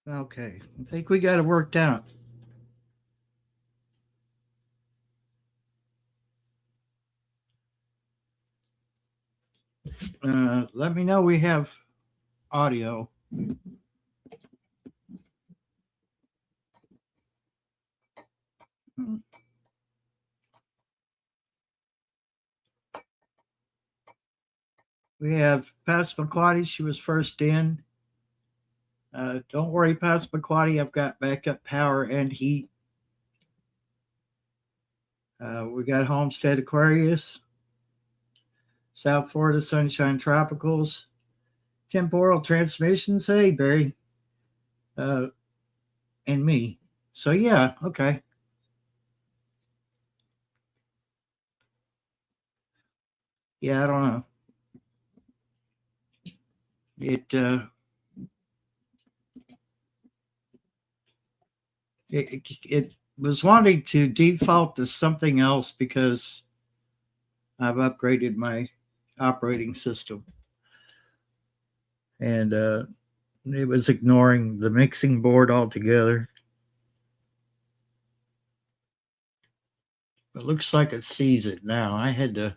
Okay, I think we got it worked out. Let me know we have audio. We have Passamaquoddy. She was first in. Don't worry, Passamaquoddy. I've got backup power and heat. We got Homestead Aquarius, South Florida Sunshine Tropicals, Temporal Transmissions. Hey, Barry, uh, and me. So yeah, okay. Yeah, I don't know. It was wanting to default to something else because I've upgraded my operating system, and it was ignoring the mixing board altogether. It looks like it sees it now. I had to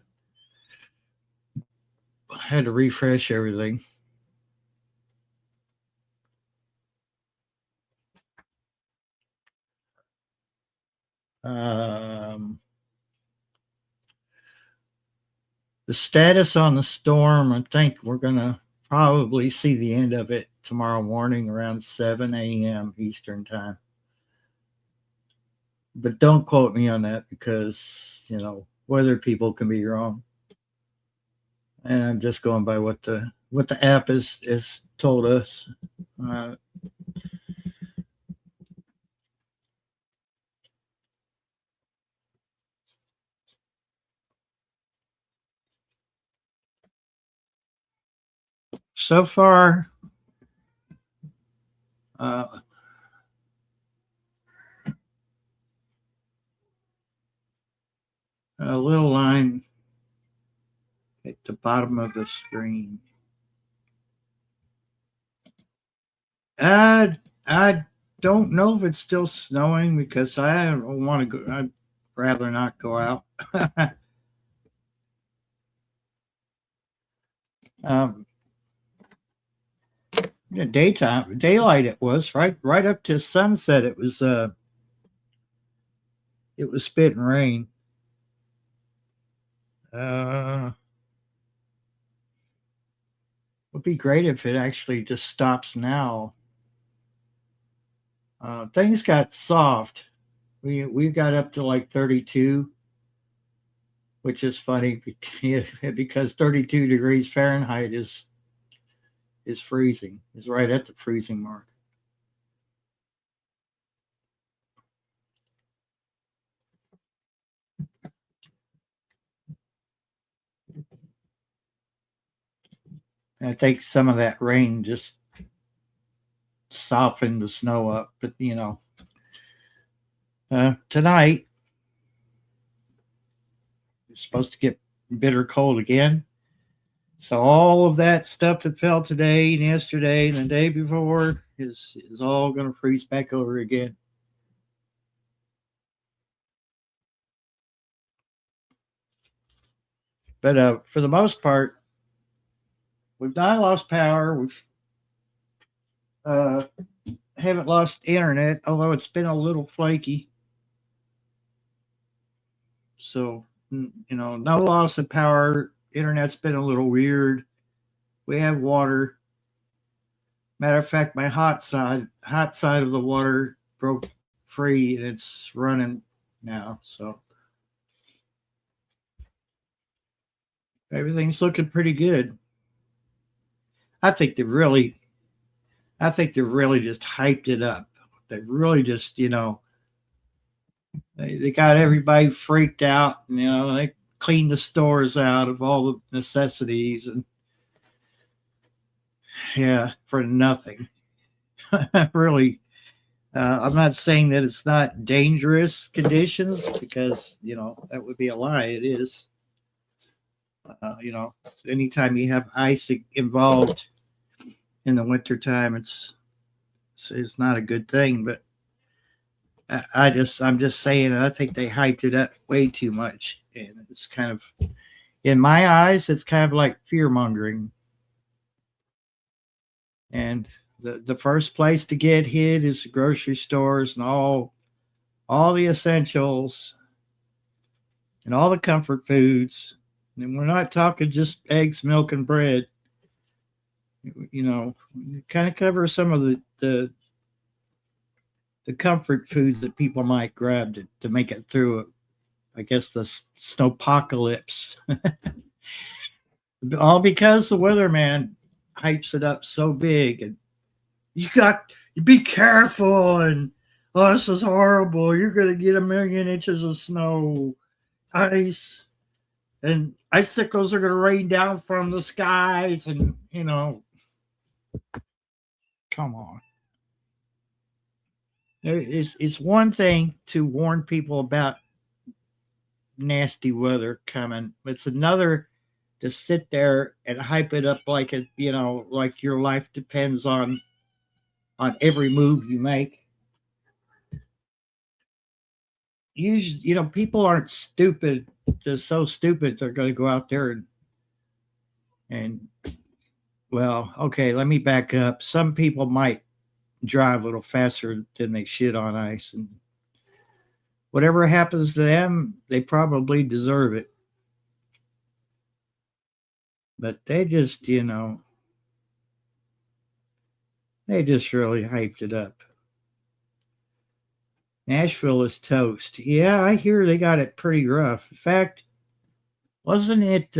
refresh everything. Um, the status on the storm, I think we're gonna probably see the end of it tomorrow morning around 7 a.m. Eastern time. But don't quote me on that because weather people can be wrong, and I'm just going by what the app is told us. Uh, so far, uh, a little line at the bottom of the screen. I don't know if it's still snowing because I don't want to go. I'd rather not go out. um, yeah, daylight it was right up to sunset. It was spitting rain. Uh, would be great if it actually just stops now. Things got soft. We got up to like 32, which is funny because 32 degrees Fahrenheit is freezing. Is right at the freezing mark. And I think some of that rain just softened the snow up. But tonight it's supposed to get bitter cold again. So all of that stuff that fell today and yesterday and the day before is all going to freeze back over again. But for the most part, we've not lost power. We've uh, haven't lost internet, although it's been a little flaky. So no loss of power. Internet's been a little weird. We have water. Matter of fact, my hot side of the water broke free and it's running now. So everything's looking pretty good. I think they really, I think they really just hyped it up. They really just, they got everybody freaked out. And, they cleaned the stores out of all the necessities and yeah, for nothing. Really, I'm not saying that it's not dangerous conditions because that would be a lie. It is. You know, anytime you have ice involved in the wintertime, it's it's not a good thing. But I'm just saying, I think they hyped it up way too much, and it's kind of, in my eyes, it's kind of like fear mongering. And the first place to get hit is the grocery stores and all the essentials and all the comfort foods. And we're not talking just eggs, milk, and bread. You know, kind of cover some of the comfort foods that people might grab to make it through, I guess, the snowpocalypse. All because the weatherman hypes it up so big, and you be careful, and oh, this is horrible. You're gonna get 1,000,000 inches of snow, ice, and icicles are gonna rain down from the skies, and come on. It's one thing to warn people about nasty weather coming. It's another to sit there and hype it up like like your life depends on every move you make. Usually, people aren't stupid. They're so stupid they're going to go out there and well, okay, let me back up. Some people might drive a little faster than they should on ice, and whatever happens to them, they probably deserve it. But they just really hyped it up. Nashville is toast. Yeah, I hear they got it pretty rough. In fact, wasn't it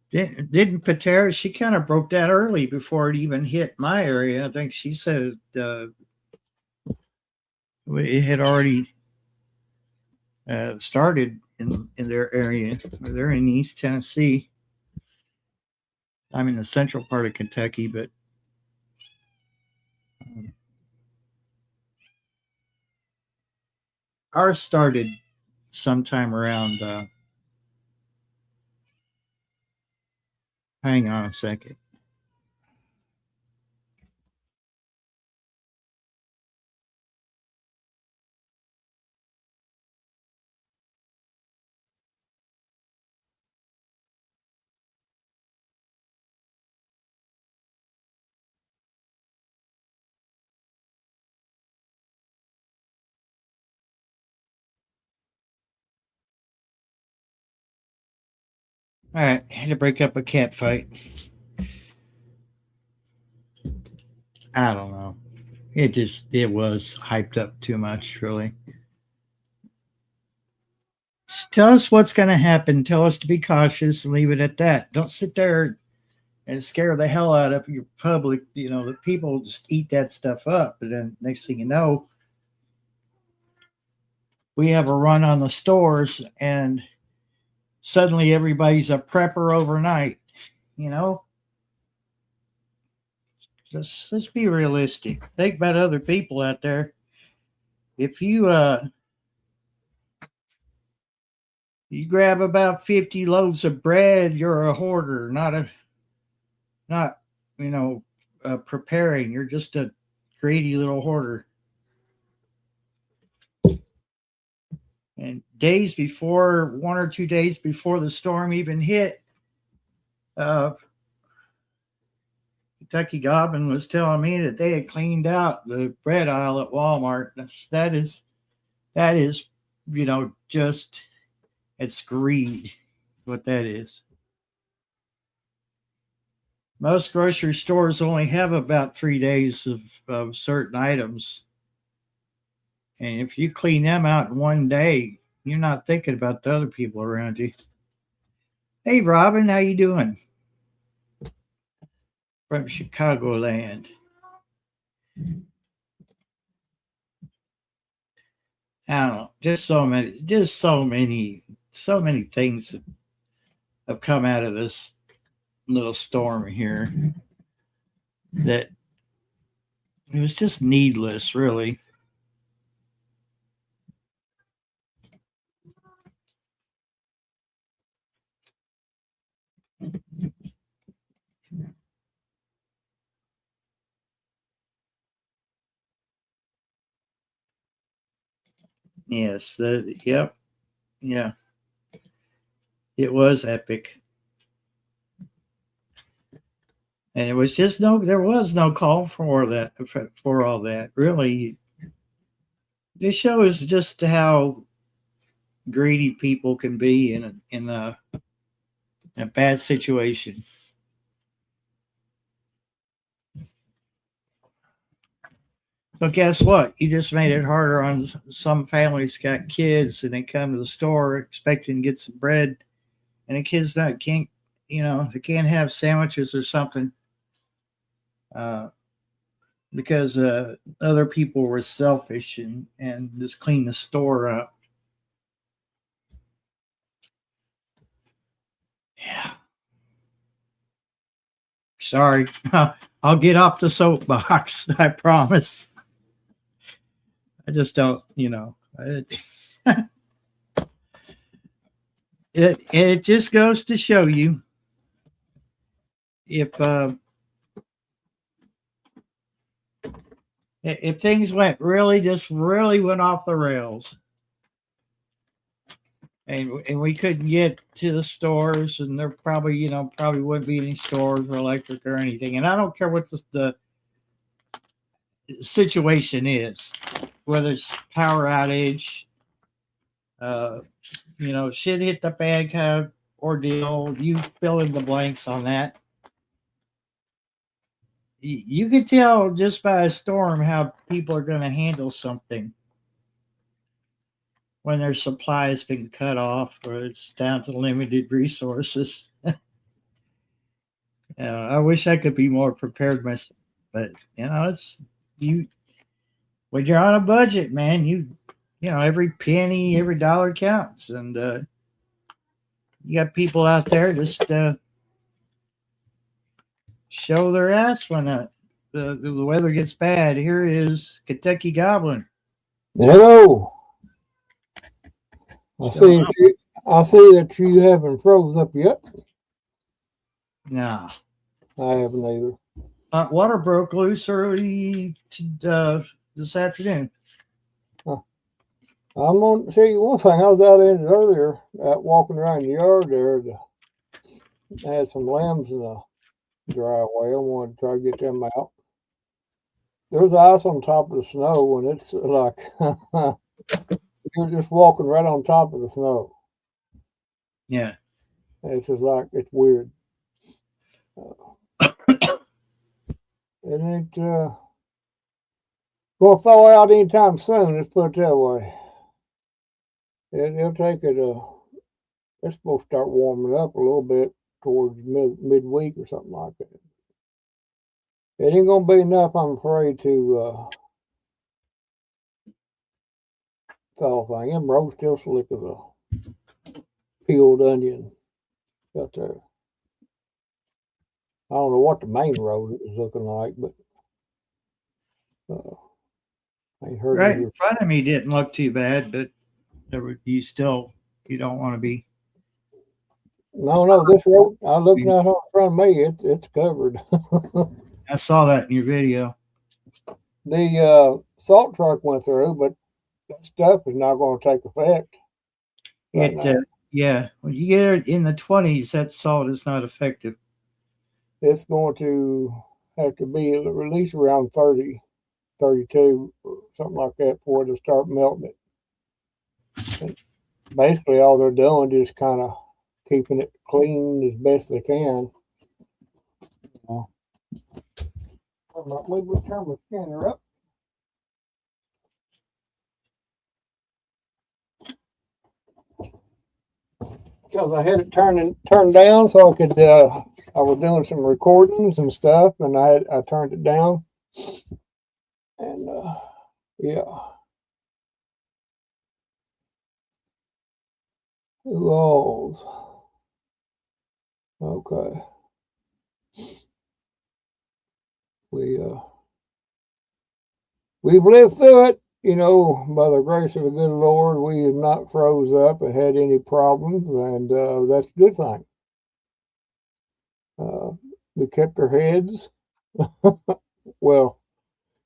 didn't Patera, she kind of broke that early before it even hit my area. I think she said it had already started in their area. They're in East Tennessee. I'm in the central part of Kentucky, but ours started sometime around. Hang on a second. All right, had to break up a cat fight. I don't know. It was hyped up too much, really. Just tell us what's going to happen. Tell us to be cautious and leave it at that. Don't sit there and scare the hell out of your public. The people just eat that stuff up, and then next thing you know, we have a run on the stores, and suddenly everybody's a prepper overnight. You know, let's be realistic. Think about other people out there. If you grab about 50 loaves of bread, you're a hoarder, not preparing. You're just a greedy little hoarder. And days before, 1 or 2 days before the storm even hit, Kentucky Goblin was telling me that they had cleaned out the bread aisle at Walmart. That is, just, it's greed, what that is. Most grocery stores only have about 3 days of certain items. And if you clean them out in one day, you're not thinking about the other people around you. Hey, Robin, how you doing? From Chicagoland. I don't know, just so many things that have come out of this little storm here that it was just needless, really. Yes. Yep. Yeah. It was epic. And there was no call for all that. Really, this shows just how greedy people can be in a bad situation. So guess what? You just made it harder on some families got kids and they come to the store expecting to get some bread, and the kids can't, they can't have sandwiches or something uh, because other people were selfish and just clean the store up. Yeah. Sorry. I'll get off the soapbox. I promise. I just don't, it just goes to show you if if things really went off the rails, and we couldn't get to the stores, and there probably wouldn't be any stores or electric or anything. And I don't care what the situation is, whether it's power outage, uh, shit hit the fan kind of ordeal. You fill in the blanks on that. You can tell just by a storm how people are going to handle something when their supply has been cut off or it's down to limited resources. I wish I could be more prepared myself, but it's you when you're on a budget, man. Every penny, every dollar counts, and you got people out there just show their ass when the weather gets bad. Here is Kentucky Goblin. Hello. I see that you haven't froze up yet. No, I haven't either. Water broke loose early this afternoon. I'm going to tell you one thing. I was out in it earlier, walking around the yard there. I had some lambs in the driveway. I wanted to try to get them out. There's ice on top of the snow, and it's like you're just walking right on top of the snow. Yeah. It's just like, it's weird. It ain't going to thaw out anytime soon, let's put it that way. It'll take it, it's supposed to start warming up a little bit towards midweek or something like that. It ain't going to be enough, I'm afraid, to thaw thing. Them roads still slick as a peeled onion out there. I don't know what the main road is looking like, but I ain't heard right in front of me didn't look too bad, but you don't want to be. No, this road, I'm looking at it in front of me, it's covered. I saw that in your video. The salt truck went through, but that stuff is not going to take effect. Yeah, when you get it in the 20s, that salt is not effective. It's going to have to be at least around 30, 32, or something like that for it to start melting it. And basically, all they're doing is kind of keeping it clean as best they can. Maybe we'll turn the scanner up. Because I had it turned down so I could. I was doing some recordings and stuff, and I turned it down. And yeah. Who else? Okay. We've lived through it, by the grace of the good Lord. We have not froze up and had any problems, and that's a good thing. We kept our heads. Well,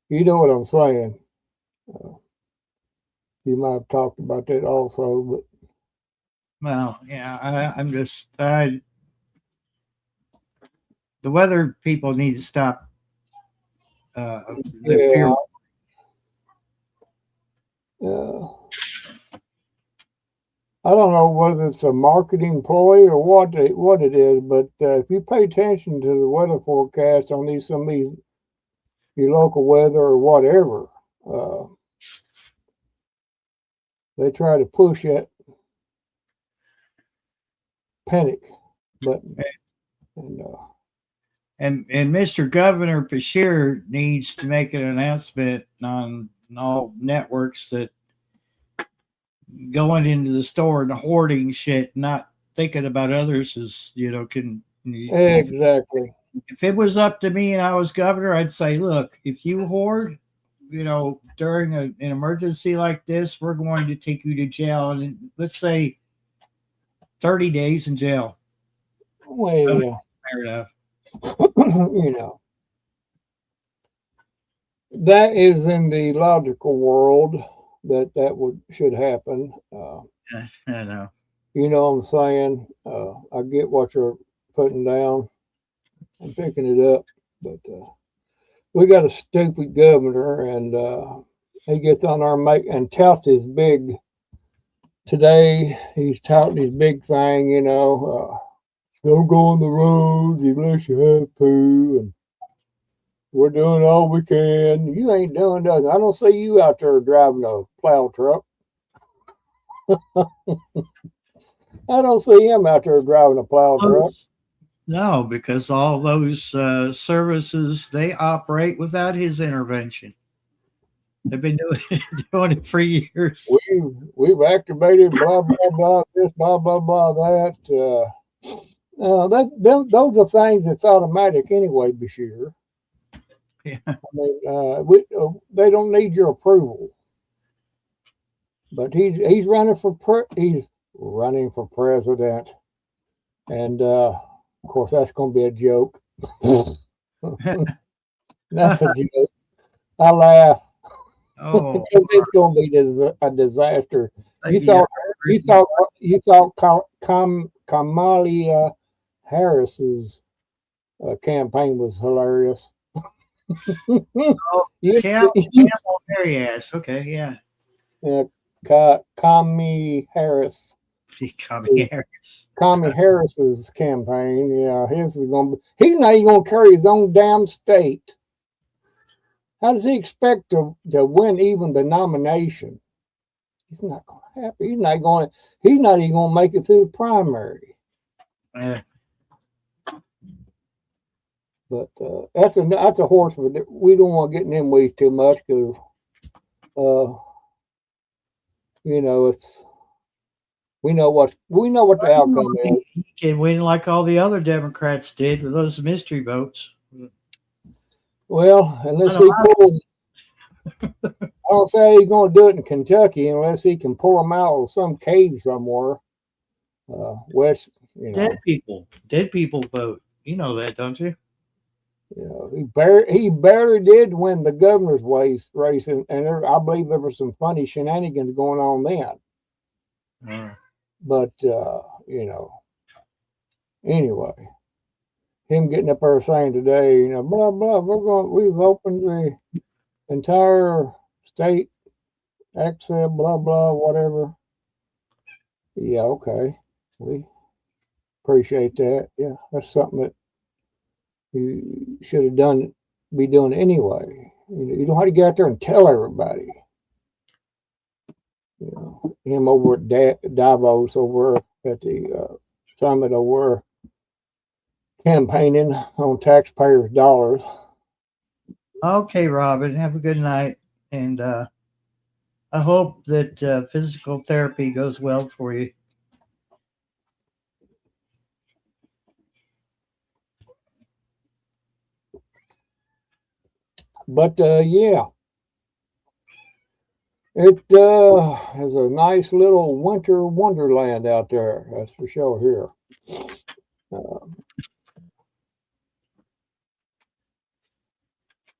you know what I'm saying. You might have talked about that also, but Well, yeah, I'm just the weather people need to stop the fear. yeah. I don't know whether it's a marketing ploy or what it is, but if you pay attention to the weather forecast on some of these your local weather or whatever, they try to push that panic button. And Mr. Governor Bashir needs to make an announcement on all networks that going into the store and hoarding shit, not thinking about others, is can. Exactly. If it was up to me and I was governor, I'd say, look, if you hoard, during an emergency like this, we're going to take you to jail, and let's say 30 days in jail. Well, fair enough. That is in the logical world that should happen. I know. You know what I'm saying? I get what you're putting down. I'm picking it up, but we got a stupid governor, and he gets on our mic and touts his big. Today he's touting his big thing, don't go on the roads unless you have to, and we're doing all we can. You ain't doing nothing. I don't see you out there driving a plow truck. I don't see him out there driving a plow truck. No, because all those services, they operate without his intervention. They've been doing it for years. We've activated blah blah blah this, blah blah blah that. Those are things that's automatic anyway, Bashir. Yeah. I mean, they don't need your approval. But he's running for president, and of course that's going to be a joke. That's a joke. I laugh. Oh, it's going to be a disaster. You thought Kamala Harris's campaign was hilarious. Mary ass. Okay, yeah. Yeah, Kamala Harris. Kamala Harris's campaign. Yeah, his is going to be. He's not even going to carry his own damn state. How does he expect to win even the nomination? He's not going to happen. He's not even going to make it through the primary. Yeah. But that's a horse. We don't want to get in them weeds too much because, it's. We know what the outcome is. He can win like all the other Democrats did with those mystery votes. Well, unless he pulls, I don't say he's going to do it in Kentucky unless he can pull them out of some cave somewhere. West, Dead people vote. You know that, don't you? Yeah, he barely did win the governor's race, and I believe there were some funny shenanigans going on then. But anyway, him getting up there saying today, blah blah, we've opened the entire state access, blah blah, whatever. Yeah, okay, we appreciate that. Yeah, that's something that you should have be doing anyway. You don't have to get out there and tell everybody. Him over at Davos, over at the summit, over campaigning on taxpayers' dollars. Okay, Robin, have a good night, and I hope that physical therapy goes well for you. But yeah. It is a nice little winter wonderland out there. That's for sure here.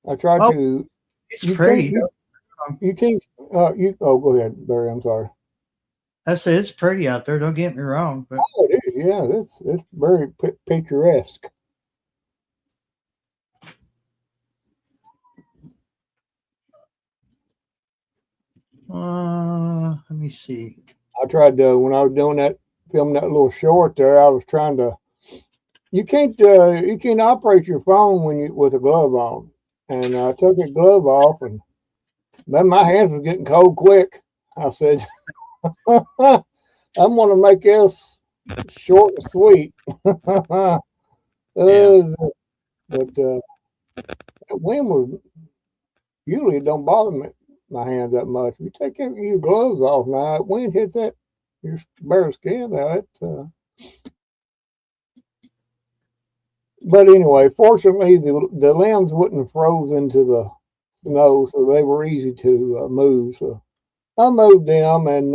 I tried to. It's pretty. You can't. Oh, go ahead, Barry. I'm sorry. I said it's pretty out there. Don't get me wrong, but Oh, it is. Yeah, it's very picturesque. let me see. I tried to when I was doing that, filming that little short there. I was trying to. You can't operate your phone when you with a glove on, and I took the glove off, and then my hands were getting cold quick. I said, "I'm going to make this short and sweet." Yeah. But that wind was usually it don't bother my hands that much. If you take your gloves off now, that wind hits that your bare skin. But anyway, fortunately, the limbs wouldn't froze into the snow, so they were easy to move. So I moved them, and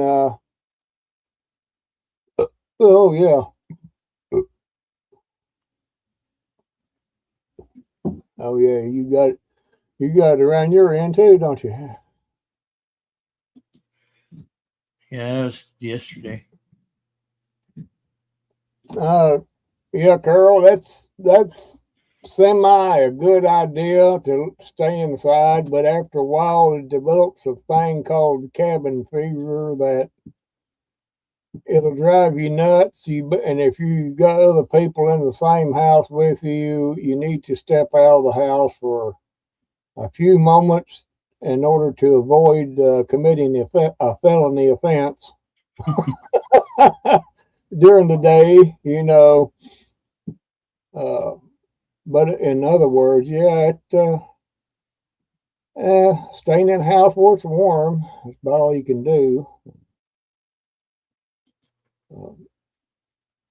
oh yeah, oh yeah, you got it around your end too, don't you? Yeah, it was yesterday. Yeah, Carol, that's semi a good idea to stay inside, but after a while it develops a thing called cabin fever that it'll drive you nuts. And if you got other people in the same house with you, you need to step out of the house for a few moments in order to avoid committing a felony offense during the day. But in other words, yeah, staying in the house where it's warm is about all you can do.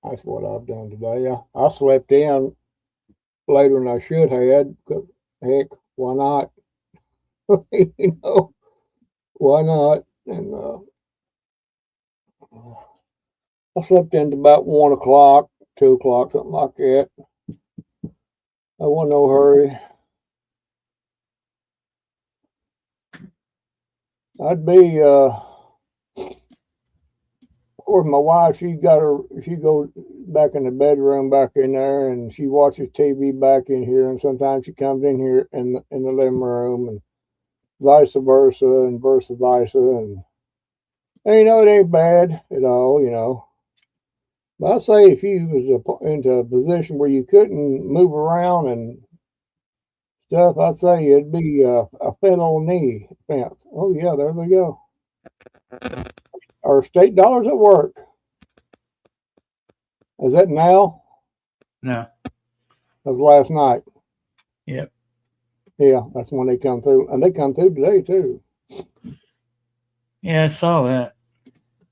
That's what I've done today. I slept in later than I should have, because heck, why not? Why not? And I slept in about 1 o'clock, 2 o'clock, something like that. I wasn't no hurry. I'd be, of course, my wife, she go back in the bedroom back in there, and she watches TV back in here, and sometimes she comes in here in the living room, and vice versa, and vice versa, and it ain't bad at all. But I say if you was into a position where you couldn't move around and stuff, I'd say it'd be a federal knee fence. Oh yeah, there we go. Our state dollars at work. Is that now? No. That was last night. Yep. Yeah, that's when they come through, and they come through today too. Yeah, I saw that.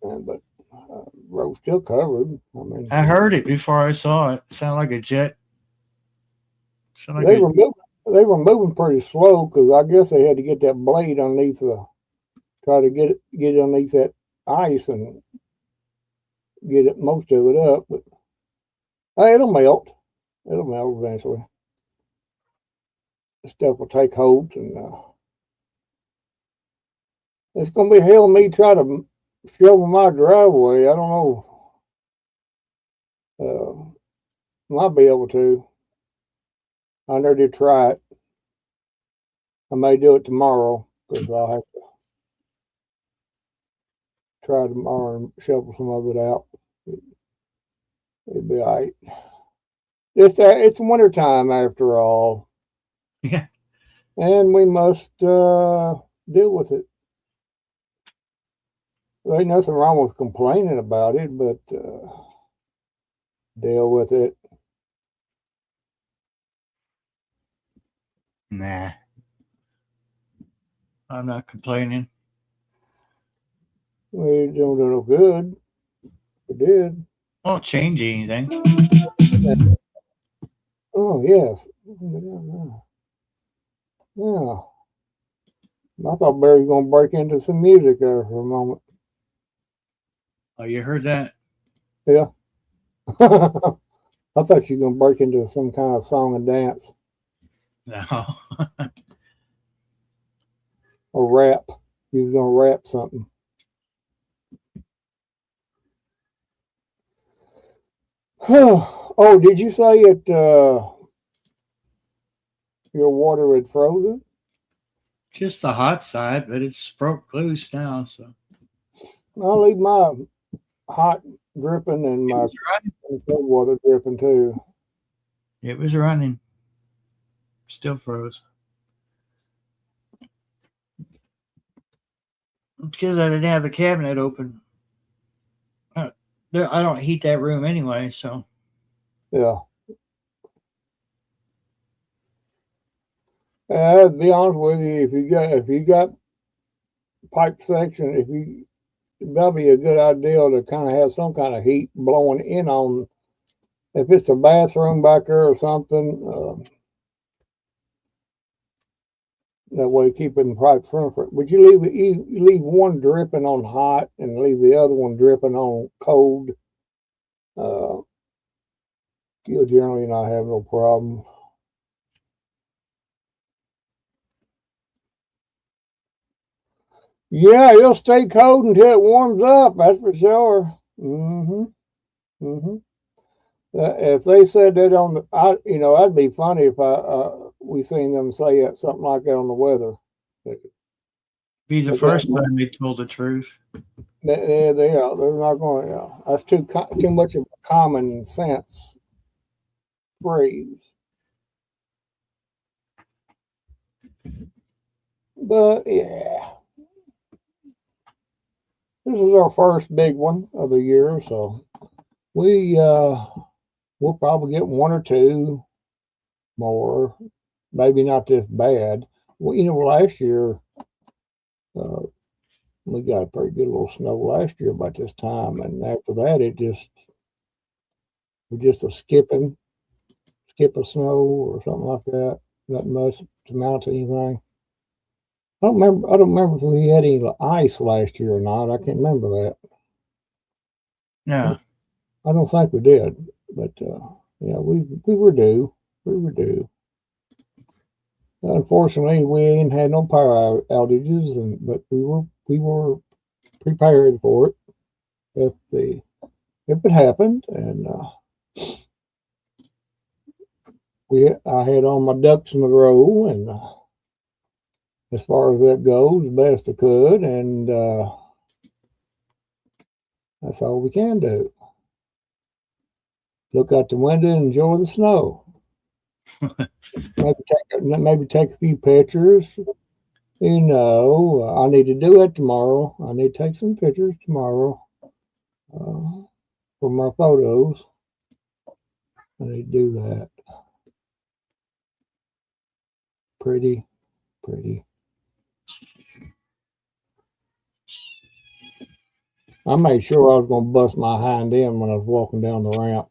But road's still covered. I heard it before I saw it. Sounded like a jet. They were moving pretty slow because I guess they had to get that blade underneath try to get it underneath that ice and get it most of it up. But hey, it'll melt. It'll melt eventually. The stuff will take hold, and it's gonna be hell me try to shovel my driveway. I don't know. Might be able to. I never did try it. I may do it tomorrow because I'll have to try tomorrow and shovel some of it out. It'll be all right. It's winter time after all. Yeah. And we must deal with it. There ain't nothing wrong with complaining about it, but deal with it. Nah. I'm not complaining. We don't do no good. We did. Won't change anything. Oh, yes. Yeah. I thought Barry was going to break into some music there for a moment. Oh, you heard that? Yeah. I thought you were going to break into some kind of song and dance. No. or wrap. He was gonna wrap something. Oh, did you say it? Your water had frozen? Just the hot side, but it's broke loose now. So I'll leave my hot dripping and my cold water dripping too. it was running. Still froze. Because I didn't have the cabinet open. I don't heat that room anyway, so Yeah. To be honest with you, if you got pipe section, that'd be a good idea to kind of have some kind of heat blowing in on. If it's a bathroom back there or something, that way keeping the pipe front. Would you leave one dripping on hot and leave the other one dripping on cold? You'll generally not have no problem. Yeah, it'll stay cold until it warms up. That's for sure. If they said that on the, that'd be funny if we seen them say something like that on the weather. be the first time they told the truth. They're not going. That's too much of a common sense phrase. But yeah, this is our first big one of the year, so we'll probably get one or two more. Maybe not this bad. Well, last year we got a pretty good little snow last year about this time, and after that we just skip a snow or something like that. Not much to amount to anything. I don't remember if we had any ice last year or not. I can't remember that. No, I don't think we did, but yeah, we were due. We were due. Unfortunately, we ain't had no power outages, but we were prepared for it if it happened, and I had all my ducks in a row, and as far as that goes, best I could, and that's all we can do. Look out the window and enjoy the snow. maybe take a few pictures. I need to do it tomorrow. I need to take some pictures tomorrow for my photos. I need to do that. Pretty. I made sure I was going to bust my hind end when I was walking down the ramp.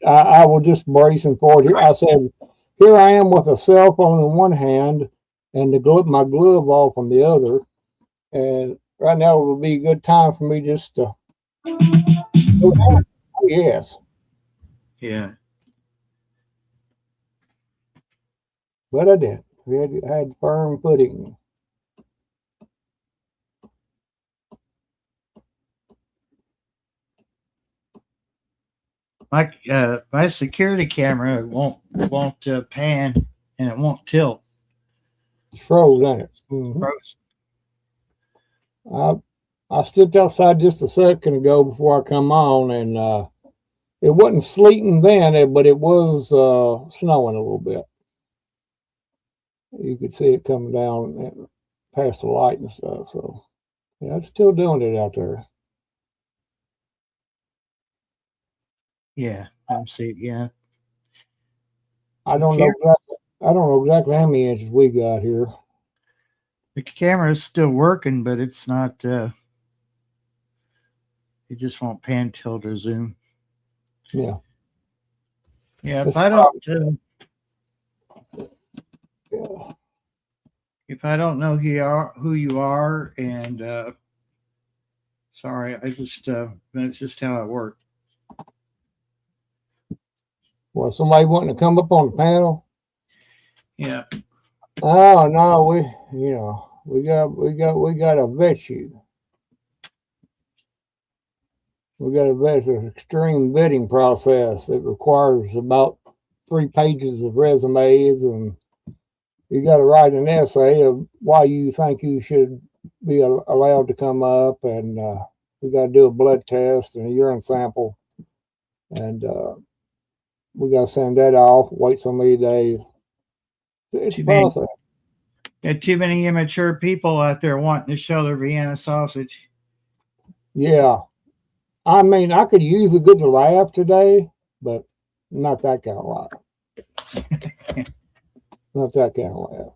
I was just bracing for it. Here, I said, here I am with a cell phone in one hand and my glove off on the other. And right now would be a good time for me just to. Oh, yes. Yeah. But I did. I had firm footing. My security camera won't pan and it won't tilt. It's froze, ain't it? Mm-hmm. Froze. I stepped outside just a second ago before I come on, and it wasn't sleeting then, but it was snowing a little bit. You could see it coming down past the light and stuff. So yeah, it's still doing it out there. Yeah, I'm seeing. Yeah, I don't know exactly how many inches we got here. The camera is still working, but it's not. It just won't pan, tilt, or zoom. Yeah. Yeah. If I don't. Yeah. If I don't know who you are, and sorry, that's just how it worked. Well, somebody wanting to come up on the panel? Yeah. Oh no, we got to vet you. We got to vet an extreme vetting process. It requires about 3 pages of resumes, and you got to write an essay of why you think you should be allowed to come up, and we got to do a blood test and a urine sample, and we got to send that off. Wait so many days. It's a Too many, process. got too many immature people out there wanting to show their Vienna sausage. Yeah, I mean, I could use a good laugh today, but not that kind of laugh. Not that kind of laugh.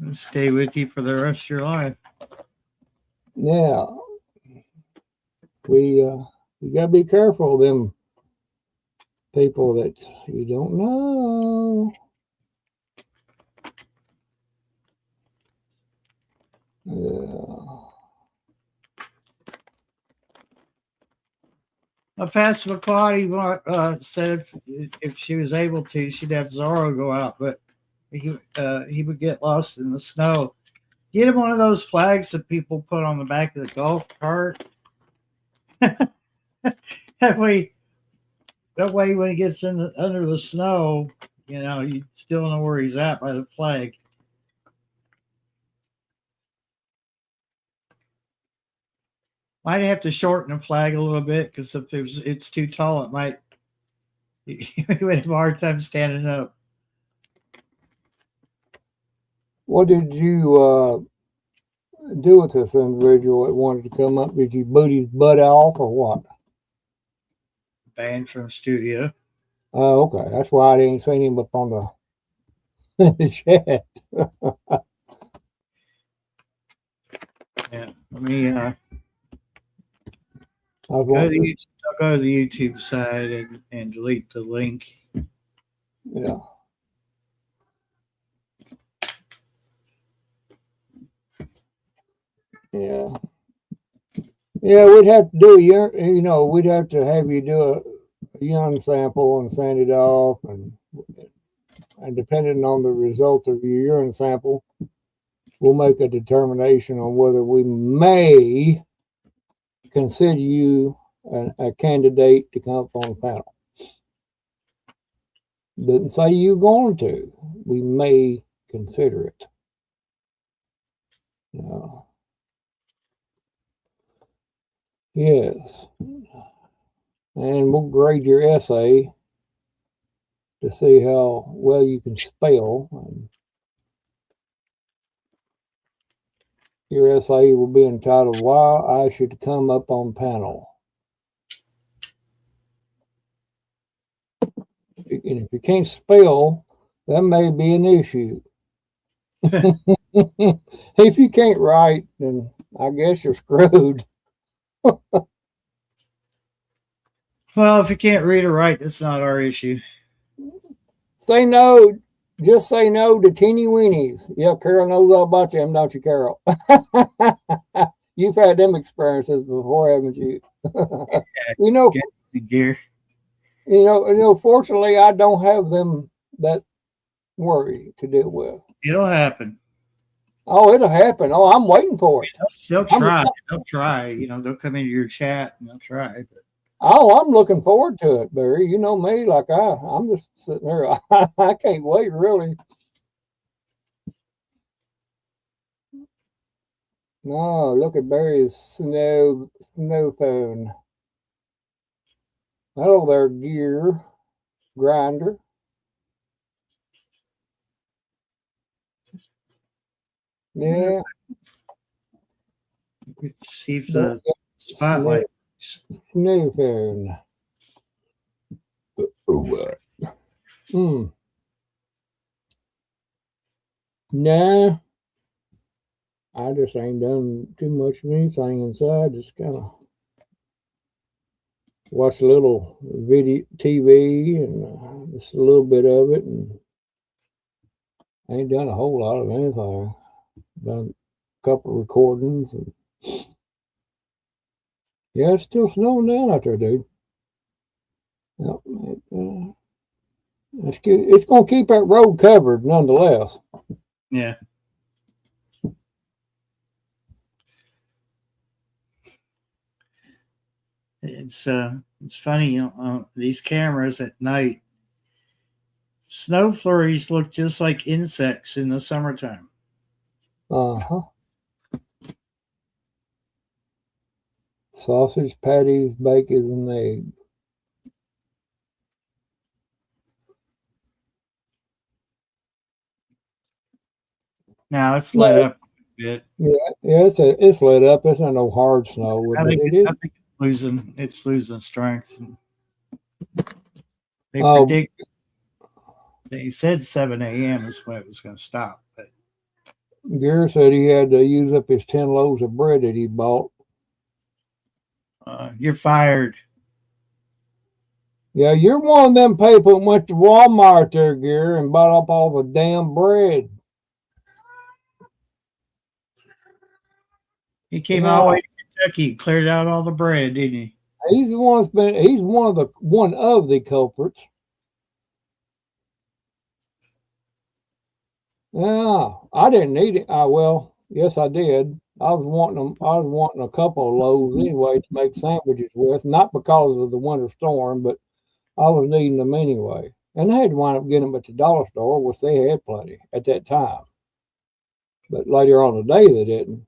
It'll stay with you for the rest of your life. Yeah, we gotta be careful of them people that you don't know. Passamaquoddy said if she was able to, she'd have Zorro go out, but he would get lost in the snow. Get him one of those flags that people put on the back of the golf cart. that way, when he gets under the snow, you still know where he's at by the flag. Might have to shorten the flag a little bit because if it's too tall, it might you would have a hard time standing up. What did you do with this individual that wanted to come up? Did you boot his butt off or what? Banned from studio. Oh, okay. That's why I didn't see him up on the chat. Yeah, let me I'll go to the YouTube side and delete the link. Yeah. Yeah. Yeah, we'd have to do we'd have to have you do a urine sample and send it off, and depending on the result of your urine sample, we'll make a determination on whether we may consider you a candidate to come up on the panel. Doesn't say you're going to. We may consider it. Yes. And we'll grade your essay to see how well you can spell. Your essay will be entitled "Why I Should Come Up on Panel." And if you can't spell, that may be an issue. If you can't write, then I guess you're screwed. Well, if you can't read or write, that's not our issue. Say no. Just say no to teeny weenies. Yeah, Carol knows all about them, don't you, Carol? You've had them experiences before, haven't you? Gear. Fortunately, I don't have them that worry to deal with. It'll happen. Oh, it'll happen. Oh, I'm waiting for it. They'll try. They'll try. They'll come into your chat and they'll try. But... Oh, I'm looking forward to it, Barry. You know me, like I'm just sitting there. I can't wait, really. No, look at Barry's snow phone. Hello there, gear grinder. Yeah. See if the spotlight. Snow phone. Nah. I just ain't done too much of anything inside. Just kind of watch a little video TV and just a little bit of it, and I ain't done a whole lot of anything. Done a couple recordings, and yeah, it's still snowing down out there, dude. Yep, it's going to keep that road covered nonetheless. Yeah. It's funny, these cameras at night. Snow flurries look just like insects in the summertime. Uh-huh. Sausage patties, bacon, and eggs. Now it's lit up a bit. Yeah, it's lit up. It's not no hard snow, but it is. I think it's losing strength. And they Oh, predict they said 7 a.m. is when it was going to stop, but Gary said he had to use up his 10 loaves of bread that he bought. you're fired. Yeah, you're one of them people that went to Walmart there, Gary, and bought up all the damn bread. He came all the way to Kentucky, cleared out all the bread, didn't he? He's the one that's been. He's one of the culprits. Yeah, I didn't need it. Well, yes, I did. I was wanting a couple of loaves anyway to make sandwiches with, not because of the winter storm, but I was needing them anyway. And I had to wind up getting them at the dollar store, which they had plenty at that time. But later on the day, they didn't.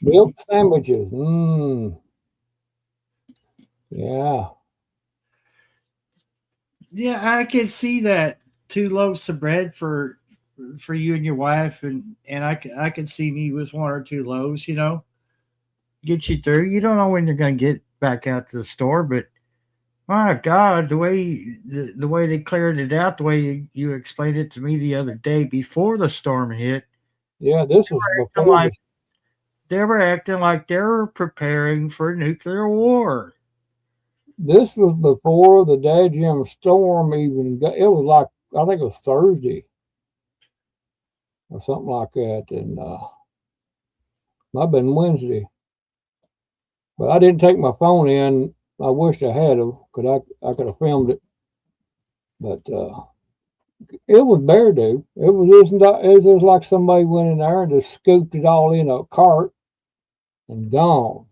Milk sandwiches. Yeah. Yeah, I can see that 2 loaves of bread for you and your wife, and I can see me with 1 or 2 loaves. Get you through. You don't know when you're going to get back out to the store, but my God, the way they cleared it out, the way you explained it to me the other day before the storm hit. Yeah, this was before. They were acting like they were preparing for nuclear war. This was before the dadgum storm even got. It was like, I think it was Thursday or something like that, and might have been Wednesday. But I didn't take my phone in. I wished I had have, because I could have filmed it. But it was bear do. It was just like somebody went in there and just scooped it all in a cart and gone.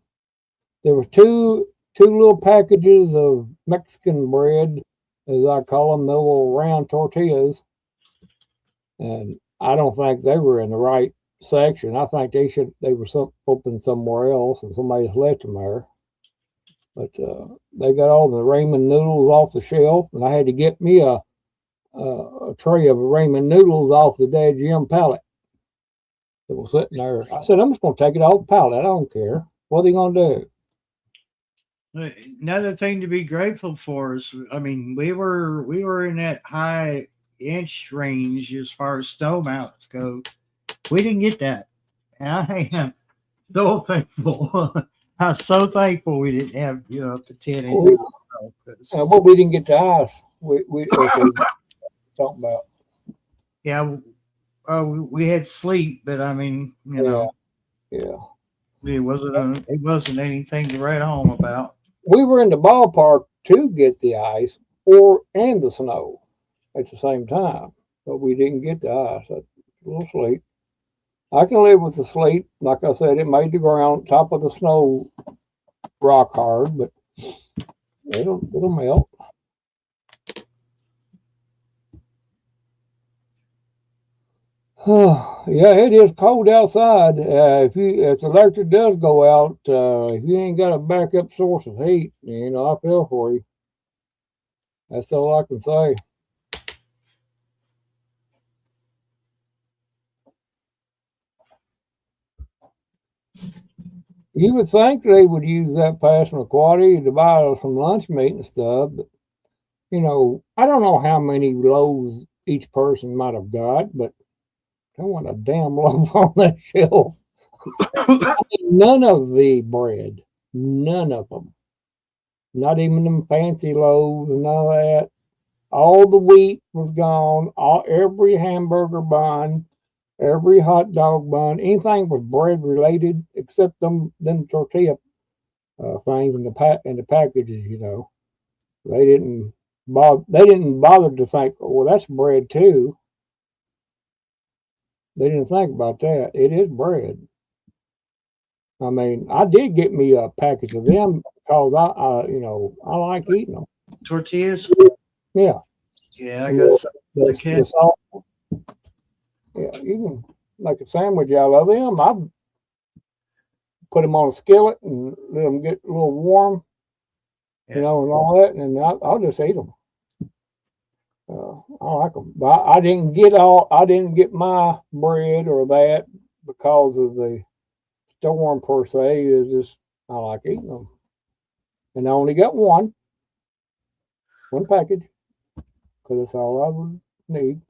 There were two little packages of Mexican bread, as I call them, the little round tortillas. And I don't think they were in the right section. I think they were open somewhere else, and somebody just left them there. But they got all the ramen noodles off the shelf, and I had to get me a tray of ramen noodles off the dadgum pallet that was sitting there. I said, I'm just going to take it off the pallet. I don't care. What are they going to do? Another thing to be grateful for is, I mean, we were in that high inch range as far as snow mounts go. We didn't get that. And I am so thankful. I'm so thankful we didn't have up to 10 inches of snow. Well, we didn't get the ice. We talking about. Yeah, we had sleet, but I mean, yeah. it wasn't anything to write home about. We were in the ballpark to get the ice and the snow at the same time, but we didn't get the ice. That's a little sleet. I can live with the sleet. Like I said, it made the ground top of the snow rock hard, but it'll melt. Yeah, it is cold outside. If the electric does go out, if you ain't got a backup source of heat, I feel for you. That's all I can say. You would think they would use that Passamaquoddy to buy some lunch meat and stuff, but I don't know how many loaves each person might have got, but I want a damn loaf on that shelf. None of the bread, none of them, not even them fancy loaves and none of that. All the wheat was gone. Every hamburger bun, every hot dog bun, anything was bread related except them tortilla things in the packages. They didn't they didn't bother to think, well, that's bread too. They didn't think about that. It is bread. I mean, I did get me a package of them because I like eating them. Tortillas? Yeah. Yeah, I got some. The salt. Yeah, you can make a sandwich out of them. I put them on a skillet and let them get a little warm, Yeah. and all that, and I'll just eat them. I like them, but I didn't get my bread or that because of the storm per se. Is just I like eating them, and I only got one package because that's all I would need.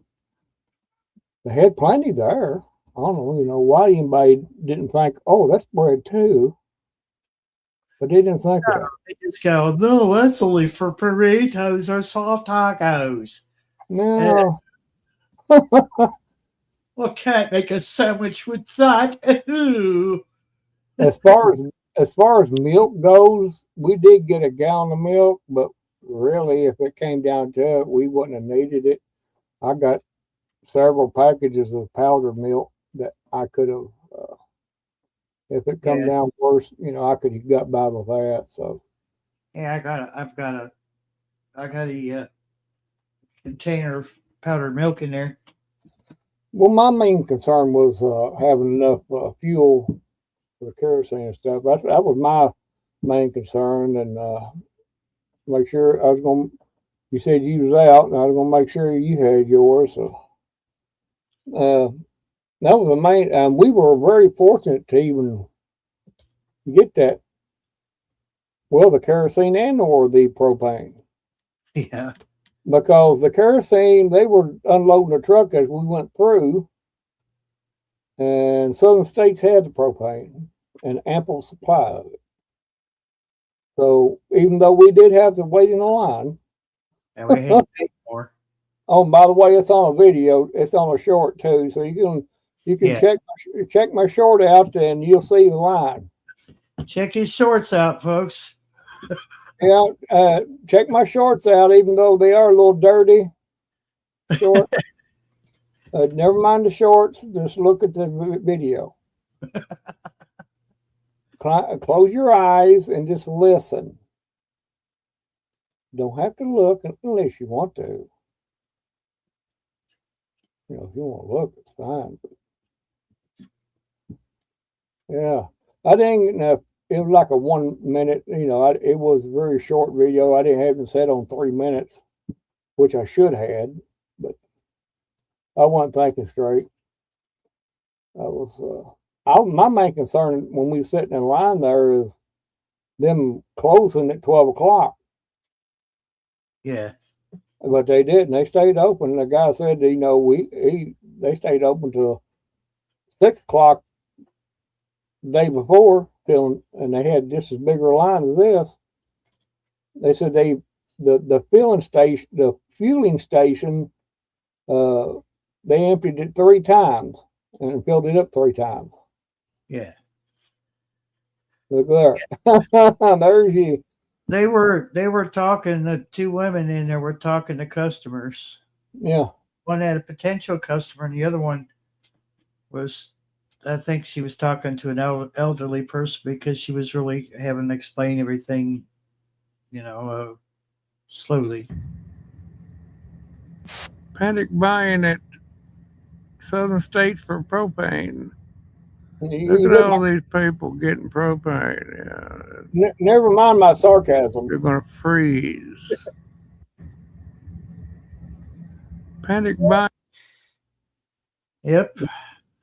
They had plenty there. I don't know, why anybody didn't think, oh, that's bread too. But they didn't think of that. They just go, no, that's only for burritos or soft tacos. No. Well, can't make a sandwich with that. Ooh. As far as milk goes, we did get a gallon of milk, but really, if it came down to it, we wouldn't have needed it. I got several packages of powdered milk that I could have, if it come down worse, I could have got by with that. So yeah, I've got a container of powdered milk in there. Well, my main concern was having enough fuel for the kerosene and stuff. That was my main concern, and make sure I was going. You said you was out, and I was going to make sure you had yours. So that was the main. We were very fortunate to even get that. Well, the kerosene or the propane. Yeah. Because the kerosene, they were unloading the truck as we went through, and Southern States had the propane and ample supply of it. So even though we did have to wait in the line, and we had to pay more. Oh, by the way, it's on a video. It's on a short too, so you can check my short out, and you'll see the line. Check his shorts out, folks. Yeah, check my shorts out, even though they are a little dirty. Short. Never mind the shorts. Just look at the video. Close your eyes and just listen. Don't have to look unless you want to. If you want to look, it's fine. But yeah, I didn't. It was like a 1 minute. It was a very short video. I didn't have it set on 3 minutes, which I should have, but I wasn't thinking straight. I was. My main concern when we were sitting in line there is them closing at 12 o'clock. Yeah. But they didn't. They stayed open. The guy said, they stayed open till 6 o'clock the day before, and they had just as big a line as this. They said the fueling station, they emptied it 3 times and filled it up 3 times. Yeah. Look there. Yeah. There's you. They were talking, the 2 women in there were talking to customers. Yeah. One had a potential customer, and the other one was, I think she was talking to an elderly person because she was really having to explain everything, slowly. Panic buying at Southern States for propane. Look at all these people getting propane. Never mind my sarcasm. They're going to freeze. Panic buying. Yep.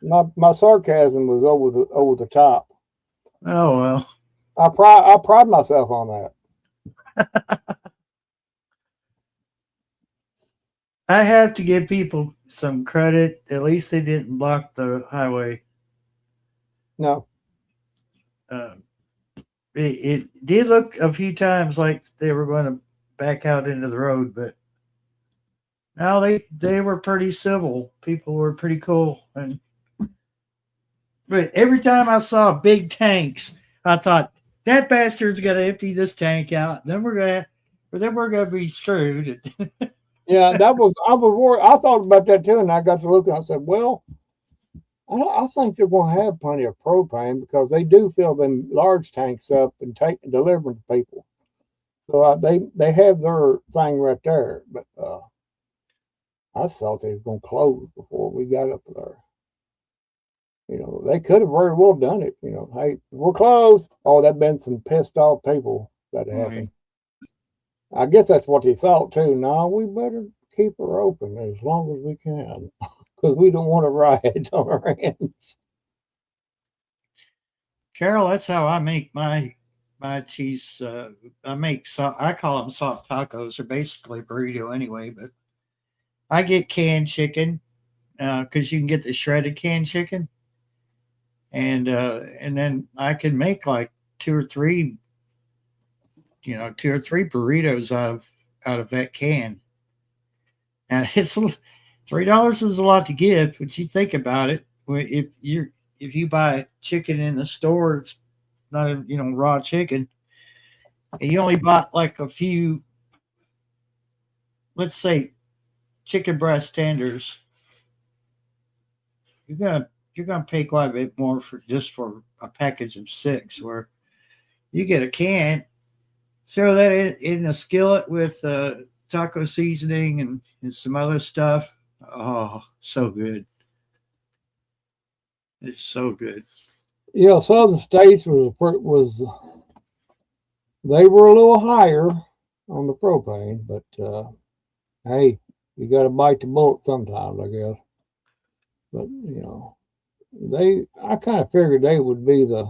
My sarcasm was over the top. Oh well. I pride myself on that. I have to give people some credit. At least they didn't block the highway. No. It did look a few times like they were going to back out into the road, but no, they were pretty civil. People were pretty cool, but every time I saw big tanks, I thought that bastard's going to empty this tank out. Then we're going to Or then we're going to be screwed. Yeah, I was worried. I thought about that too, and I got to looking. I said, well, I think they're going to have plenty of propane because they do fill them large tanks up and deliver them to people. So they have their thing right there. But I thought they was going to close before we got up there. You know, they could have very well done it. You know, hey, we're closed. Oh, there've been some pissed off people that happened. I guess that's what they thought too. No, we better keep her open as long as we can because we don't want to riot on our hands. Carol, that's how I make my cheese. I call them soft tacos. They're basically burrito anyway, but I get canned chicken because you can get the shredded canned chicken, and then I can make like two or three burritos out of that can. Now it's $3 is a lot to give, but you think about it. If you buy chicken in the store, it's not raw chicken, and you only bought like a few, let's say, chicken breast tenders, you're gonna pay quite a bit more for a package of 6. Where you get a can, throw that in a skillet with taco seasoning and some other stuff. Oh, so good. It's so good. Yeah, Southern States was they were a little higher on the propane, but hey, you got to bite the bullet sometimes, I guess. But you know, I kind of figured they would be the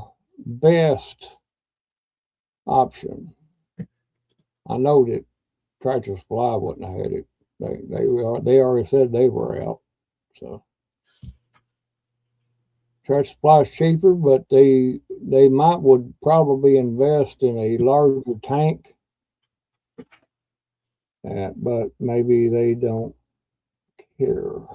best option. I know that Tractor Supply wouldn't have had it. They already said they were out. So Tractor Supply is cheaper, but they would probably invest in a larger tank. But maybe they don't care.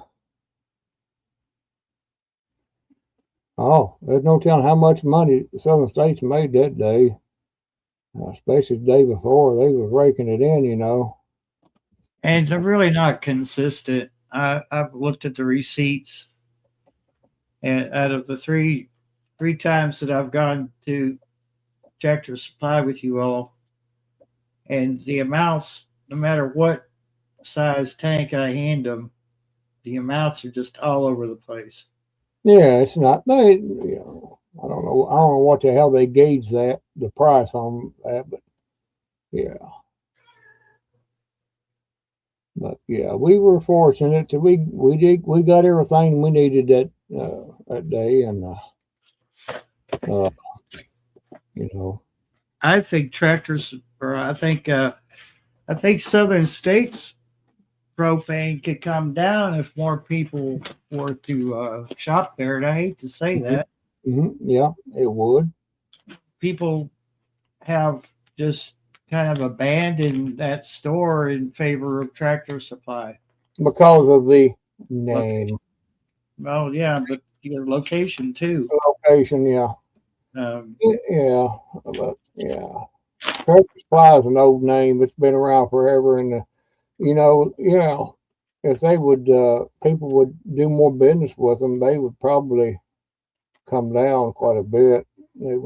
Oh, there's no telling how much money the Southern States made that day. Especially the day before, they was raking it in, you know. And they're really not consistent. I've looked at the receipts, and out of the three times that I've gone to Tractor Supply with you all, and the amounts, no matter what size tank I hand them, the amounts are just all over the place. Yeah, it's not. I don't know what the hell they gauge the price on that, but yeah. But yeah, we were fortunate that we got everything we needed that day, and you know. I think I think Southern States propane could come down if more people were to shop there. And I hate to say that. Mm-hmm. Yeah, it would. People have just kind of abandoned that store in favor of Tractor Supply because of the name. Well, yeah, but your location too. Location, yeah. Yeah, but yeah. Tractor Supply is an old name. It's been around forever, and if they would, people would do more business with them, they would probably come down quite a bit. They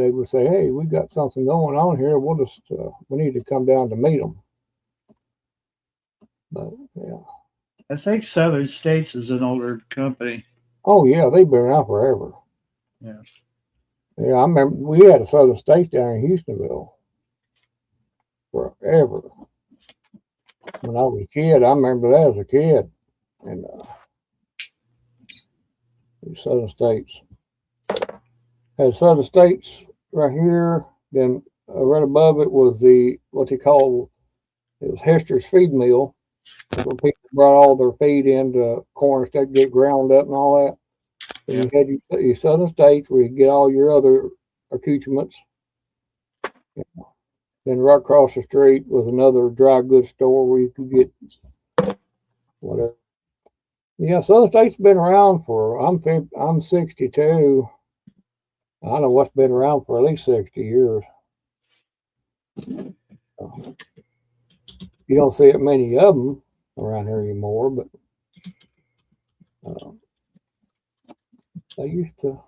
would say, "Hey, we got something going on here. We need to come down to meet them." But yeah, I think Southern States is an older company. Oh yeah, they've been around forever. Yeah. Yeah, I remember we had a Southern States down in Houstonville forever. When I was a kid, I remember that as a kid, and Southern States had Southern States right here. Then right above it was what they call Hester's feed mill, where people brought all their feed into corn instead get ground up and all that. And you had your Southern States where you get all your other accoutrements. Yeah. Then right across the street was another dry goods store where you could get whatever. Yeah, Southern State's been around for. I'm 62. I know what's been around for at least 60 years. You don't see it many of them around here anymore, but they used to.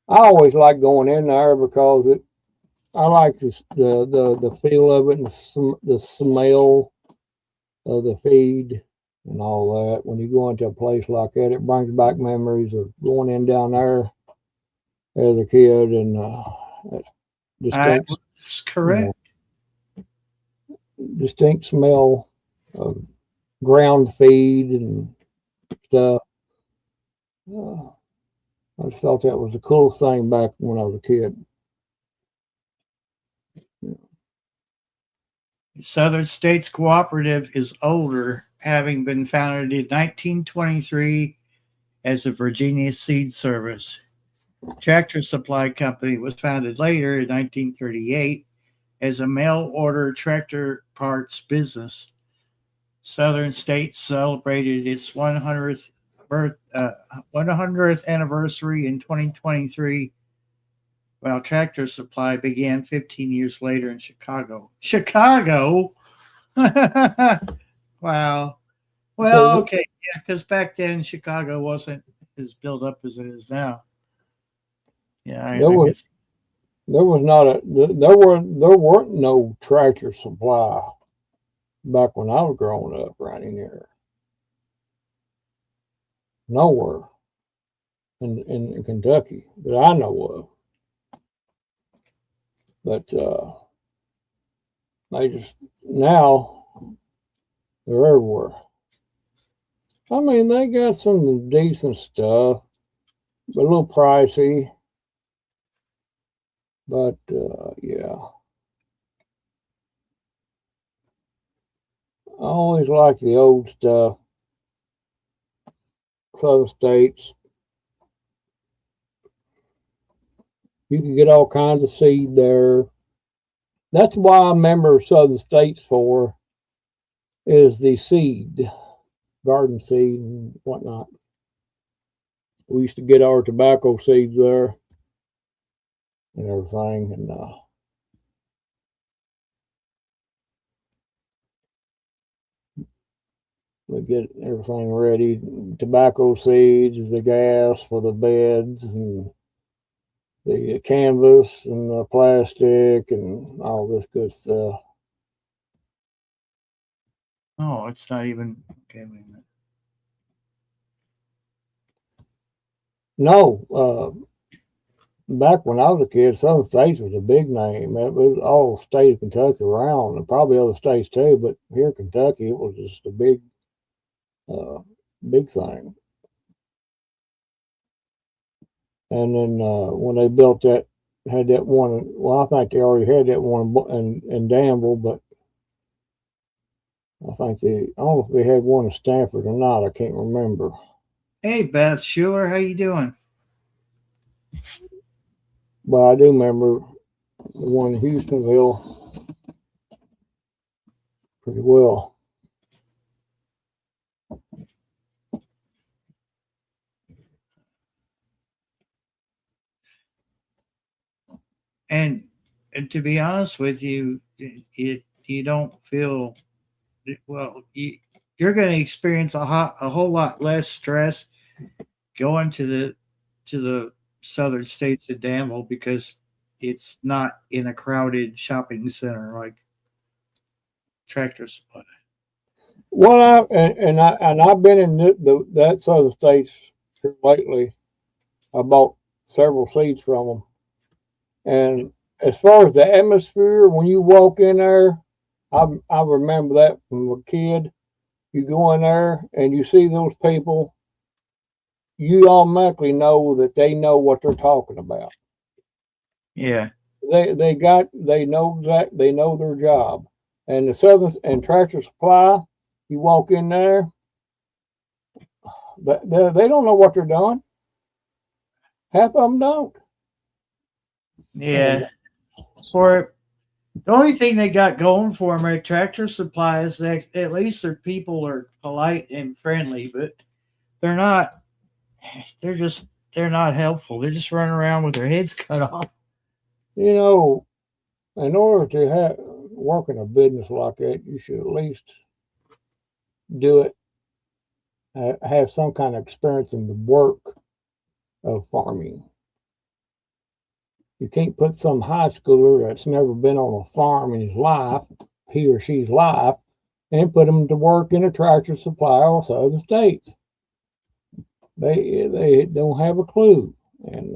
I always like going in there because I like the feel of it and the smell of the feed and all that. When you go into a place like that, it brings back memories of going in down there as a kid, and distinct, That's correct. distinct smell of ground feed and stuff. I just thought that was the coolest thing back when I was a kid. Southern States Cooperative is older, having been founded in 1923 as a Virginia Seed Service. Tractor Supply Company was founded later in 1938 as a mail order tractor parts business. Southern States celebrated its 100th anniversary in 2023, while Tractor Supply began 15 years later in Chicago. Chicago? Wow. Well, okay, yeah, because back then Chicago wasn't as built up as it is now. Yeah, there weren't no Tractor Supply back when I was growing up right in here. Nowhere in Kentucky that I know of. But they just now they're everywhere. I mean, they got some decent stuff, but a little pricey. But yeah, I always like the old stuff. Southern States. You can get all kinds of seed there. That's why I remember Southern States for is the seed, garden seed and whatnot. We used to get our tobacco seeds there and everything, and we get everything ready. Tobacco seeds, the gas for the beds, and the canvas and the plastic and all this good stuff. Oh, it's not even okay. Wait a minute. No, back when I was a kid, Southern States was a big name. It was all the state of Kentucky around, and probably other states too. But here in Kentucky, it was just a big thing. And then when they built that, had that one. Well, I think they already had that one in Danville, but I think I don't know if they had one in Stanford or not. I can't remember. Hey, Beth Schuler, how you doing? But I do remember the one in Houstonville pretty well. And to be honest with you, you don't feel well. You're going to experience a whole lot less stress going to the Southern States of Danville because it's not in a crowded shopping center like Tractor Supply. Well, I've been in that Southern States here lately. I bought several seeds from them, and as far as the atmosphere, when you walk in there, I remember that from a kid. You go in there and you see those people, you automatically know that they know what they're talking about. Yeah. They know their job. And the Southern and Tractor Supply, you walk in there, they don't know what they're doing. Half of them don't. Yeah. For the only thing they got going for them at Tractor Supply is that at least their people are polite and friendly, but they're not. They're not helpful. They're just running around with their heads cut off. You know, in order to work in a business like that, you should at least do it, have some kind of experience in the work of farming. You can't put some high schooler that's never been on a farm in his life, he or she's life, and put them to work in a Tractor Supply or Southern States. They don't have a clue, and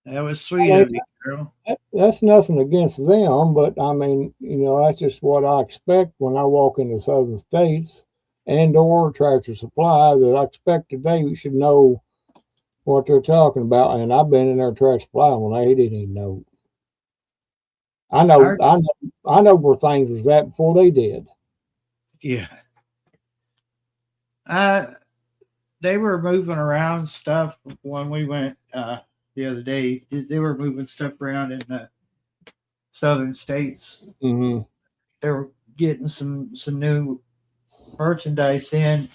That was sweet of you, girl. that's nothing against them, but I mean, that's just what I expect when I walk into Southern States and or Tractor Supply, that I expect that they should know what they're talking about. And I've been in their Tractor Supply when they didn't even know. I know where things was at before they did. Yeah. They were moving around stuff when we went the other day. They were moving stuff around in the southern states. Mm-hmm. They were getting some new merchandise in.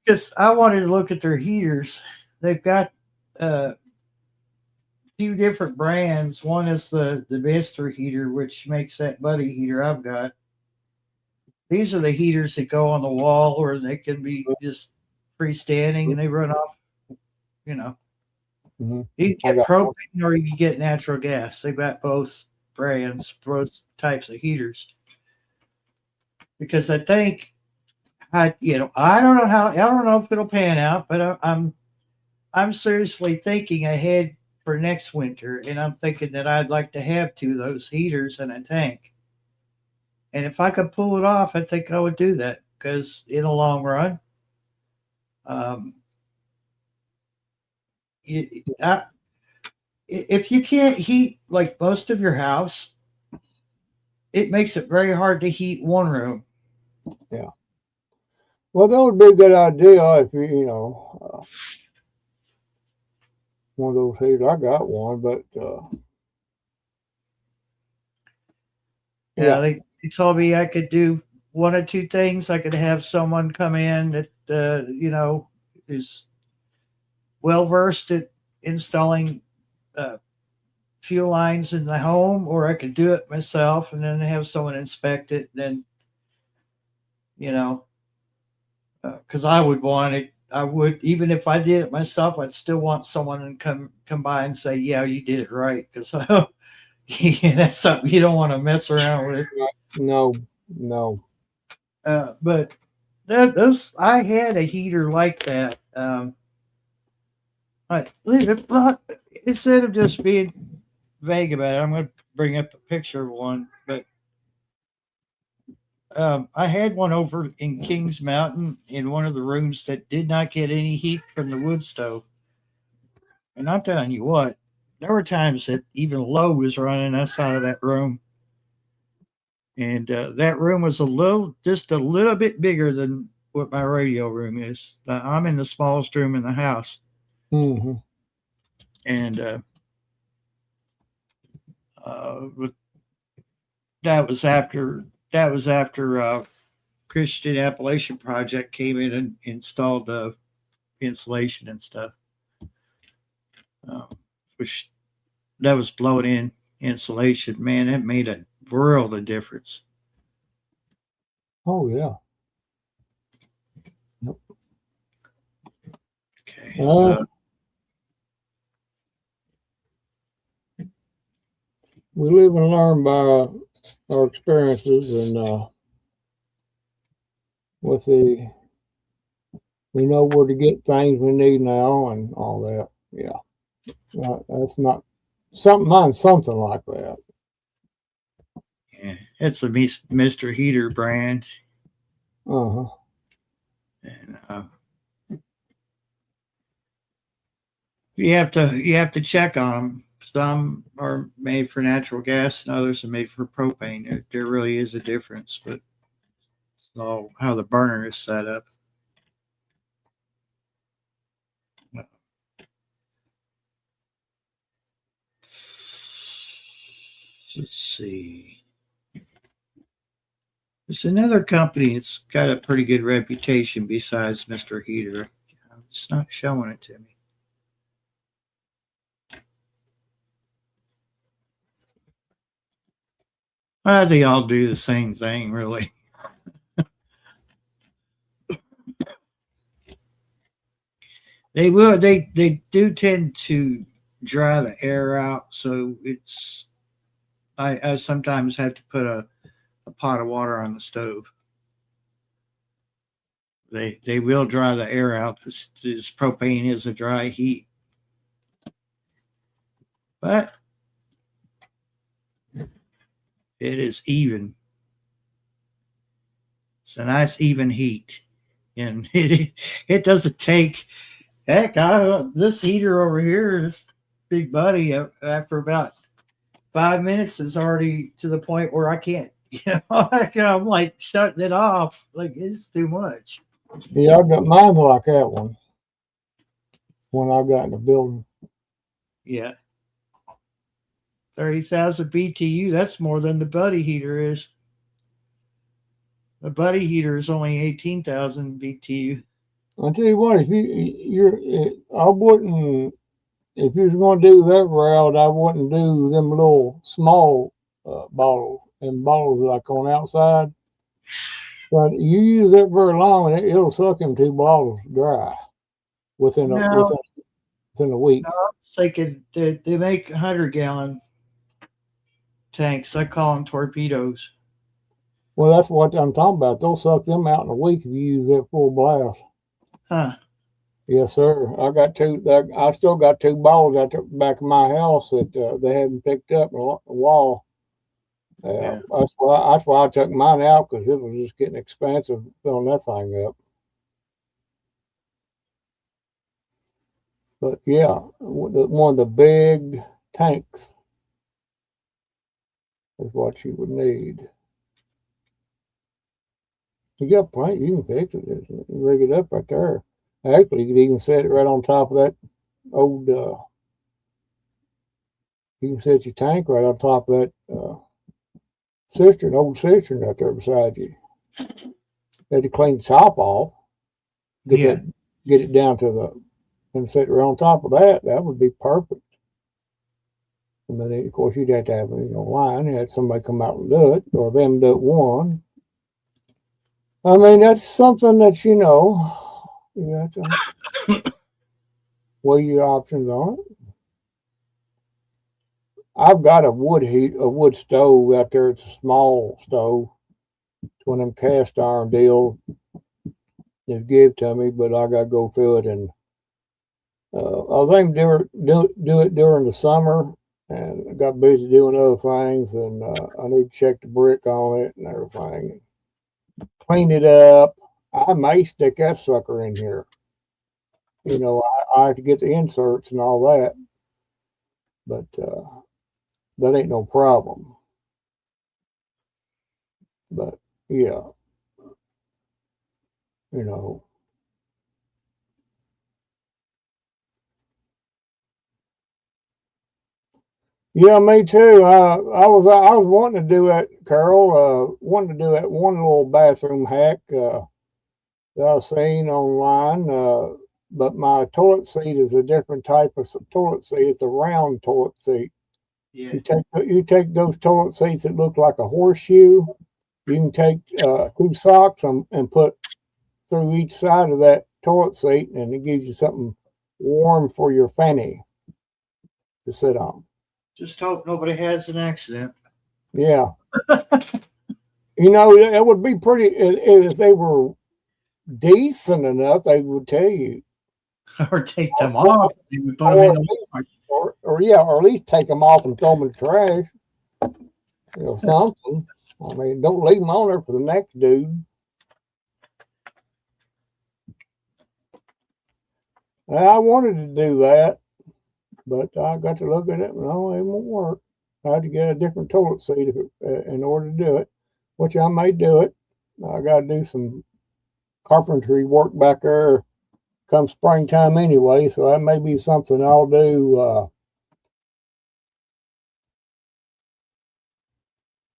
Because I wanted to look at their heaters. They've got a few different brands. One is the Mister heater, which makes that buddy heater I've got. These are the heaters that go on the wall, or they can be just freestanding and they run off. Mm-hmm. You can get propane or you can get natural gas. They've got both brands, both types of heaters. Because I think I don't know if it'll pan out, but I'm seriously thinking ahead for next winter, and I'm thinking that I'd like to have 2 of those heaters in a tank. And if I could pull it off, I think I would do that, because in the long run, if you can't heat like most of your house, it makes it very hard to heat one room. Yeah. Well, that would be a good idea if one of those heaters. I got one, but yeah, they told me I could do one or two things. I could have someone come in that is well versed at installing fuel lines in the home, or I could do it myself and then have someone inspect it. Then, because I would want it. I would, even if I did it myself, I'd still want someone to come by and say, "Yeah, you did it right," because that's something you don't want to mess around with. No. But those, I had a heater like that. Instead of just being vague about it, I'm going to bring up a picture of one. But I had one over in Kings Mountain in one of the rooms that did not get any heat from the wood stove. And I'm telling you what, there were times that even low was running outside of that room. And that room was just a little bit bigger than what my radio room is. I'm in the smallest room in the house. Mm-hmm. And that was after Christian Appalachian Project came in and installed insulation and stuff, which that was blowing in insulation. Man, it made a world of difference. Oh yeah. Yep. Okay. So we live and learn by our experiences, and we know where to get things we need now and all that. Yeah, that's not something like that. Yeah, it's a Mr. Heater brand. Uh-huh. And you have to check on them. Some are made for natural gas and others are made for propane. There really is a difference, but it's all how the burner is set up. Let's see. There's another company that's got a pretty good reputation besides Mr. Heater. It's not showing it to me. They all do the same thing, really. They will. They do tend to dry the air out, so it's. I sometimes have to put a pot of water on the stove. They will dry the air out. This propane is a dry heat, but it is even. It's a nice even heat, and it doesn't take. Heck, this heater over here, this big buddy, after about 5 minutes, is already to the point where I can't. I'm like shutting it off. Like it's too much. Yeah, I got mine like that one when I got in the building. Yeah. 30,000 BTU. That's more than the buddy heater is. The buddy heater is only 18,000 BTU. I tell you what, I wouldn't. If you was going to do that route, I wouldn't do them little small bottles and bottles like on outside. But you use that very long, and it'll suck them 2 bottles dry within a week. No, it's like they make 100-gallon tanks. I call them torpedoes. Well, that's what I'm talking about. They'll suck them out in a week if you use that full blast. Huh. Yes, sir. I still got 2 bottles out the back of my house that they haven't picked up in a while. Yeah. That's why I took mine out, because it was just getting expensive filling that thing up. But yeah, one of the big tanks is what you would need. You got plenty. You can fix it. Rig it up right there. Actually, you could even set it right on top of that old. You can set your tank right on top of that old cistern right there beside you. Had to clean the top off. Get it down to and set it right on top of that. That would be perfect. And then, of course, you'd have to have line. You had somebody come out and do it, or them do it one. I mean, that's something that you have to weigh your options on it. I've got a wood stove out there. It's a small stove. It's one of them cast iron deals. It's give to me, but I gotta go through it, and I was aiming to do it during the summer, and I got busy doing other things, and I need to check the brick on it and everything. Clean it up. I may stick that sucker in here. I have to get the inserts and all that, but that ain't no problem. But yeah, Yeah, me too. I was wanting to do that, Carol. Wanting to do that one little bathroom hack that I seen online. But my toilet seat is a different type of toilet seat. It's a round toilet seat. Yeah. You take those toilet seats that look like a horseshoe. You can take 2 socks and put through each side of that toilet seat, and it gives you something warm for your fanny to sit on. Just hope nobody has an accident. Yeah. It would be pretty, if they were decent enough, they would tell you. Or take them off. You would put them in the or at least take them off and throw them in the trash. Something. I mean, don't leave them on there for the next dude. I wanted to do that, but I got to look at it, and no, it won't work. I had to get a different toilet seat in order to do it, which I may do it. I got to do some carpentry work back there come springtime anyway, so that may be something I'll do.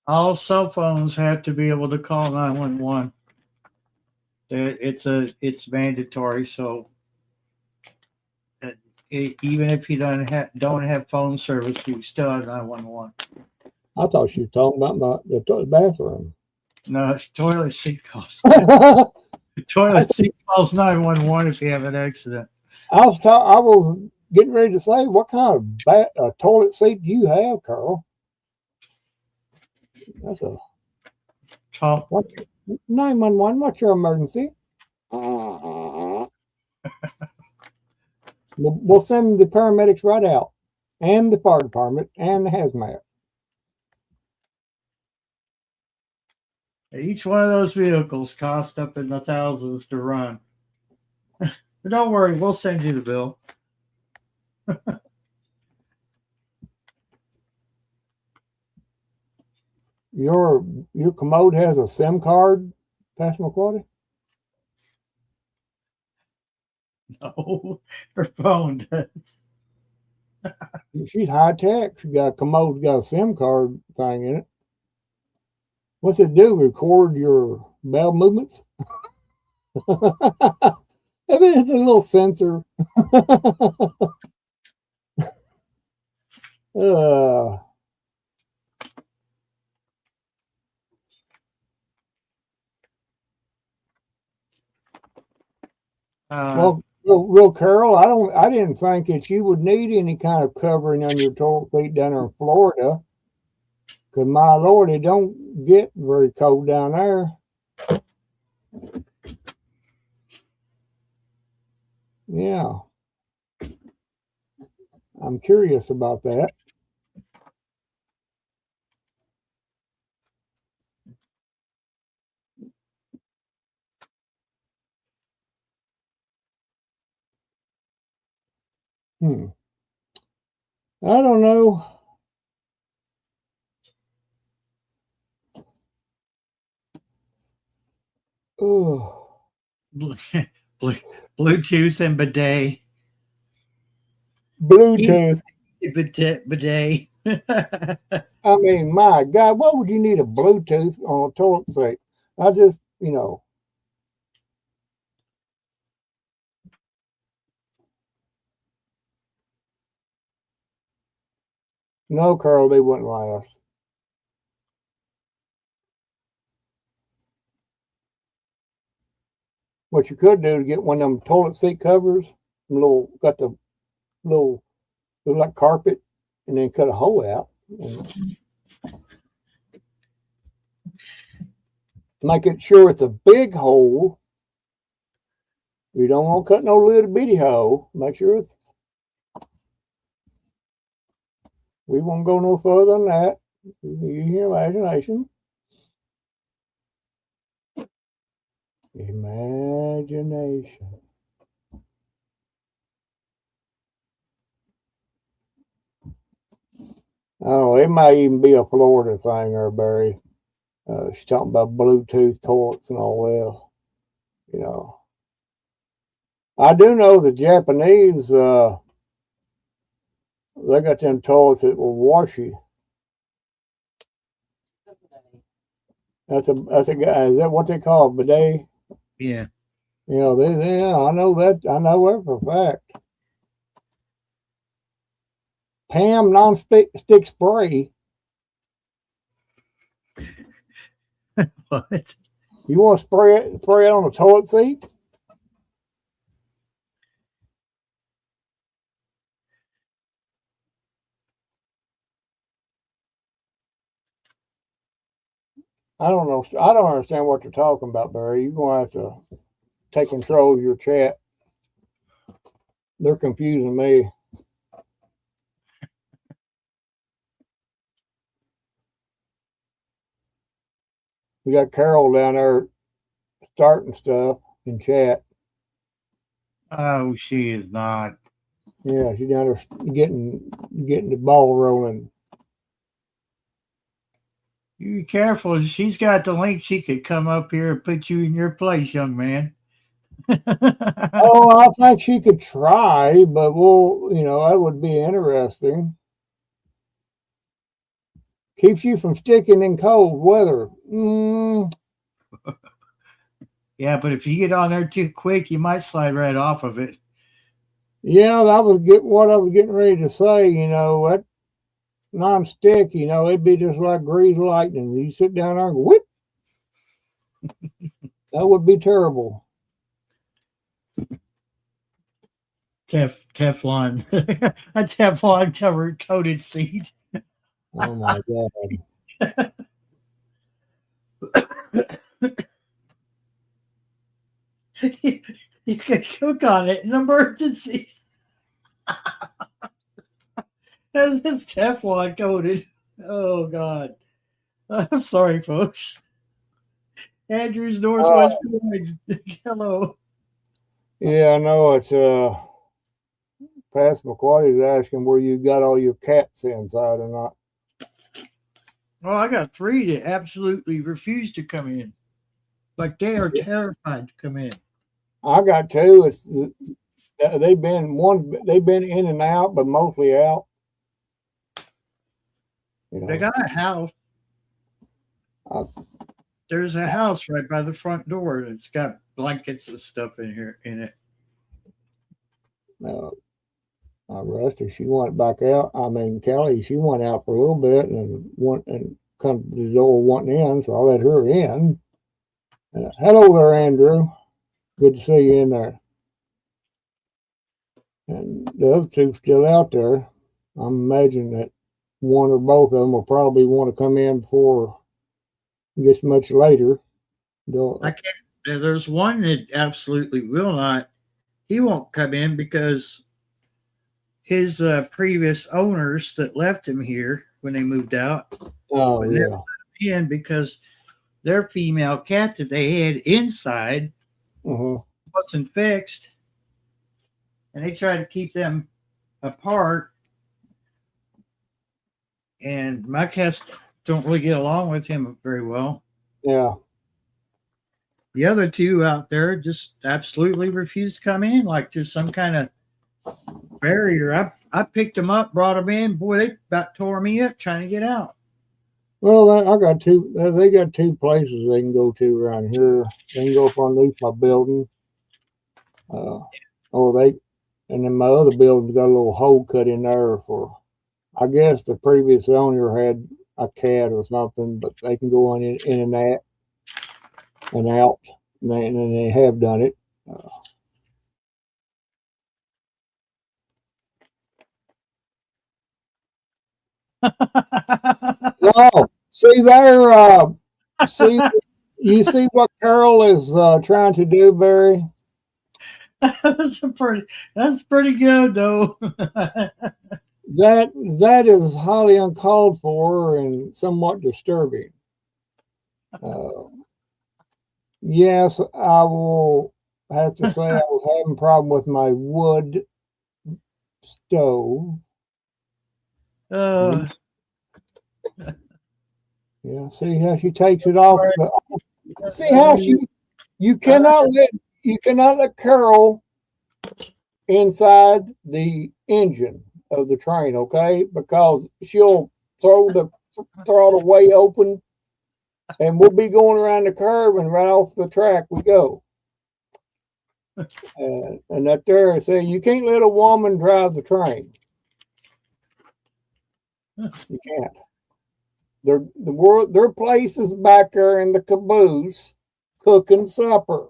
All cell phones have to be able to call 911. It's mandatory. So even if you don't have phone service, you still have 911. I thought you were talking about the bathroom. No, toilet seat calls. I Toilet seat calls 911 if you have an accident. was getting ready to say, what kind of toilet seat do you have, Carl? That's a Call 911. What's your emergency? We'll send the paramedics right out, and the fire department, and the hazmat. each one of those vehicles cost up in the thousands to run. But don't worry, we'll send you the bill. Your commode has a SIM card, Pastor McQuarrie? No, her phone does. She's high tech. She got a commode's got a SIM card thing in it. What's it do? Record your bowel movements? I mean, it's a little sensor. Well, real Carol, I didn't think that you would need any kind of covering on your toilet seat down there in Florida. Cause my Lord, it don't get very cold down there. Yeah. I'm curious about that. I don't know. Oh. Bluetooth and bidet. Bluetooth. Bidet. I mean, my God, what would you need a Bluetooth on a toilet seat? I just, No, Carl, they wouldn't last. What you could do to get one of them toilet seat covers, got the little, look like carpet, and then cut a hole out. Make it sure it's a big hole. You don't want to cut no little bitty hole. Make sure it's. We won't go no further than that. Use your imagination. Imagination. I don't know. It might even be a Florida thing, or Barry. She's talking about Bluetooth toilets and all that. I do know the Japanese. They got them toilets that will wash you. That's a guy. Is that what they call a bidet? Yeah. I know that. I know it for a fact. Pam non-stick spray. What? You want to spray it on the toilet seat? I don't know. I don't understand what you're talking about, Barry. You're going to have to take control of your chat. They're confusing me. We got Carol down there starting stuff in chat. Oh, she is not. Yeah, she's down there getting the ball rolling. You be careful. She's got the link. She could come up here and put you in your place, young man. Oh, I think she could try, but that would be interesting. Keeps you from sticking in cold weather. Yeah, but if you get on there too quick, you might slide right off of it. Yeah, that was what I was getting ready to say. non-stick, you know, it'd be just like greased lightning. You sit down there and go, whip. That would be terrible. Teflon, a Teflon covered coated seat. Oh my God. You could cook on it in emergency. It's Teflon coated. Oh God. I'm sorry, folks. Andrews Northwest Coins. Hello. Yeah, I know. It's Pastor McQuarrie's asking where you got all your cats inside or not. Oh, I got 3 that absolutely refuse to come in. Like they are terrified to come in. I got 2. It's they've been in and out, but mostly out. You know, They got a house. There's a house right by the front door that's got blankets and stuff in it. Rusty, she went back out. I mean, Kelly, she went out for a little bit and come to the door wanting in, so I let her in. Hello there, Andrew. Good to see you in there. And the other 2 still out there. I'm imagining that one or both of them will probably want to come in before it gets much later. I can't. There's one that absolutely will not. He won't come in because his previous owners that left him here when they moved out. Oh yeah. In because their female cat that they had inside wasn't fixed, and they tried to keep them apart. And my cats don't really get along with him very well. Yeah. The other 2 out there just absolutely refused to come in, like just some kind of barrier. I picked them up, brought them in. Boy, they about tore me up trying to get out. Well, I got 2. They got 2 places they can go to around here. They can go up underneath my building, and then my other building's got a little hole cut in there for. I guess the previous owner had a cat or something, but they can go in and out, and they have done it. Oh, see there. You see what Carol is trying to do, Barry? That's pretty good, though. That is highly uncalled for and somewhat disturbing. Yes, I will have to say I was having a problem with my wood stove. Yeah, see how she takes it off. See how you cannot let Carol inside the engine of the train, okay? Because she'll throw the throttle way open, and we'll be going around the curve, and right off the track we go. And that there, say you can't let a woman drive the train. You can't. Their place is back there in the caboose, cooking supper.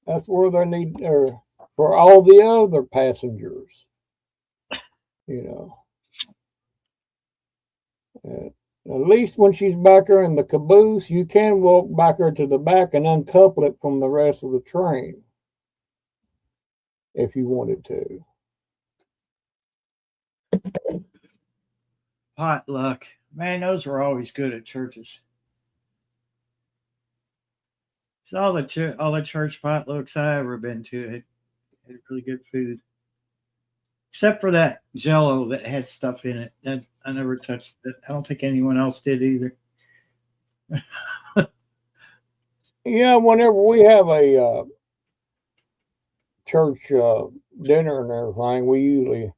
That's where they need for all the other passengers. You know. At least when she's back there in the caboose, you can walk back there to the back and uncouple it from the rest of the train if you wanted to. Potluck. Man, those were always good at churches. So all the church potlucks I ever been to had really good food. Except for that Jell-O that had stuff in it. That I never touched it. I don't think anyone else did either. Yeah, whenever we have a church dinner and everything, we usually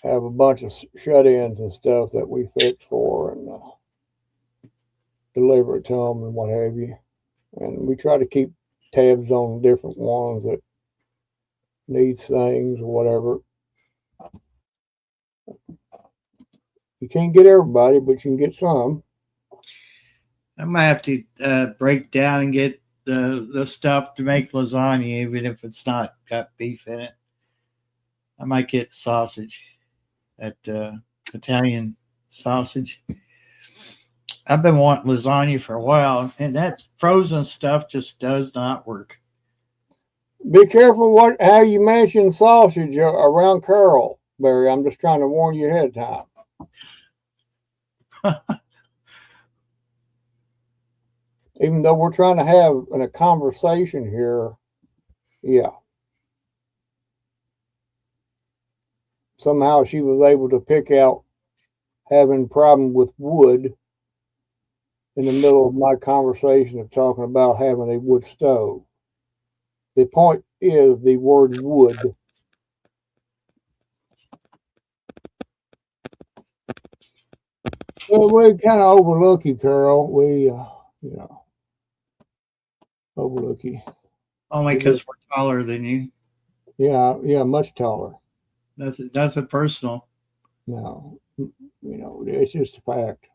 have a bunch of shut-ins and stuff that we fix for and deliver it to them and what have you. And we try to keep tabs on different ones that needs things or whatever. You can't get everybody, but you can get some. I might have to break down and get the stuff to make lasagna, even if it's not got beef in it. I might get sausage at Italian sausage. I've been wanting lasagna for a while, and that frozen stuff just does not work. Be careful how you mention sausage around Carol, Barry. I'm just trying to warn you ahead of time. Even though we're trying to have a conversation here, yeah. Somehow she was able to pick out having problem with wood in the middle of my conversation of talking about having a wood stove. The point is the word wood. Well, we kind of overlook you, Carol. We, overlook you. Only because we're taller than you. Yeah, much taller. That's a personal. No, it's just a fact.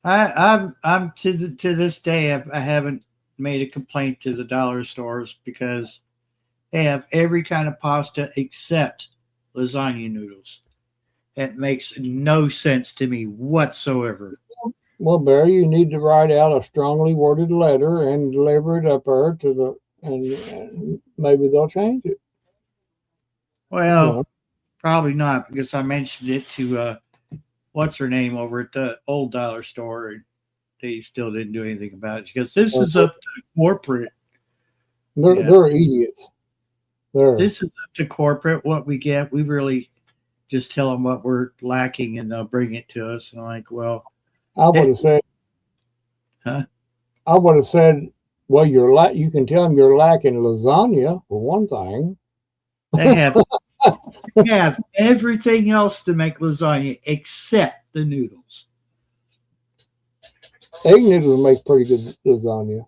I'm to this day I haven't made a complaint to the dollar stores because they have every kind of pasta except lasagna noodles. It makes no sense to me whatsoever. Well, Barry, you need to write out a strongly worded letter and deliver it up there to and maybe they'll change it. Well, probably not because I mentioned it to what's her name over at the old dollar store, and they still didn't do anything about it because this is up to corporate. They're idiots. This is up to corporate. What we get, we really just tell them what we're lacking, and they'll bring it to us. And I'm like, well, I would have said, huh? I would have said, well, you can tell them you're lacking lasagna for one thing. They have everything else to make lasagna except the noodles. Egg noodles make pretty good lasagna.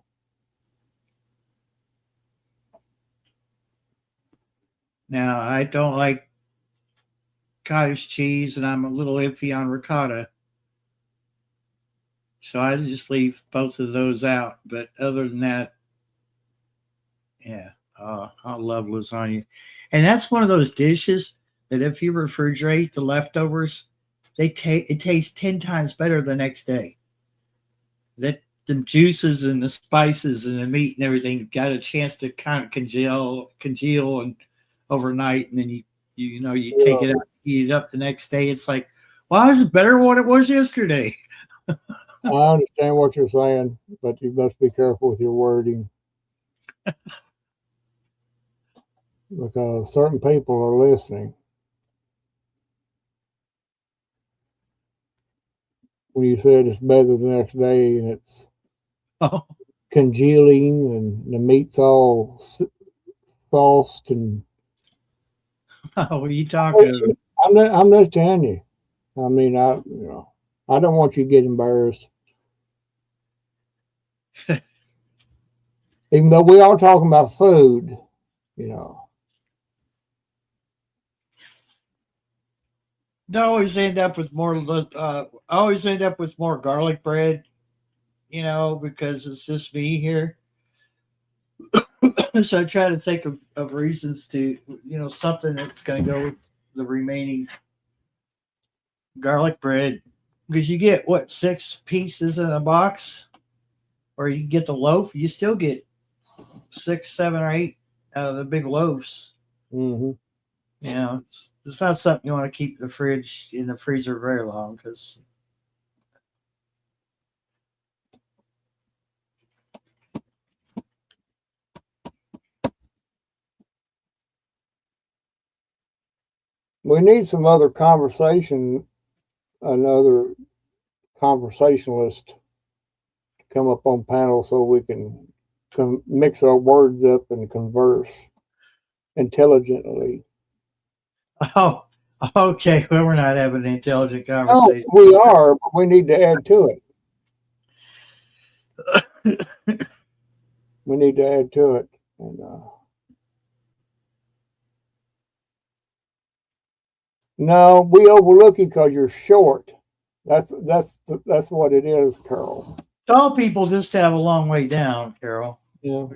Now, I don't like cottage cheese, and I'm a little iffy on ricotta. So I just leave both of those out. But other than that, yeah, I love lasagna. And that's one of those dishes that if you refrigerate the leftovers, it tastes 10 times better the next day. That the juices and the spices and the meat and everything got a chance to kind of congeal and overnight, and then you take it out, eat it up the next day. It's like, why is it better than what it was yesterday? I understand what you're saying, but you must be careful with your wording. Because certain people are listening. When you said it's better the next day and it's congealing and the meat's all sauced and. What are you talking about? I'm just telling you. I mean, I don't want you to get embarrassed. Even though we are talking about food, I always end up with more. I always end up with more garlic bread, because it's just me here. So I try to think of reasons to, something that's going to go with the remaining garlic bread, because you get 6 pieces in a box, or you get the loaf. You still get 6, 7, or 8 out of the big loaves. Mm-hmm. It's not something you want to keep in the freezer very long, because we need some other another conversationalist to come up on panel so we can mix our words up and converse intelligently. Oh, okay. Well, we're not having an intelligent conversation. No, we are, but we need to add to it. We need to add to it. And No, we overlook you because you're short. That's what it is, Carol. Tall people just have a long way down, Carol. Yeah.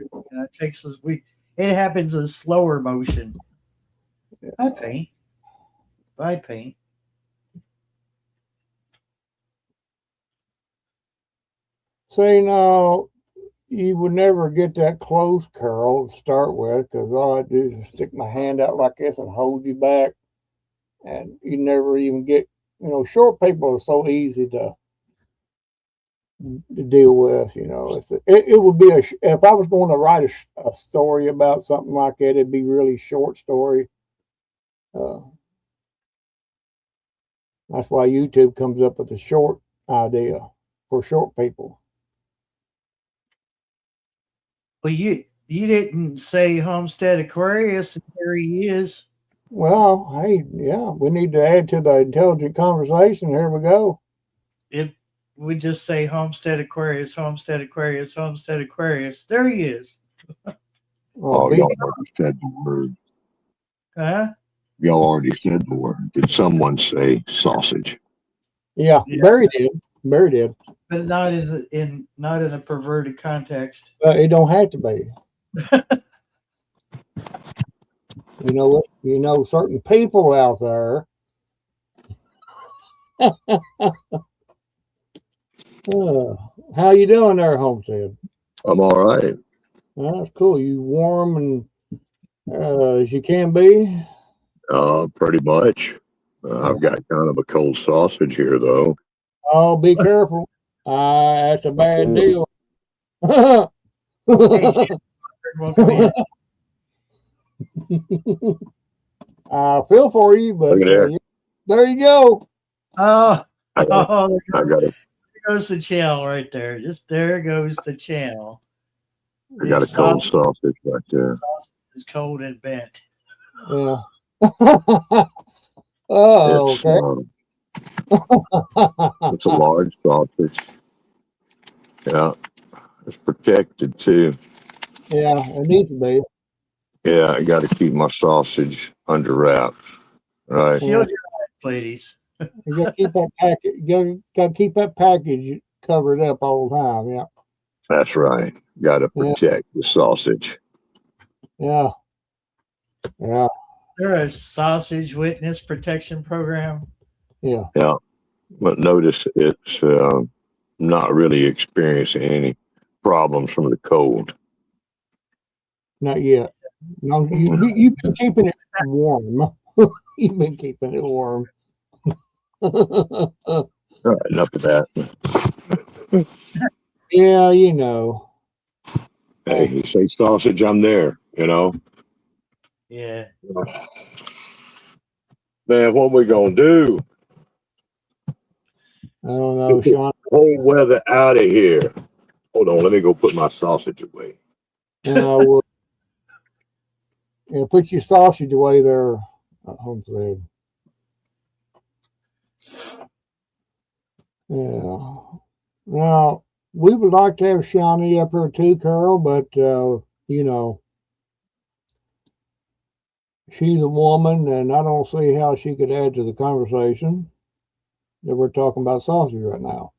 It takes us. It happens in slower motion. I paint. I paint. See, now you would never get that close, Carol, to start with, because all I do is stick my hand out like this and hold you back, and you never even get. Short people are so easy to deal with. It would be if I was going to write a story about something like that, it'd be really short story. That's why YouTube comes up with the short idea for short people. Well, you didn't say Homestead Aquarius, and there he is. Well, hey, yeah, we need to add to the intelligent conversation. Here we go. We just say Homestead Aquarius, Homestead Aquarius, Homestead Aquarius. There he is. Oh, y'all already said the word. Huh? Y'all already said the word. Did someone say sausage? Yeah, Barry did. Barry did. But not in a perverted context. It don't have to be. You know what? Certain people out there. How you doing there, Homestead? I'm all right. That's cool. You warm and as you can be? Pretty much. I've got kind of a cold sausage here, though. Oh, be careful. That's a bad deal. I feel for you, but Look at there you go. Oh, I got there goes the channel right there. Just there goes the channel. I got a cold sausage right there. Sausage is cold and bent. Yeah. Oh, It's, okay. It's a large sausage. Yeah, it's protected too. Yeah, it needs to be. Yeah, I got to keep my sausage under wraps. Right. Shield your eyes, ladies. You got to keep that package. You got to keep that package covered up all the time. Yeah. That's right. Got to protect the sausage. Yeah. Yeah. Is there a sausage witness protection program? Yeah. Yeah. But notice it's not really experiencing any problems from the cold. Not yet. No, you've been keeping it warm. You've been keeping it warm. All right, enough of that. Yeah, you know. Hey, you say sausage, I'm there, Yeah. Man, what we gonna do? I don't know, Sean. Cold weather out of here. Hold on, let me go put my sausage away. Well, put your sausage away there, Homestead. Yeah. Now, we would like to have Shawnee up here too, Carol, but, she's a woman, and I don't see how she could add to the conversation that we're talking about sausage right now.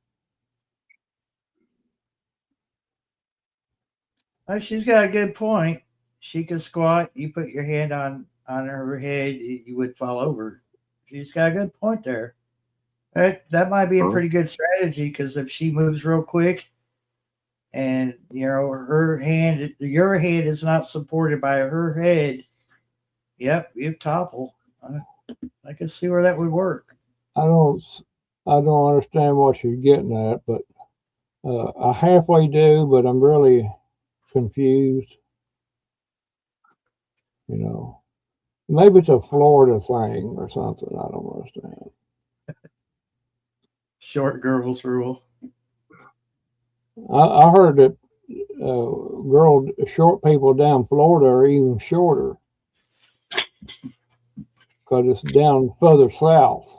Oh, she's got a good point. She can squat. You put your hand on her head, you would fall over. She's got a good point there. That might be a pretty good strategy because if she moves real quick, and your hand is not supported by her head, yep, you topple. I can see where that would work. I don't understand what you're getting at, but I halfway do, but I'm really confused. Maybe it's a Florida thing or something. I don't understand. Short girls rule. I heard that short people down Florida are even shorter because it's down further south.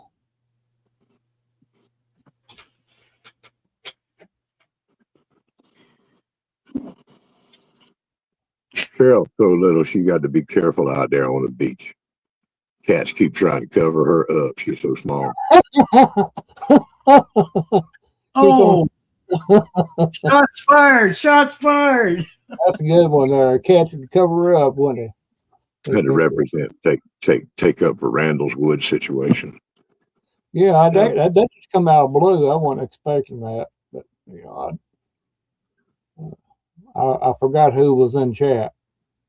Cheryl's so little, she got to be careful out there on the beach. Cats keep trying to cover her up. She's so small. Oh, shots fired! Shots fired! That's a good one there. Cats would cover her up, wouldn't they? Had to represent, take up for Randall's Wood situation. Yeah, that just come out of blue. I wasn't expecting that, but you know, I forgot who was in chat.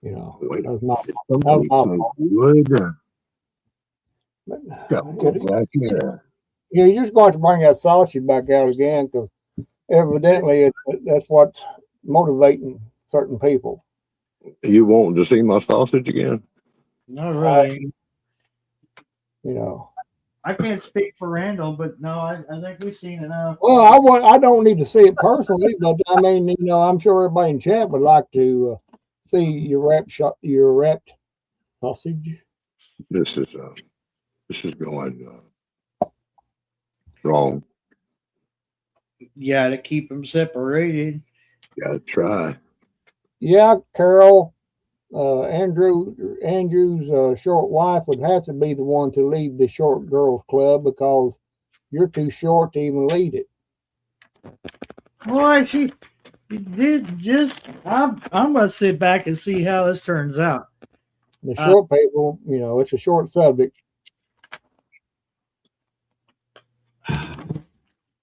You know, Wait, that was not. somebody my say wood. But, Got one back here. yeah, you're just going to bring that sausage back out again because evidently that's what's motivating certain people. You want to see my sausage again? Not really. You know. I can't speak for Randall, but no, I think we've seen enough. Well, I don't need to see it personally, but I mean, you know, I'm sure everybody in chat would like to see your wrapped sausage. This is going wrong. Yeah, to keep them separated. Gotta try. Yeah, Carol, Andrew's short wife would have to be the one to lead the short girls club because you're too short to even lead it. Boy, she did just. I'm gonna sit back and see how this turns out. The short people, you know, it's a short subject.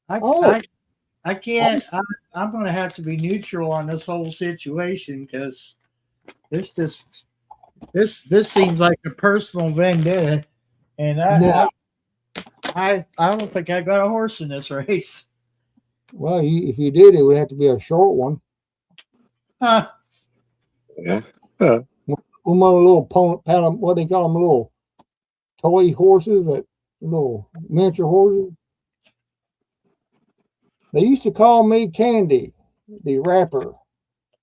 I can't. I'm going to have to be neutral on this whole situation because this seems like a personal vendetta, and I don't think I got a horse in this race. Well, if you did, it would have to be a short one. Yeah. One of the little what they call them, little toy horses, that little miniature horses. They used to call me Candy, the rapper,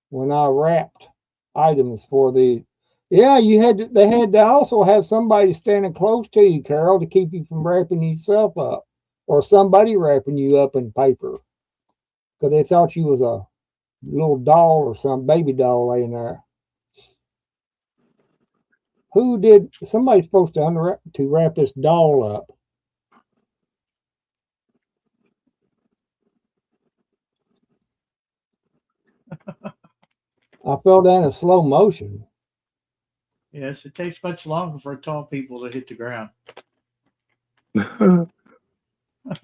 when I rapped items for the. Yeah, they had to also have somebody standing close to you, Carol, to keep you from wrapping yourself up, or somebody wrapping you up in paper, because they thought you was a little doll or some baby doll laying there. Somebody's supposed to wrap this doll up. I fell down in slow motion. Yes, it takes much longer for tall people to hit the ground.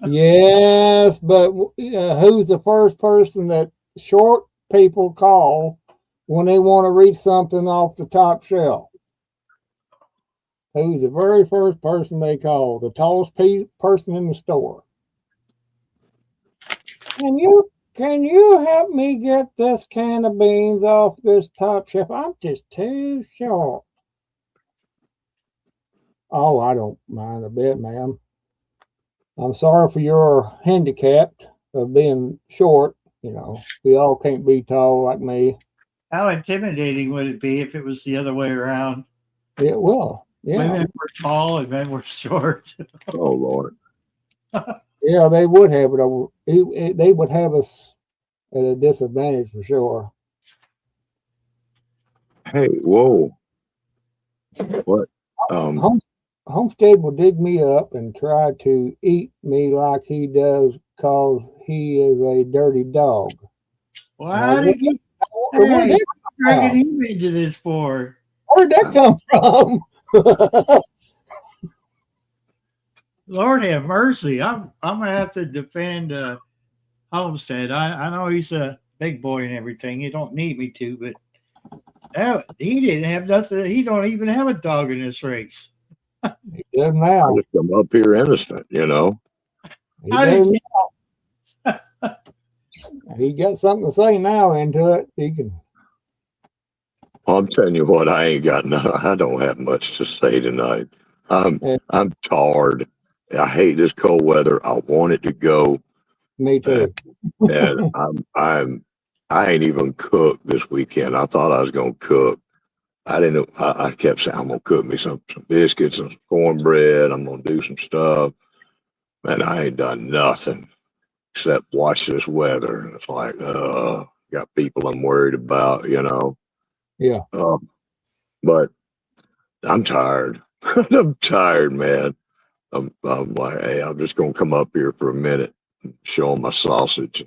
Yes, but who's the first person that short people call when they want to reach something off the top shelf? Who's the very first person they call? The tallest person in the store. Can you help me get this can of beans off this top shelf? I'm just too short. Oh, I don't mind a bit, ma'am. I'm sorry for your handicap of being short. You know, we all can't be tall like me. How intimidating would it be if it was the other way around? It will. Yeah. Women were tall and men were short. Oh Lord. Yeah, they would have it. They would have us at a disadvantage for sure. Hey, whoa. What? Homestead will dig me up and try to eat me like he does because he is a dirty dog. Why did you dragging him into this for? Where'd that come from? Lord have mercy. I'm gonna have to defend Homestead. I know he's a big boy and everything. You don't need me to, but he didn't have nothing. He don't even have a dog in this race. He does now. I just come up here innocent, you know. He got something to say now into it. He can. I'm telling you what, I don't have much to say tonight. I'm tired. I hate this cold weather. I want it to go. Me too. And I ain't even cooked this weekend. I thought I was gonna cook. I didn't know. I kept saying I'm gonna cook me some biscuits and some cornbread. I'm gonna do some stuff, and I ain't done nothing except watch this weather. It's like, got people I'm worried about, you know. Yeah. But I'm tired. I'm tired, man. I'm like, hey, I'm just gonna come up here for a minute and show them my sausage.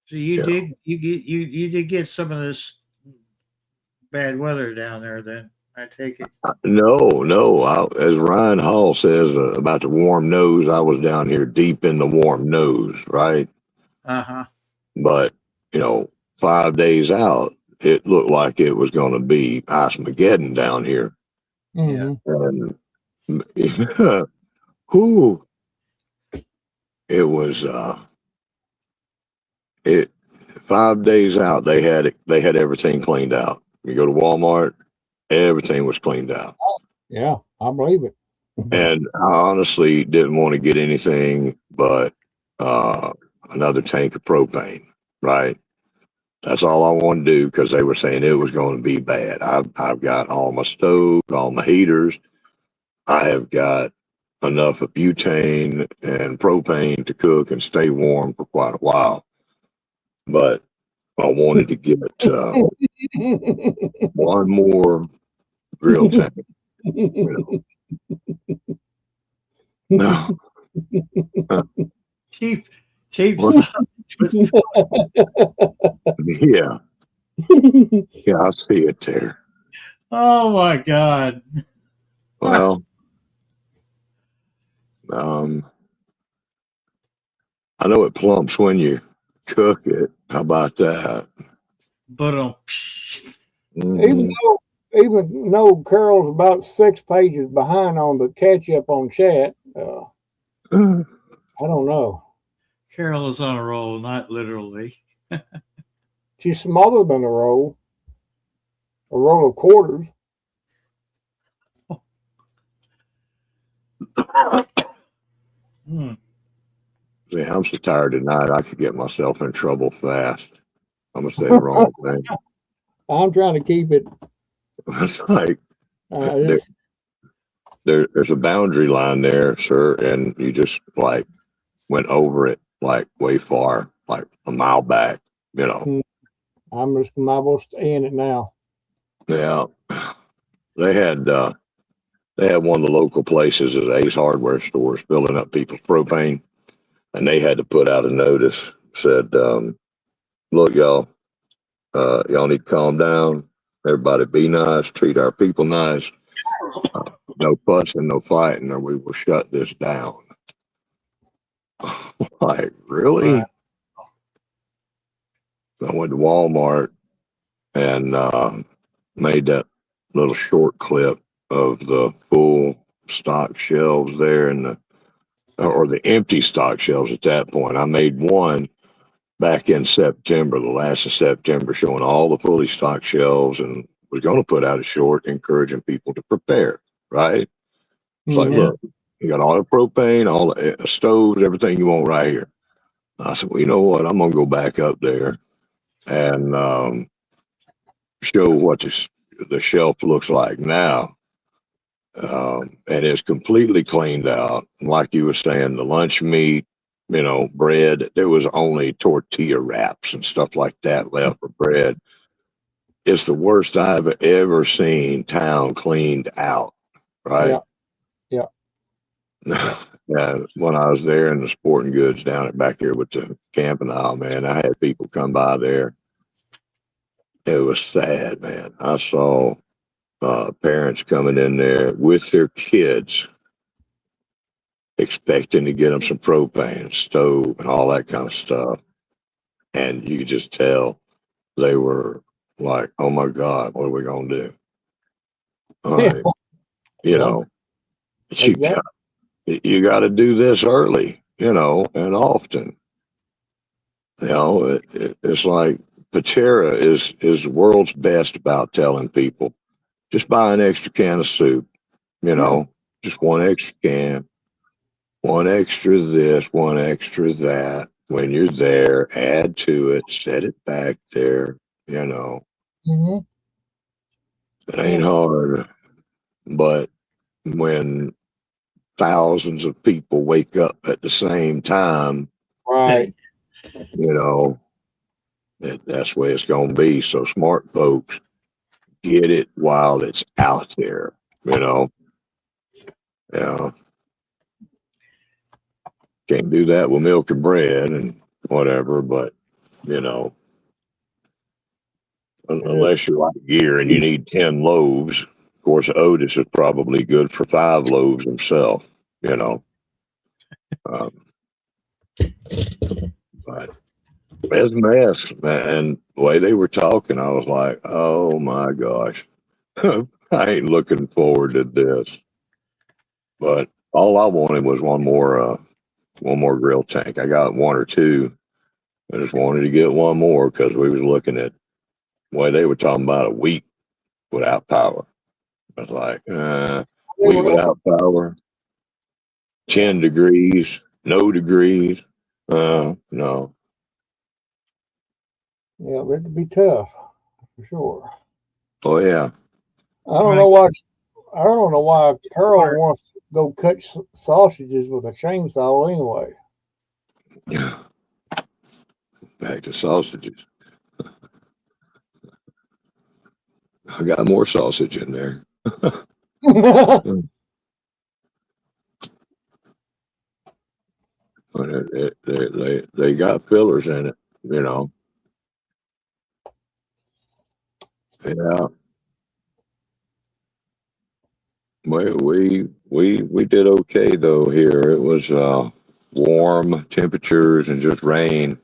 So you Yeah. did you did get some of this bad weather down there then, I take it. No. As Ryan Hall says about the warm nose, I was down here deep in the warm nose, right? Uh-huh. But 5 days out, it looked like it was going to be Ice-Mageddon down here. Mhm. And who it was it 5 days out they had everything cleaned out. You go to Walmart, everything was cleaned out. Yeah, I believe it. And I honestly didn't want to get anything but another tank of propane, right? That's all I wanted to do because they were saying it was going to be bad. I've got all my stoves, all my heaters. I have got enough of butane and propane to cook and stay warm for quite a while. But I wanted to get one more grill tank. No. Cheap What? stuff. Yeah, I see it there. Oh my God. Well, I know it plumps when you cook it. How about that? But Even though Carol's about 6 pages behind on the catch up on chat, I don't know. Carol is on a roll, not literally. She's smaller than a roll of quarters. Hmm. See, I'm so tired tonight. I could get myself in trouble fast. I'm gonna say the wrong thing. I'm trying to keep it. It's like It's, there's a boundary line there, sir, and you just like went over it like way far, like a mile back. I'm just might stay in it now. Yeah, they had one of the local places as Ace Hardware stores filling up people's propane, and they had to put out a notice said, "Look, y'all need to calm down. Everybody, be nice. Treat our people nice. No fussing, no fighting, or we will shut this down." Like, really? Wow. I went to Walmart and made that little short clip of the full stock shelves there or the empty stock shelves at that point. I made one back in September, the last of September, showing all the fully stocked shelves, and was going to put out a short encouraging people to prepare, right? It's like, look, you got all the propane, all the stoves, everything you want right here. I said, well, you know what? I'm going to go back up there and show what the shelf looks like now. And it's completely cleaned out. Like you were saying, the lunch meat, bread, there was only tortilla wraps and stuff like that left for bread. It's the worst I've ever seen town cleaned out, right? Yeah. Yeah, when I was there in the sporting goods down at back here with the camping aisle, man, I had people come by there. It was sad, man. I saw parents coming in there with their kids, expecting to get them some propane, stove, and all that kind of stuff. And you could just tell they were like, "Oh my God, what are we gonna do?" All right, you got to do this early, and often. It's like Patera is the world's best about telling people, just buy an extra can of soup, just one extra can, one extra this, one extra that. When you're there, add to it, set it back there, Mm-hmm. It ain't hard. But when thousands of people wake up at the same time, Right. That's the way it's going to be. So smart folks get it while it's out there, Yeah. Can't do that with milk and bread and whatever, but you know, unless you're like gear and you need 10 loaves. Of course, Otis is probably good for 5 loaves himself, you know. But it's a mess, man. And the way they were talking, I was like, oh my gosh, I ain't looking forward to this. But all I wanted was one more grill tank. I got 1 or 2. I just wanted to get one more because we was looking at the way they were talking about a week without power. I was like, week without power, 10 degrees, no degrees. No. Yeah, it could be tough for sure. Oh yeah. I don't know why Carol wants to go cut sausages with a chainsaw anyway. Yeah. Back to sausages. I got more sausage in there. But they got fillers in it, you know. Yeah. We did okay though here. It was warm temperatures and just rain.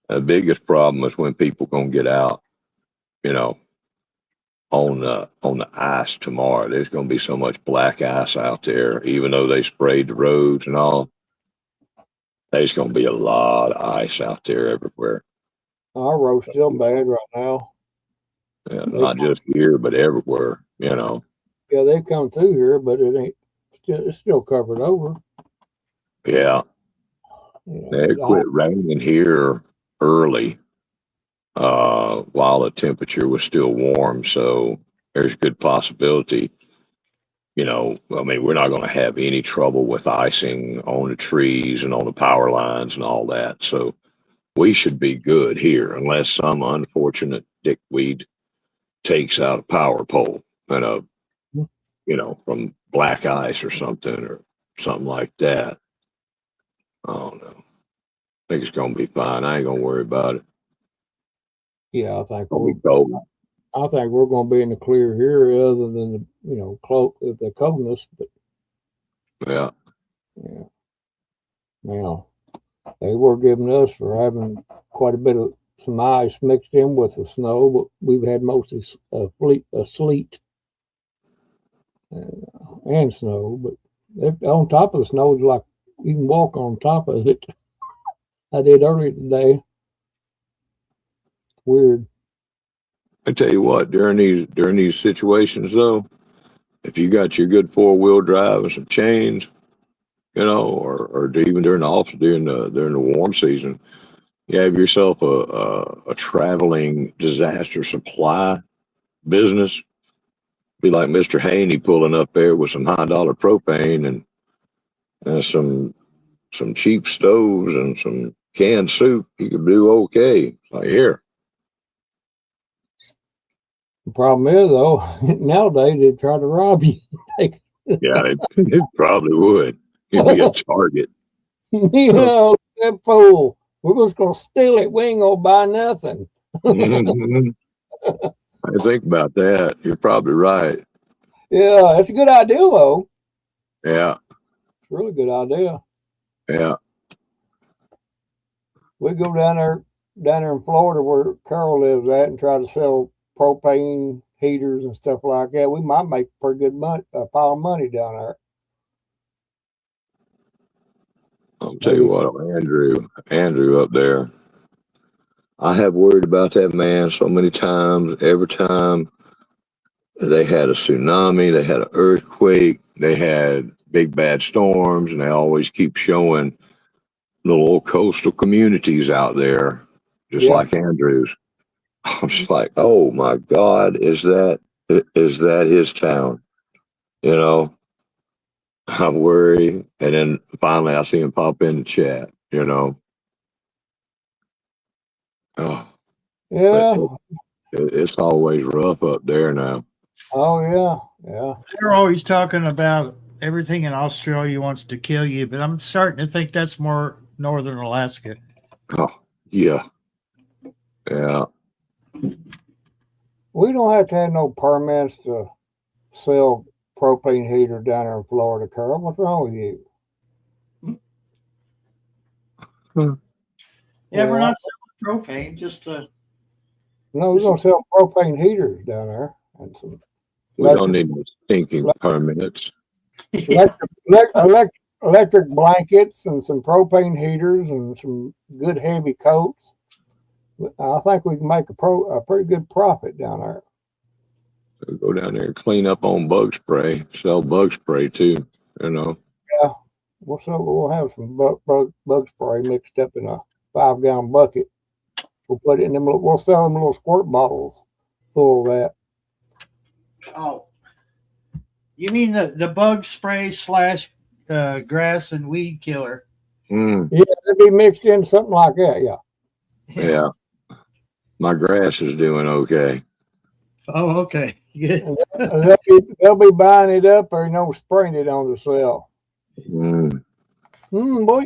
The biggest problem is when people gonna get out, you know, on the ice tomorrow. There's gonna be so much black ice out there, even though they sprayed the roads and all. There's gonna be a lot of ice out there everywhere. Our road's still bad right now. Yeah, not just here, but everywhere, you know. Yeah, they come through here, but it's still covered over. Yeah. They quit raining here early while the temperature was still warm. So there's a good possibility, you know, I mean, we're not going to have any trouble with icing on the trees and on the power lines and all that. So we should be good here unless some unfortunate dickweed takes out a power pole and you know, from black ice or something like that. I don't know. I think it's going to be fine. I ain't going to worry about it. Yeah, I think we're going to be in the clear here, other than the coldness. But yeah. Now they were giving us for having quite a bit of some ice mixed in with the snow, but we've had mostly sleet and snow. But on top of the snow, it's like you can walk on top of it. I did earlier today. Weird. I tell you what, during these situations though, if you got your good 4-wheel drive and some chains, you know, or even during the warm season, you have yourself a traveling disaster supply business. Be like Mr. Haney pulling up there with some $high propane and some cheap stoves and some canned soup. You could do okay. Like here. The problem is, though, nowadays they try to rob you. Yeah, it probably would. You'd be a target. You know, that fool. We're just going to steal it. We ain't going to buy nothing. I think about that. You're probably right. Yeah, it's a good idea, though. Yeah. It's a really good idea. Yeah. We go down there in Florida where Carol lives at and try to sell propane heaters and stuff like that. We might make pretty good money, a pile of money down there. I'll tell you what, Andrew up there. I have worried about that man so many times. Every time they had a tsunami, they had an earthquake, they had big bad storms, and they always keep showing the little coastal communities out there, just like Andrew's. I'm just like, oh my God, is that his town? You know, I'm worried. And then finally I see him pop in the chat, you know. Oh, yeah. It's always rough up there now. Oh, yeah. Yeah. They're always talking about everything in Australia wants to kill you, but I'm starting to think that's more northern Alaska. Oh, yeah. Yeah. We don't have to have no permits to sell propane heaters down there in Florida, Carl. What's wrong with you? Yeah, we're Yeah. not selling propane, just No, we're gonna sell propane heaters down there and some We don't need no stinking permits. electric blankets and some propane heaters and some good heavy coats. I think we can make a pretty good profit down there. So go down there and clean up on bug spray. Sell bug spray too. You know. Yeah, we'll have some bug spray mixed up in a 5-gallon bucket. We'll put it in them. We'll sell them little squirt bottles full of that. Oh, you mean the bug spray / grass and weed killer? Mm, Yeah, it'd be mixed in something like that. Yeah. yeah. My grass is doing okay. Oh, okay. Good. They'll be buying it up or spraying it on the sale. Mm. Boy,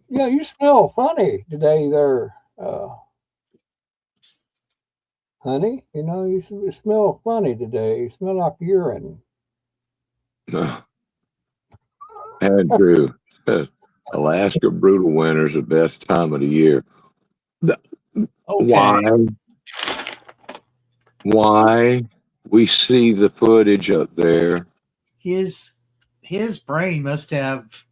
you smell funny today, there, honey. You smell funny today. You smell like urine. Andrew, Alaska brutal winter is the best time of the year. Okay. Why we see the footage up there? His brain must have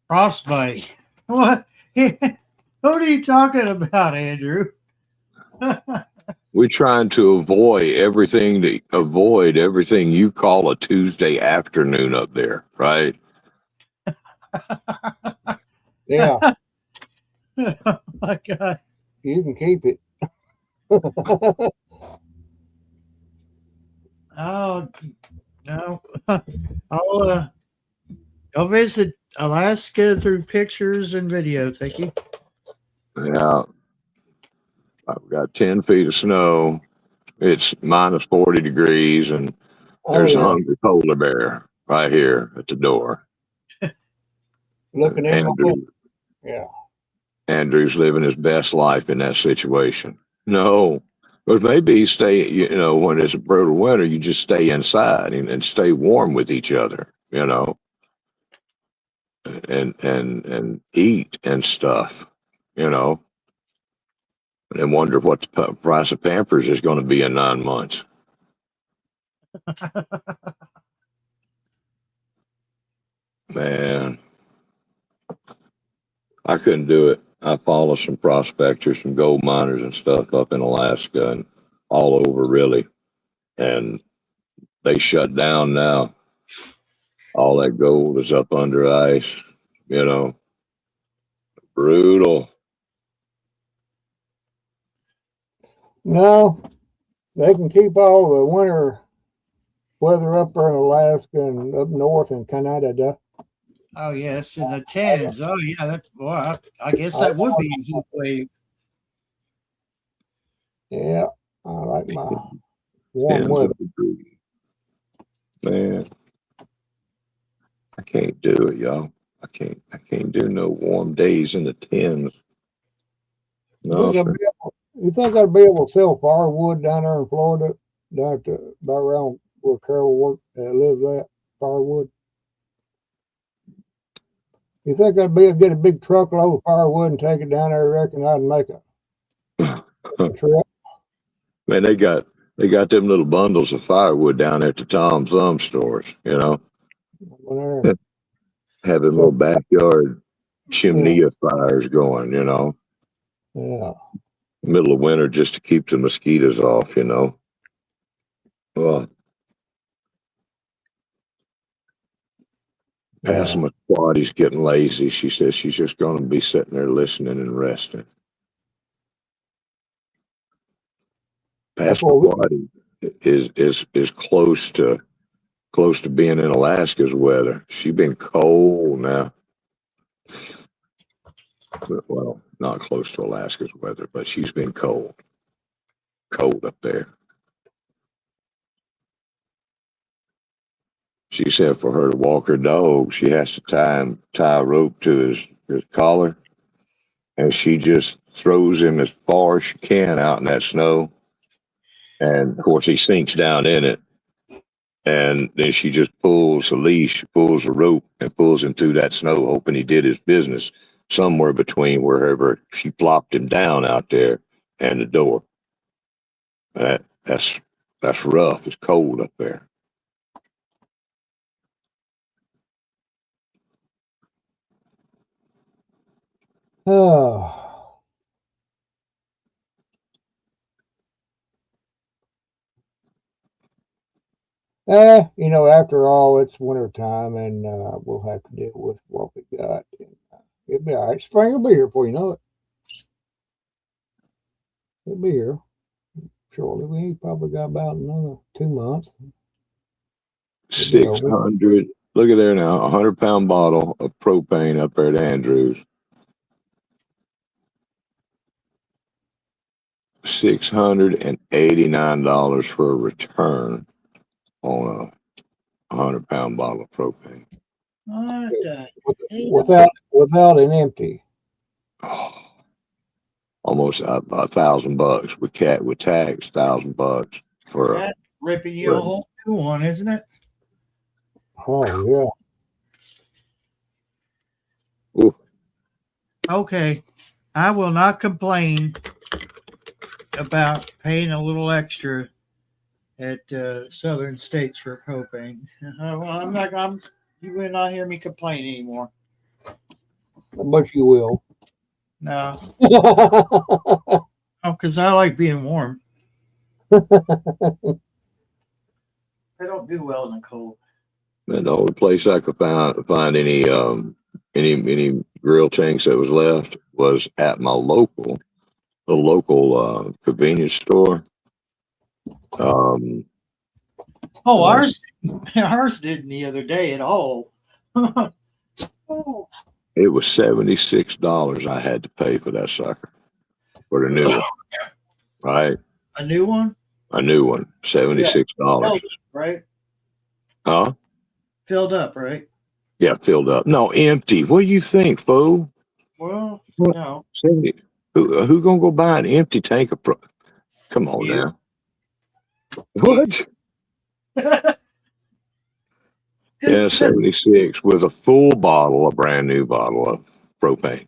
frostbite. What? What are you talking about, Andrew? We're trying to avoid everything you call a Tuesday afternoon up there, right? Yeah, Oh my God. you can keep it. Oh no. I'll visit Alaska through pictures and video. Thank you. Yeah. I've got 10 feet of snow. It's minus 40 degrees, and there's a hungry polar bear right here at the door. Looking in. Yeah. Andrew's living his best life in that situation. No, but maybe you stay, when it's a brutal winter, you just stay inside and stay warm with each other, and eat and stuff, and wonder what the price of Pampers is going to be in 9 months. Man, I couldn't do it. I follow some prospectors, some gold miners and stuff up in Alaska and all over really. And they shut down now. All that gold is up under ice, brutal. No, they can keep all the winter weather up there in Alaska and up north in Canada. Oh yes, in the tens. Oh yeah, I guess that would be a heat wave. Yeah, I like my warm weather. Man, I can't do it, y'all. I can't do no warm days in the tens. No, you think I'd be able to sell firewood down there in Florida, down at about around where Carol lives at, firewood? You think I'd be able to get a big truckload of firewood and take it down there? I reckon I'd make a trip. Man, they got them little bundles of firewood down at the Tom Thumb stores, having little backyard chimney fires going, Yeah. Middle of winter just to keep the mosquitoes off, Well, Passamaquoddy's getting lazy. She says she's just going to be sitting there listening and resting. Passamaquoddy is close to being in Alaska's weather. She's been cold now. Well, not close to Alaska's weather, but she's been cold up there. She said for her to walk her dog, she has to tie a rope to his collar, and she just throws him as far as she can out in that snow. And of course, he sinks down in it. And then she just pulls the leash, pulls the rope, and pulls him through that snow, hoping he did his business somewhere between wherever she plopped him down out there and the door. That's rough. It's cold up there. Oh. You know, after all, it's winter time, and we'll have to deal with what we got. And, it'll be all right. Spring will be here before you know it. It'll be here shortly. We probably got about another 2 months. 600. Look at there now. 100-pound bottle of propane up there at Andrews. $689 for a return on a 100-pound bottle of propane. What the Without an empty. Oh, almost $1,000 with tax, $1,000 for that's ripping you a whole new one, isn't it? Oh yeah. Ooh. Okay, I will not complain about paying a little extra at Southern States for propane. Well, you will not hear me complain anymore. But you will. No, because I like being warm. I don't do well in the cold. And the only place I could find any grill tanks that was left was at my local convenience store. Ours didn't the other day at all. It was $76 I had to pay for that sucker for the new one. Right? A new one? A new one, $76. Right? Huh? Filled up, right? Yeah, filled up. No, empty. What do you think, fool? Well, no. 70. Who gonna go buy an empty tank of Come on You. now. What? Yeah, 76 with a full bottle, a brand new bottle of propane.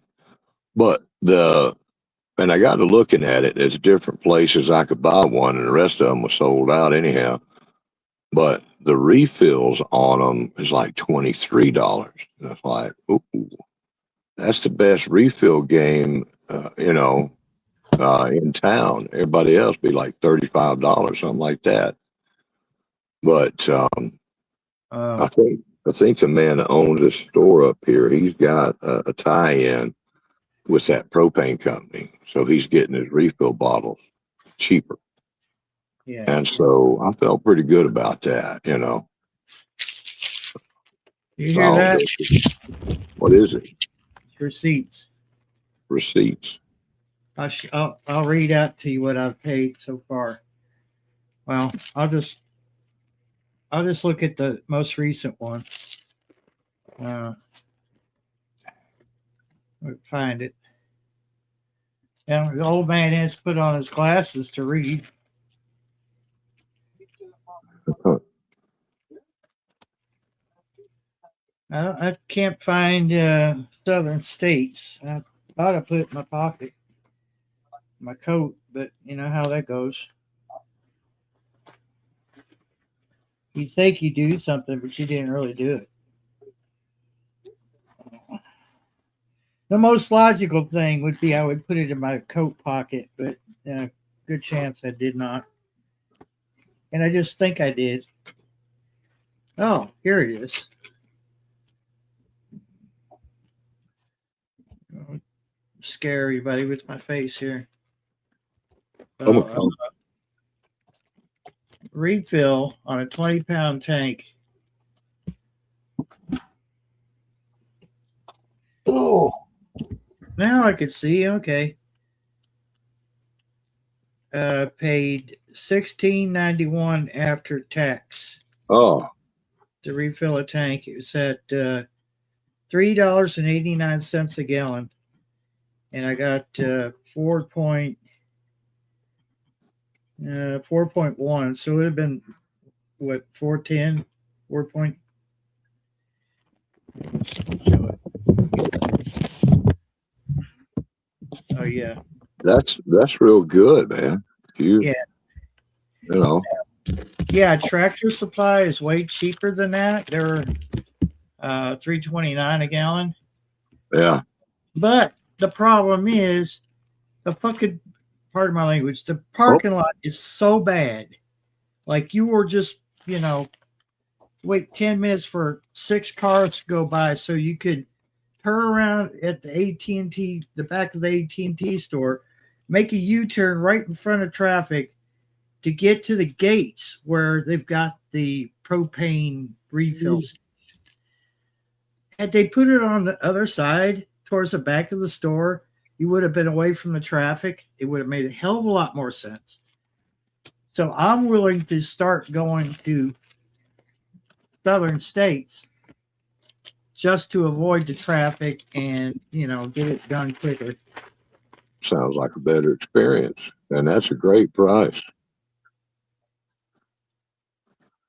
But and I got to looking at it, there's different places I could buy one, and the rest of them were sold out anyhow. But the refills on them is like $23. And it's like, ooh, that's the best refill game, in town. Everybody else be like $35, something like that. But I think the man that owns this store up here, he's got a tie-in with that propane company, so he's getting his refill bottles cheaper. Yeah. And so I felt pretty good about that, You hear that? What is it? Receipts. Receipts. I'll read out to you what I've paid so far. Well, I'll just look at the most recent one. Find it. And the old man has to put on his glasses to read. I can't find Southern States. I thought I put it in my pocket, my coat, but you know how that goes. You think you do something, but you didn't really do it. The most logical thing would be I would put it in my coat pocket, but good chance I did not. And I just think I did. Oh, here it is. Scare everybody with my face here. Refill on a 20-pound tank. Oh. Now I could see. Okay. Paid $16.91 after tax. Oh. to refill a tank. It was at $3.89 a gallon, and I got 4.1. So it would have been what 410, 4 point. Oh yeah, That's real good, man. You Yeah. you know, yeah. Tractor Supply is way cheaper than that. They're $3.29 a gallon. yeah. But the problem is the fucking, pardon my language, the parking lot is so bad. Like you were just, wait 10 minutes for 6 cars to go by so you could turn around at the AT&T, the back of the AT&T store, make a U-turn right in front of traffic to get to the gates where they've got the propane refills. Had they put it on the other side towards the back of the store, you would have been away from the traffic. It would have made a hell of a lot more sense. So I'm willing to start going to southern states just to avoid the traffic and, get it done quicker. Sounds like a better experience. And that's a great price.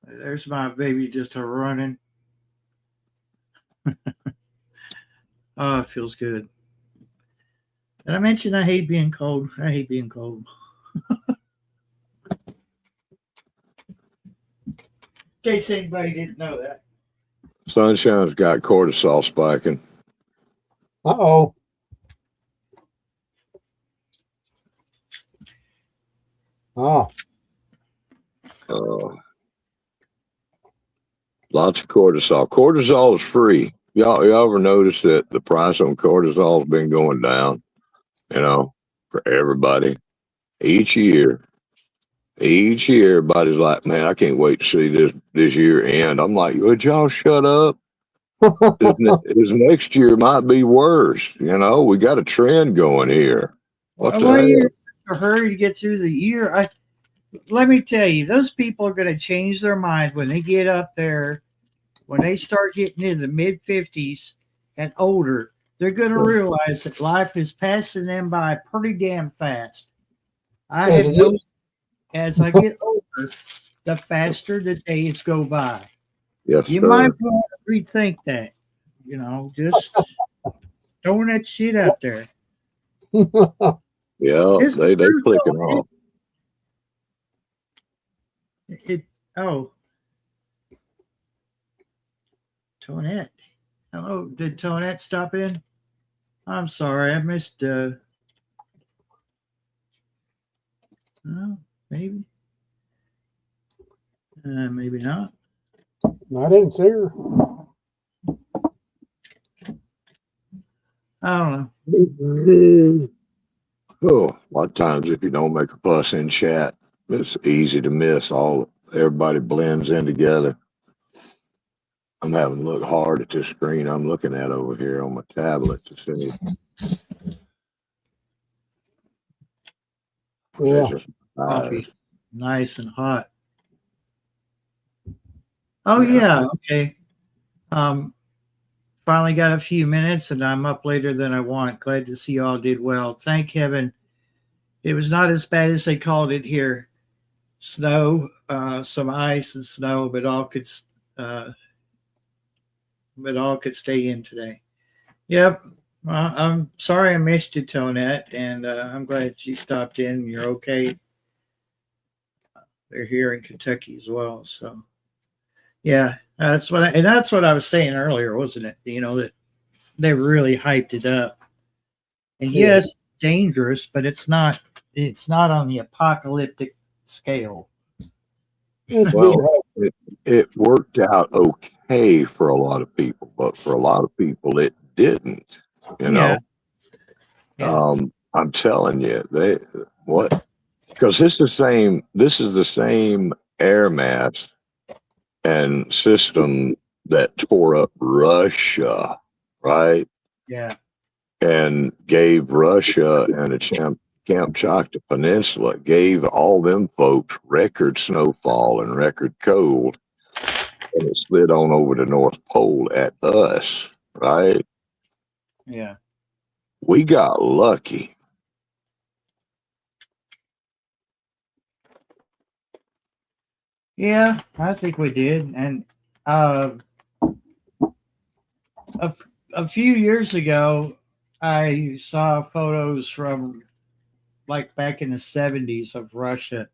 There's my baby just a running. Oh, it feels good. Did I mention I hate being cold? I hate being cold. In case anybody didn't know that. Sunshine's got cortisol spiking. Uh-oh. Oh, Lots of cortisol. Cortisol is free. Y'all ever notice that the price on cortisol has been going down, for everybody? Each year, everybody's like, man, I can't wait to see this year end. I'm like, would y'all shut up? This next year might be worse. We got a trend going here. What the Why are hell? you in a hurry to get through the year? Let me tell you, those people are going to change their mind when they get up there, when they start getting into the mid-50s and older. They're going to realize that life is passing them by pretty damn fast. I have noticed as I get older, the faster the days go by. Yes, You sir. might want to rethink that. Just throwing that shit out there. Yeah, It's they true, clicking though. off. Tonette. Hello, did Tonette stop in? I'm sorry, I missed. Maybe. Maybe not. I didn't see her. I don't know. Oh, a lot of times if you don't make a fuss in chat, it's easy to miss. Everybody blends in together. I'm having to look hard at this screen I'm looking at over here on my tablet to see. Yeah. It's just Coffee, nice and hot. Oh yeah, okay. Finally got a few minutes, and I'm up later than I want. Glad to see you all did well. Thank heaven, it was not as bad as they called it here. Snow, some ice and snow, but all could stay in today. Yep. I'm sorry I missed you, Tonette, and I'm glad she stopped in and you're okay. They're here in Kentucky as well. So, yeah, that's what I was saying earlier, wasn't it? That they really hyped it up. And yes, dangerous, but it's not on the apocalyptic scale. Well, it worked out okay for a lot of people, but for a lot of people it didn't. Yeah. I'm telling you, because this is the same air mass and system that tore up Russia, right? Yeah. And gave Russia and its Kamchatka Peninsula, gave all them folks record snowfall and record cold. and it slid on over the North Pole at us, right? Yeah. We got lucky. Yeah, I think we did. And a few years ago, I saw photos from like back in the 70s of Russia,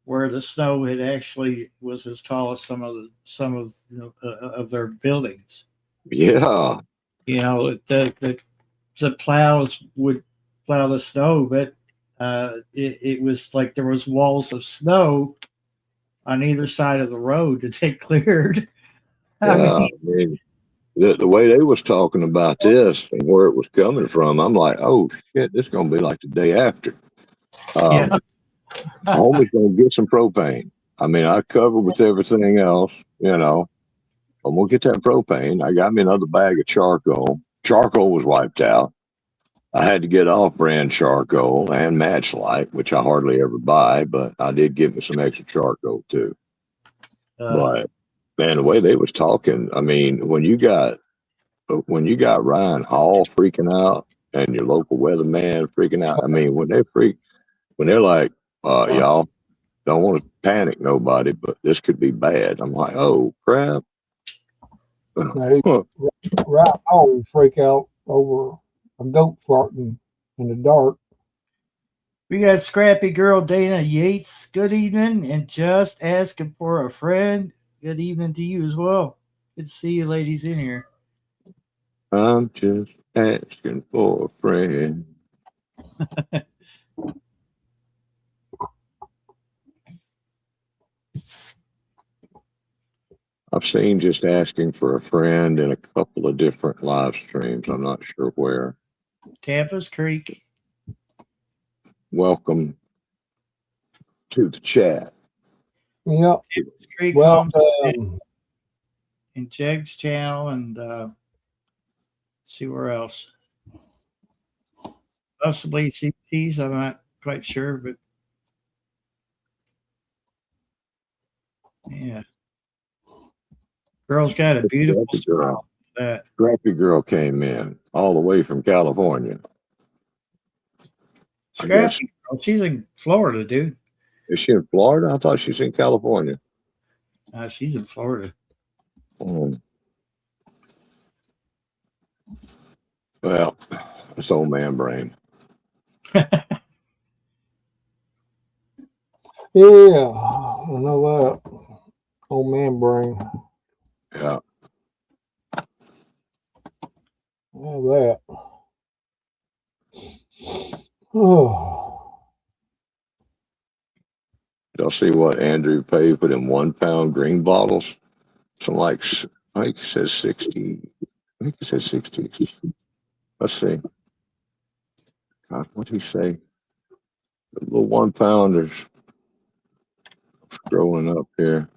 where the snow had actually was as tall as some of their buildings. Yeah. You know, the plows would plow the snow, but it was like there was walls of snow on either side of the road that they cleared. I Yeah. mean, I mean, the way they was talking about this and where it was coming from, I'm like, oh shit, this is gonna be like the day after. yeah. Homie's gonna get some propane. I mean, I covered with everything else, you know. I'm gonna get that propane. I got me another bag of charcoal. Charcoal was wiped out. I had to get off-brand charcoal and Matchlight, which I hardly ever buy, but I did get me some extra charcoal too. But man, the way they was talking, I mean, when you got Ryan Hall freaking out and your local weatherman freaking out, I mean, when they're like, y'all don't want to panic nobody, but this could be bad. I'm like, oh crap. Right now, freak out over a goat farting in the dark. We got scrappy girl Dana Yates. Good evening, and just asking for a friend. Good evening to you as well. Good to see you ladies in here. I'm just asking for a friend. I've seen just asking for a friend in a couple of different live streams. I'm not sure where. Tampa's Creek. Welcome to the chat. Yep. Tampa's Creek Well, Homes and Jeg's channel, and see where else. Possibly CPTs. I'm not quite sure, but yeah. Girl's got a beautiful smile. That Scrappy girl came in all the way from California. Scrappy girl, she's in Florida, dude. Is she in Florida? I thought she's in California. She's in Florida. Well, it's old man brain. yeah, I know that. Old man brain. Yeah. That. Oh. Y'all see what Andrew paid for them 1 pound green bottles? Some like, I think it says 60. I think it says 60. Let's see. God, what'd he say? The little 1 pounders. Scrolling up here.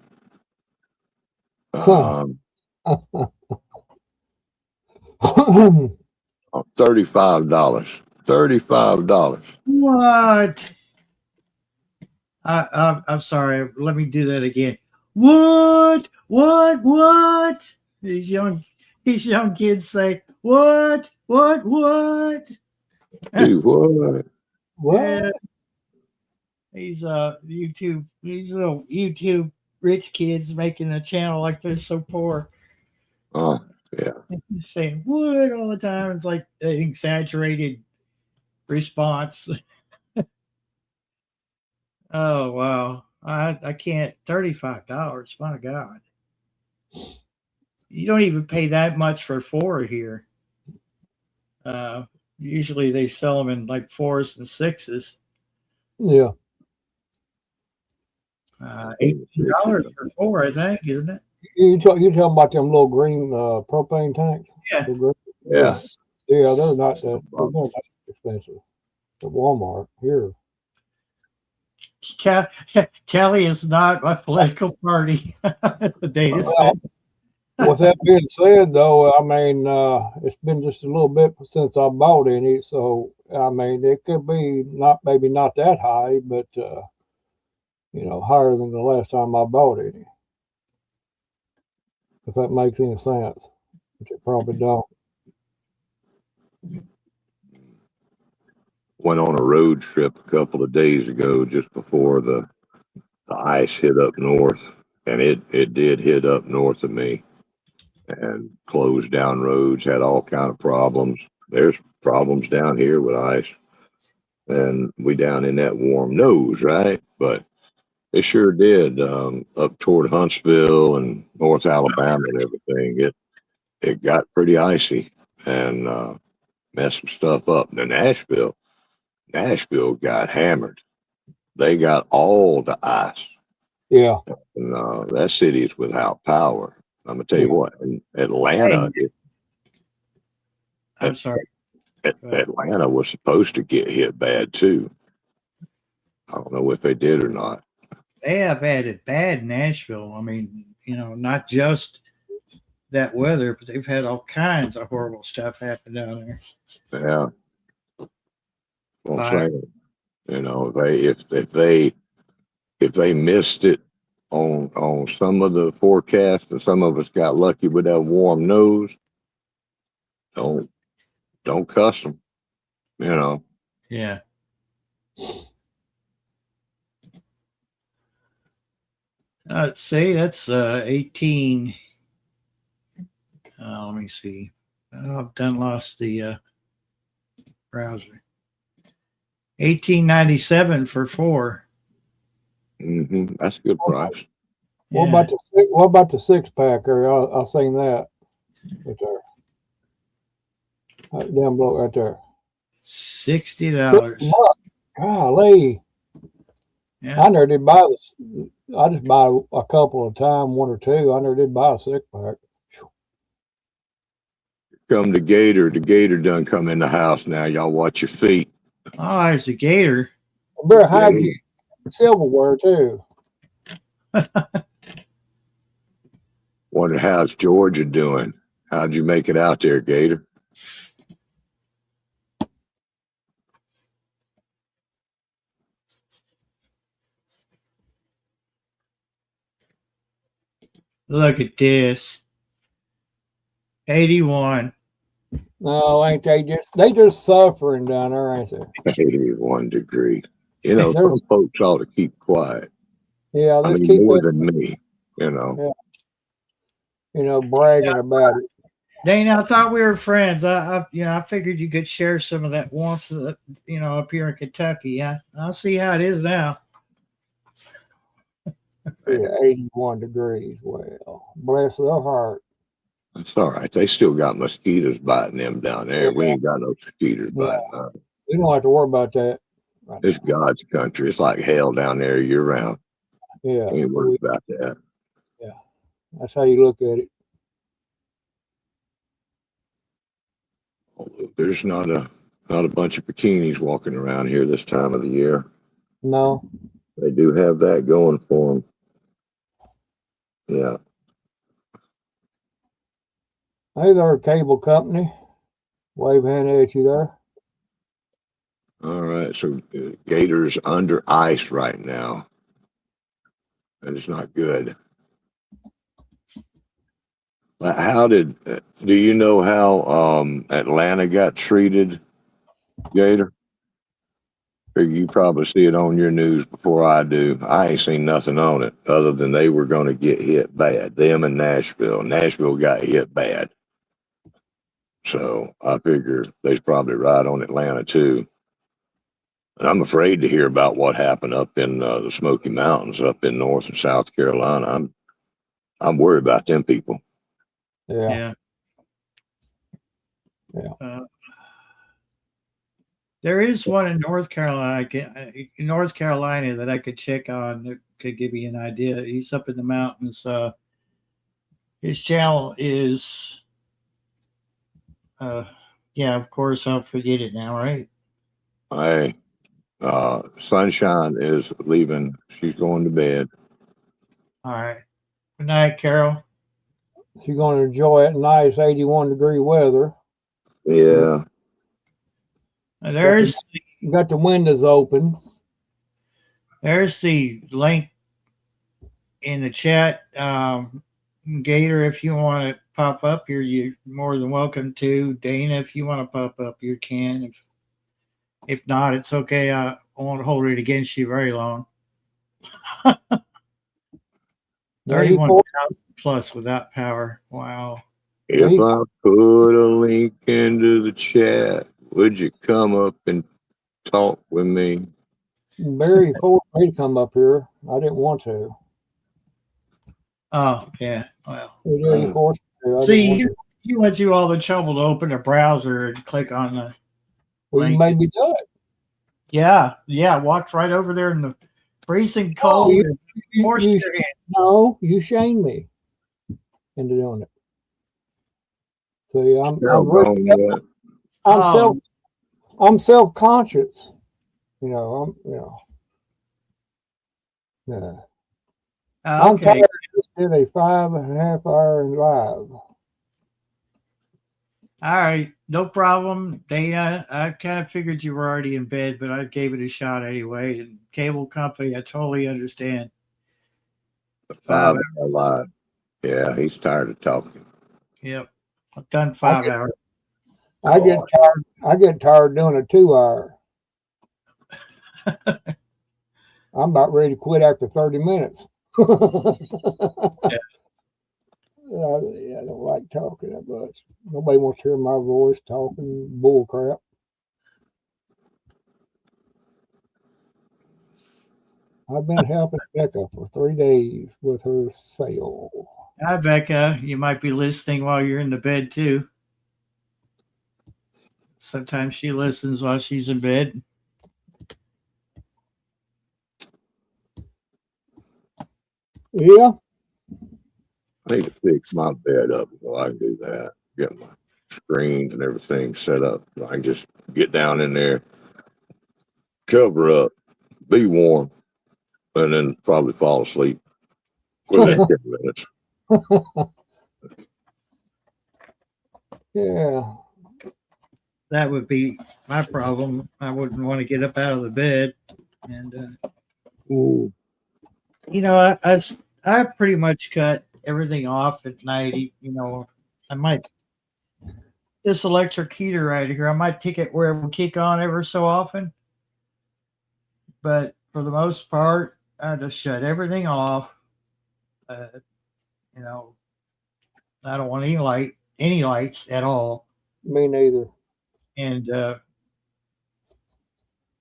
$35. $35. What? I'm sorry. Let me do that again. What? These young kids say, what? Dude, what? What? These little YouTube rich kids making a channel like they're so poor. Oh, yeah. Saying what all the time. It's like an exaggerated response. Oh wow. I can't. $35. My God. You don't even pay that much for 4 here. Usually they sell them in like 4s and 6s. Yeah. $18 for 4, I think, isn't it? You talking about them little green propane tanks? Yeah. Yeah. Yeah, they're not that expensive at Walmart here. Kelly is not my political party. The data said. With that being said, though, I mean, it's been just a little bit since I bought any, so I mean, it could be maybe not that high, but higher than the last time I bought any. if that makes any sense, which it probably don't. Went on a road trip a couple of days ago, just before the ice hit up north, and it did hit up north of me and closed down roads, had all kind of problems. There's problems down here with ice, and we down in that warm nose, right? But it sure did, up toward Huntsville and North Alabama and everything. It got pretty icy and messed some stuff up. Now Nashville got hammered. They got all the ice. Yeah. And that city is without power. I'm gonna tell you what, in Atlanta, I'm sorry. Atlanta was supposed to get hit bad too. I don't know if they did or not. They have had it bad in Nashville. I mean, not just that weather, but they've had all kinds of horrible stuff happen down there. Yeah. Well, Fire. if they missed it on some of the forecasts, and some of us got lucky with that warm nose, don't cuss them. Yeah. Let's say that's 18. Let me see. I've lost the browser. 1897 for 4. That's a good price. What about the 6-packer? I'll seen that right there. That damn bloke right there. $60. Golly. Yeah. I never did buy this. I just buy a couple of times, 1 or 2. I never did buy a 6-pack. Come to Gator. The Gator done come in the house now. Y'all watch your feet. Oh, there's a gator. Better hide your silverware too. Wonder how's Georgia doing? How'd you make it out there, Gator? Look at this. 81. No, ain't they just suffering down there, ain't they? 81 degree. Some folks ought to keep quiet. Yeah, I let's mean, keep more it, than me, bragging about it. Dana, I thought we were friends. I figured you could share some of that warmth, up here in Kentucky. I'll see how it is now. Yeah, 81 degrees. Well, bless their heart. That's all right. They still got mosquitoes biting them down there. We ain't got no mosquitoes biting us. We don't have to worry about that. Right It's now. God's country. It's like hell down there year round. Yeah, We ain't worried about that. that's how you look at it. There's not a bunch of bikinis walking around here this time of the year. No, They do have that going for them. Yeah. hey there, cable company. Wave hand at you there. All right. So Gator's under ice right now. That is not good. But do you know how Atlanta got treated, Gator? You probably see it on your news before I do. I ain't seen nothing on it other than they were going to get hit bad. Them and Nashville. Nashville got hit bad. So I figure they's probably right on Atlanta too. And I'm afraid to hear about what happened up in the Smoky Mountains up in North and South Carolina. I'm worried about them people. Yeah. There is one in North Carolina that I could check on that could give you an idea. He's up in the mountains. His channel is, of course, I'll forget it now, right? Sunshine is leaving. She's going to bed. All right. Good night, Carol. She's going to enjoy it. Nice 81 degree weather. Yeah. There's Got the windows open. the link in the chat. Gator, if you want to pop up, you're more than welcome to. Dana, if you want to pop up, you can. If not, it's okay. I won't hold it against you very long. Yeah, he 31,000 for- plus without power. Wow. If He- I put a link into the chat, would you come up and talk with me? Barry forced me to come up here. I didn't want to. Oh, yeah. Well, He forced me to. I didn't see, want to. you went through all the trouble to open a browser and click on the. Well, you link. made me do it. Yeah. Walked right over there in the freezing cold you- and You- forced you- your hand. No, you shamed me into doing it. See, I'm Oh. I'm self-conscious. Yeah. I'm Okay. tired of just did a 5.5 hour live. All right. No problem, Dana. I kind of figured you were already in bed, but I gave it a shot anyway. And cable company, I totally understand. 5 hour live. Yeah, he's tired of talking. Yep. I've done 5 hours. I get tired doing a 2 hour. I'm about ready to quit after 30 minutes. I don't like talking that much. Nobody wants to hear my voice talking bull crap. I've been helping Becca for 3 days with her sale. Hi, Becca. You might be listening while you're in the bed, too. Sometimes she listens while she's in bed. Yeah. I need to fix my bed up so I can do that. Get my screens and everything set up. So I can just get down in there, cover up, be warm, and then probably fall asleep within 10 minutes. Yeah. That would be my problem. I wouldn't want to get up out of the bed. And, Ooh. you know, I pretty much cut everything off at night. You know, I might, this electric heater right here, I might take it where it will kick on ever so often. But for the most part, I just shut everything off. You know, I don't want any lights at all. Me neither. And,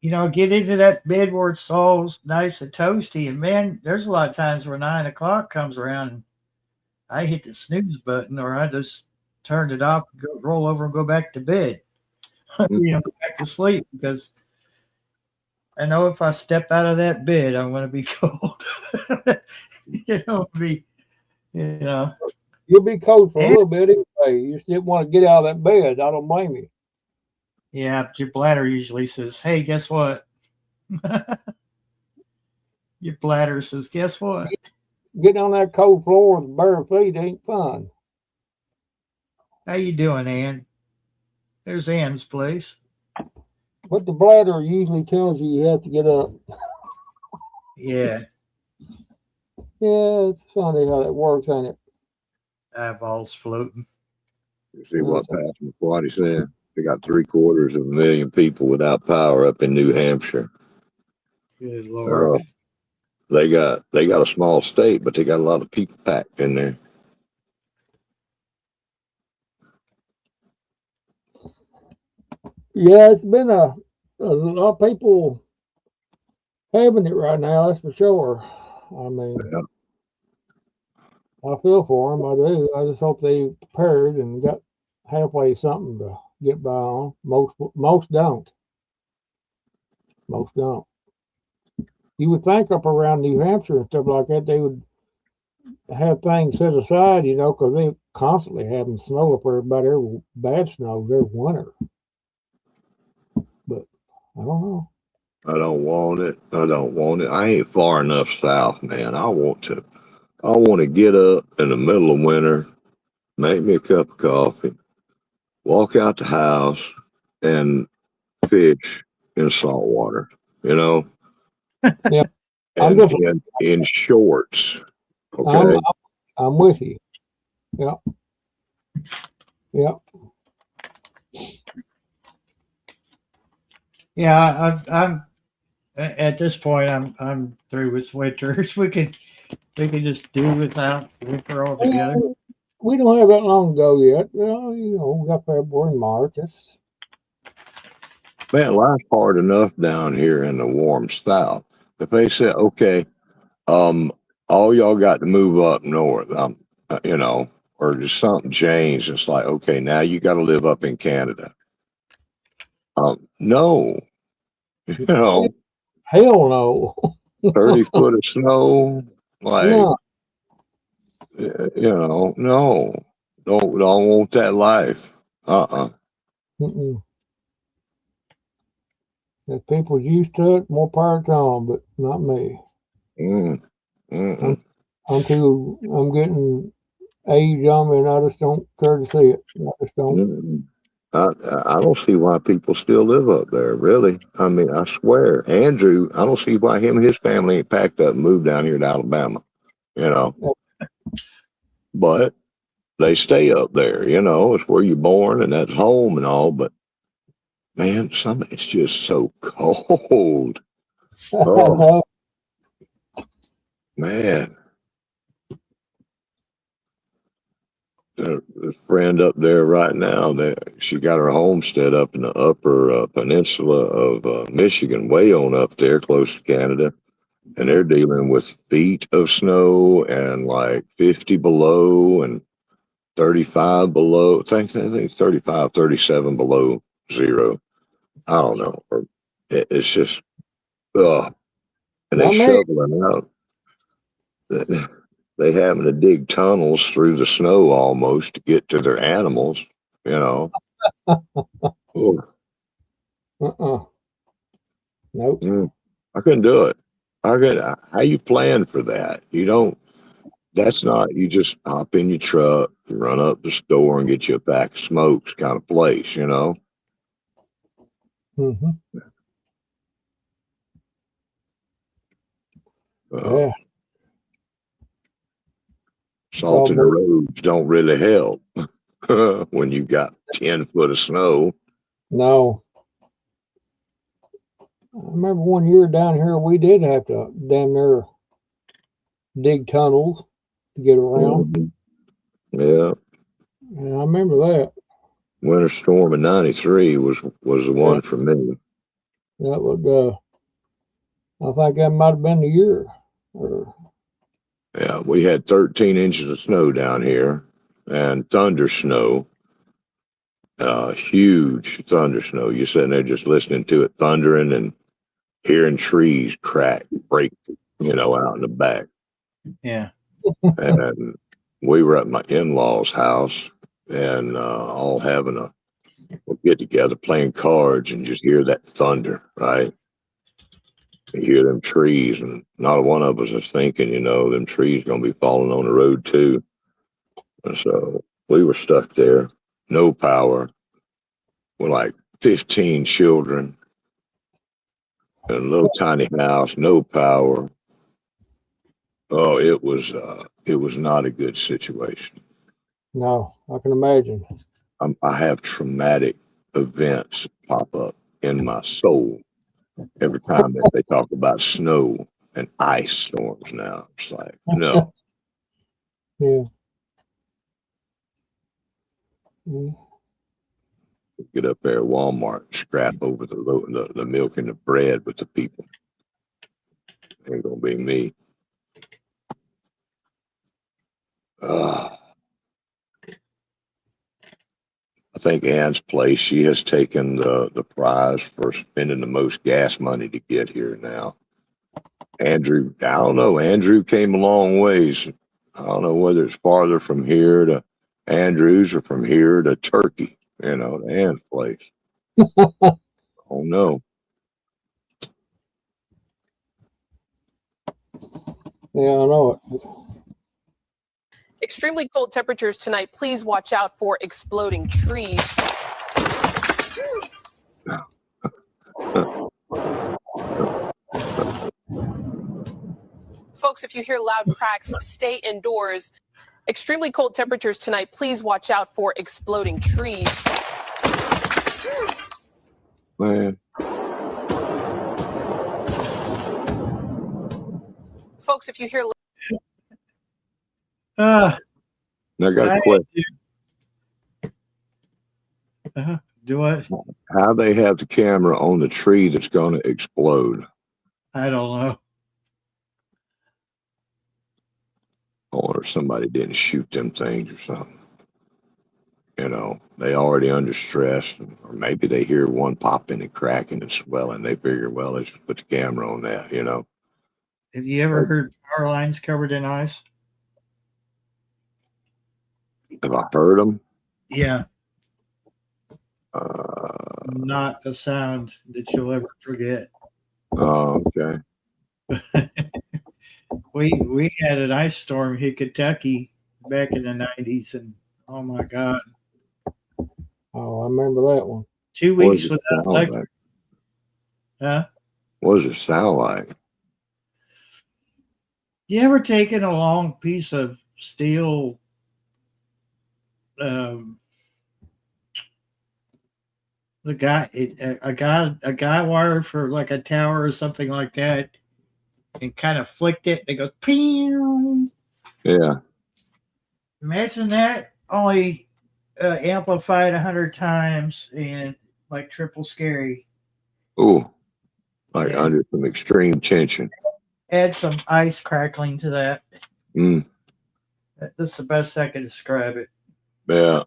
you know, get into that bed where it's all nice and toasty. And man, there's a lot of times where 9 o'clock comes around and I hit the snooze button, or I just turned it off, roll over and go back to bed. You know, go back to sleep, because I know if I step out of that bed, I'm going to be cold. You'll be cold for a little bit anyway. You just didn't want to get out of that bed. I don't blame you. Yeah, your bladder usually says, "Hey, guess what?" Your bladder says, "Guess what?" Getting on that cold floor with bare feet ain't fun. How you doing, Ann? There's Ann's place. But the bladder usually tells you have to get up. Yeah, Yeah, it's funny how it works, ain't it? eyeballs floating. You see what Pastor McQuarrie said? They got 750,000 people without power up in New Hampshire. Good Lord. They got a small state, but they got a lot of people packed in there. Yeah, it's been a lot of people having it right now, that's for sure. I mean, Yeah. I feel for them, I do. I just hope they prepared and got halfway something to get by on. Most don't. Most don't. You would think up around New Hampshire and stuff like that, they would have things set aside, you know, because they constantly having snow up there, about every bad snow every winter. But I don't know. I don't want it. I ain't far enough south, man. I want to get up in the middle of winter, make me a cup of coffee, walk out the house, and fish in salt water, you know? Yeah. And in shorts. Okay. I'm with you. Yeah. Yeah. Yeah, I'm at this point. I'm through with winters. We could just do without winter altogether. We don't have that long to go yet. We got February, March. It's Man, life's hard enough down here in the warm South. If they said, okay, all y'all got to move up north, or just something changed, it's like, okay, now you got to live up in Canada. No, hell no. 30 foot of snow, like, No. no, don't want that life. Mm-mm. If people's used to it, more power to them, but not me. I'm getting age on me, and I just don't care to see it. I just don't. I don't see why people still live up there, really. I mean, I swear. Andrew, I don't see why him and his family ain't packed up and moved down here to Alabama, But they stay up there, it's where you're born and that's home and all, but man, it's just so cold. Oh, man. There's a friend up there right now that she got her homestead up in the upper peninsula of Michigan, way on up there, close to Canada. And they're dealing with feet of snow and like 50 below and 35 below. I think 35, 37 below zero. I don't know. It's just, and they shoveling out. They having to dig tunnels through the snow almost to get to their animals, Nope. I couldn't do it. How you plan for that? You don't, that's not, you just hop in your truck, run up the store and get you a pack of smokes kind of place, Mm-hmm. Yeah. Salt in the roads don't really help when you got 10 foot of snow. No. I remember one year down here, we did have to damn near dig tunnels to get around. Yeah. And I remember that. Winter storm of '93 was the one for me. That would, I think that might have been the year. Yeah, we had 13 inches of snow down here and thunder snow. Huge thunder snow. You're sitting there just listening to it thundering and hearing trees crack, break, out in the back. Yeah. And we were at my in-laws' house and all having a get together, playing cards, and just hear that thunder, right? You hear them trees, and not one of us is thinking, them trees going to be falling on the road too. And so we were stuck there, no power, with like 15 children, in a little tiny house, no power. Oh, it was not a good situation. No, I can imagine. I have traumatic events pop up in my soul every time that they talk about snow and ice storms now. It's like, no. Yeah. Get up there at Walmart and scrap over the milk and the bread with the people. Ain't gonna be me. I think Ann's place, she has taken the prize for spending the most gas money to get here now. Andrew, I don't know. Andrew came a long ways. I don't know whether it's farther from here to Andrews or from here to Turkey, to Ann's place. Oh, no. Yeah, I know it. Extremely cold temperatures tonight. Please watch out for exploding trees. Folks, if you hear loud cracks, stay indoors. Extremely cold temperatures tonight. Please watch out for exploding trees. Man, Folks, if you hear Uh, I got a I- question. do what? How they have the camera on the tree that's going to explode? I don't know. Or somebody didn't shoot them things or something. You know, they already under stress, or maybe they hear one popping and cracking and swelling. They figure, well, let's just put the camera on that, you know. Have you ever heard power lines covered in ice? Have I heard them? Yeah, Uh, not a sound that you'll ever forget. oh, okay. We had an ice storm hit Kentucky back in the 90s, and oh my God, Oh, I remember that one. 2 What weeks does it without sound electric. like? Huh? What does it sound like? You ever taken a long piece of steel, a guy wire for like a tower or something like that, and kind of flicked it? It goes pew. Yeah. Imagine that only amplified 100 times and like triple scary. Ooh, like Yeah. under some extreme tension. Add some ice crackling to that. Mm, That's the best I can describe it. yeah.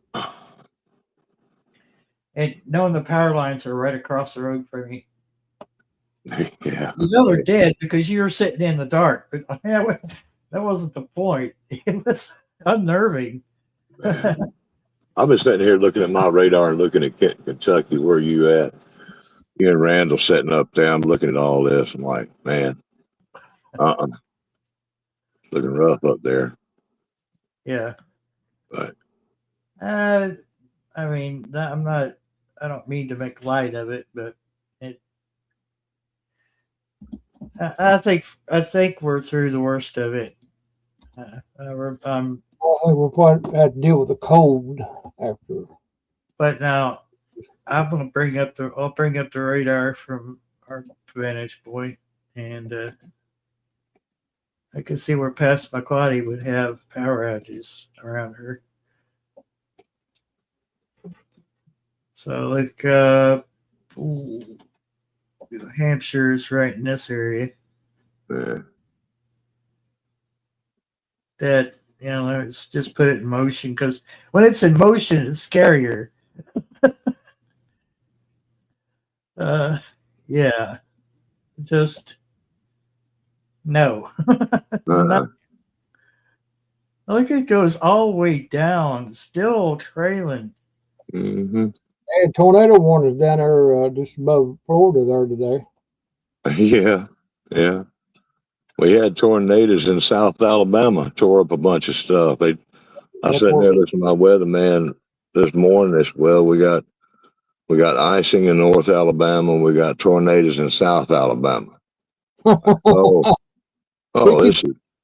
And knowing the power lines are right across the road from me. Yeah. You know they're dead because you were sitting in the dark. But that wasn't the point. It was unnerving. Man. I've been sitting here looking at my radar and looking at Kentucky. Where are you at? You and Randall sitting up there. I'm looking at all this. I'm like, man, it's looking rough up there. Yeah. But I mean, I don't mean to make light of it, but I think we're through the worst of it. I think we'll probably have to deal with the cold after. But now I'll bring up the radar from our vantage point, and I can see where Passamaquoddy would have power outages around her. So like New Hampshire is right in this area. yeah. That, let's just put it in motion, because when it's in motion, it's scarier. Yeah, just no. Uh-uh. Look, it goes all the way down, still trailing. Mm-hmm. They had tornado warnings down there just above Florida there today. Yeah. Yeah. We had tornadoes in South Alabama, tore up a bunch of stuff. I was sitting there listening to my weatherman this morning. We got icing in North Alabama. We got tornadoes in South Alabama. Oh, this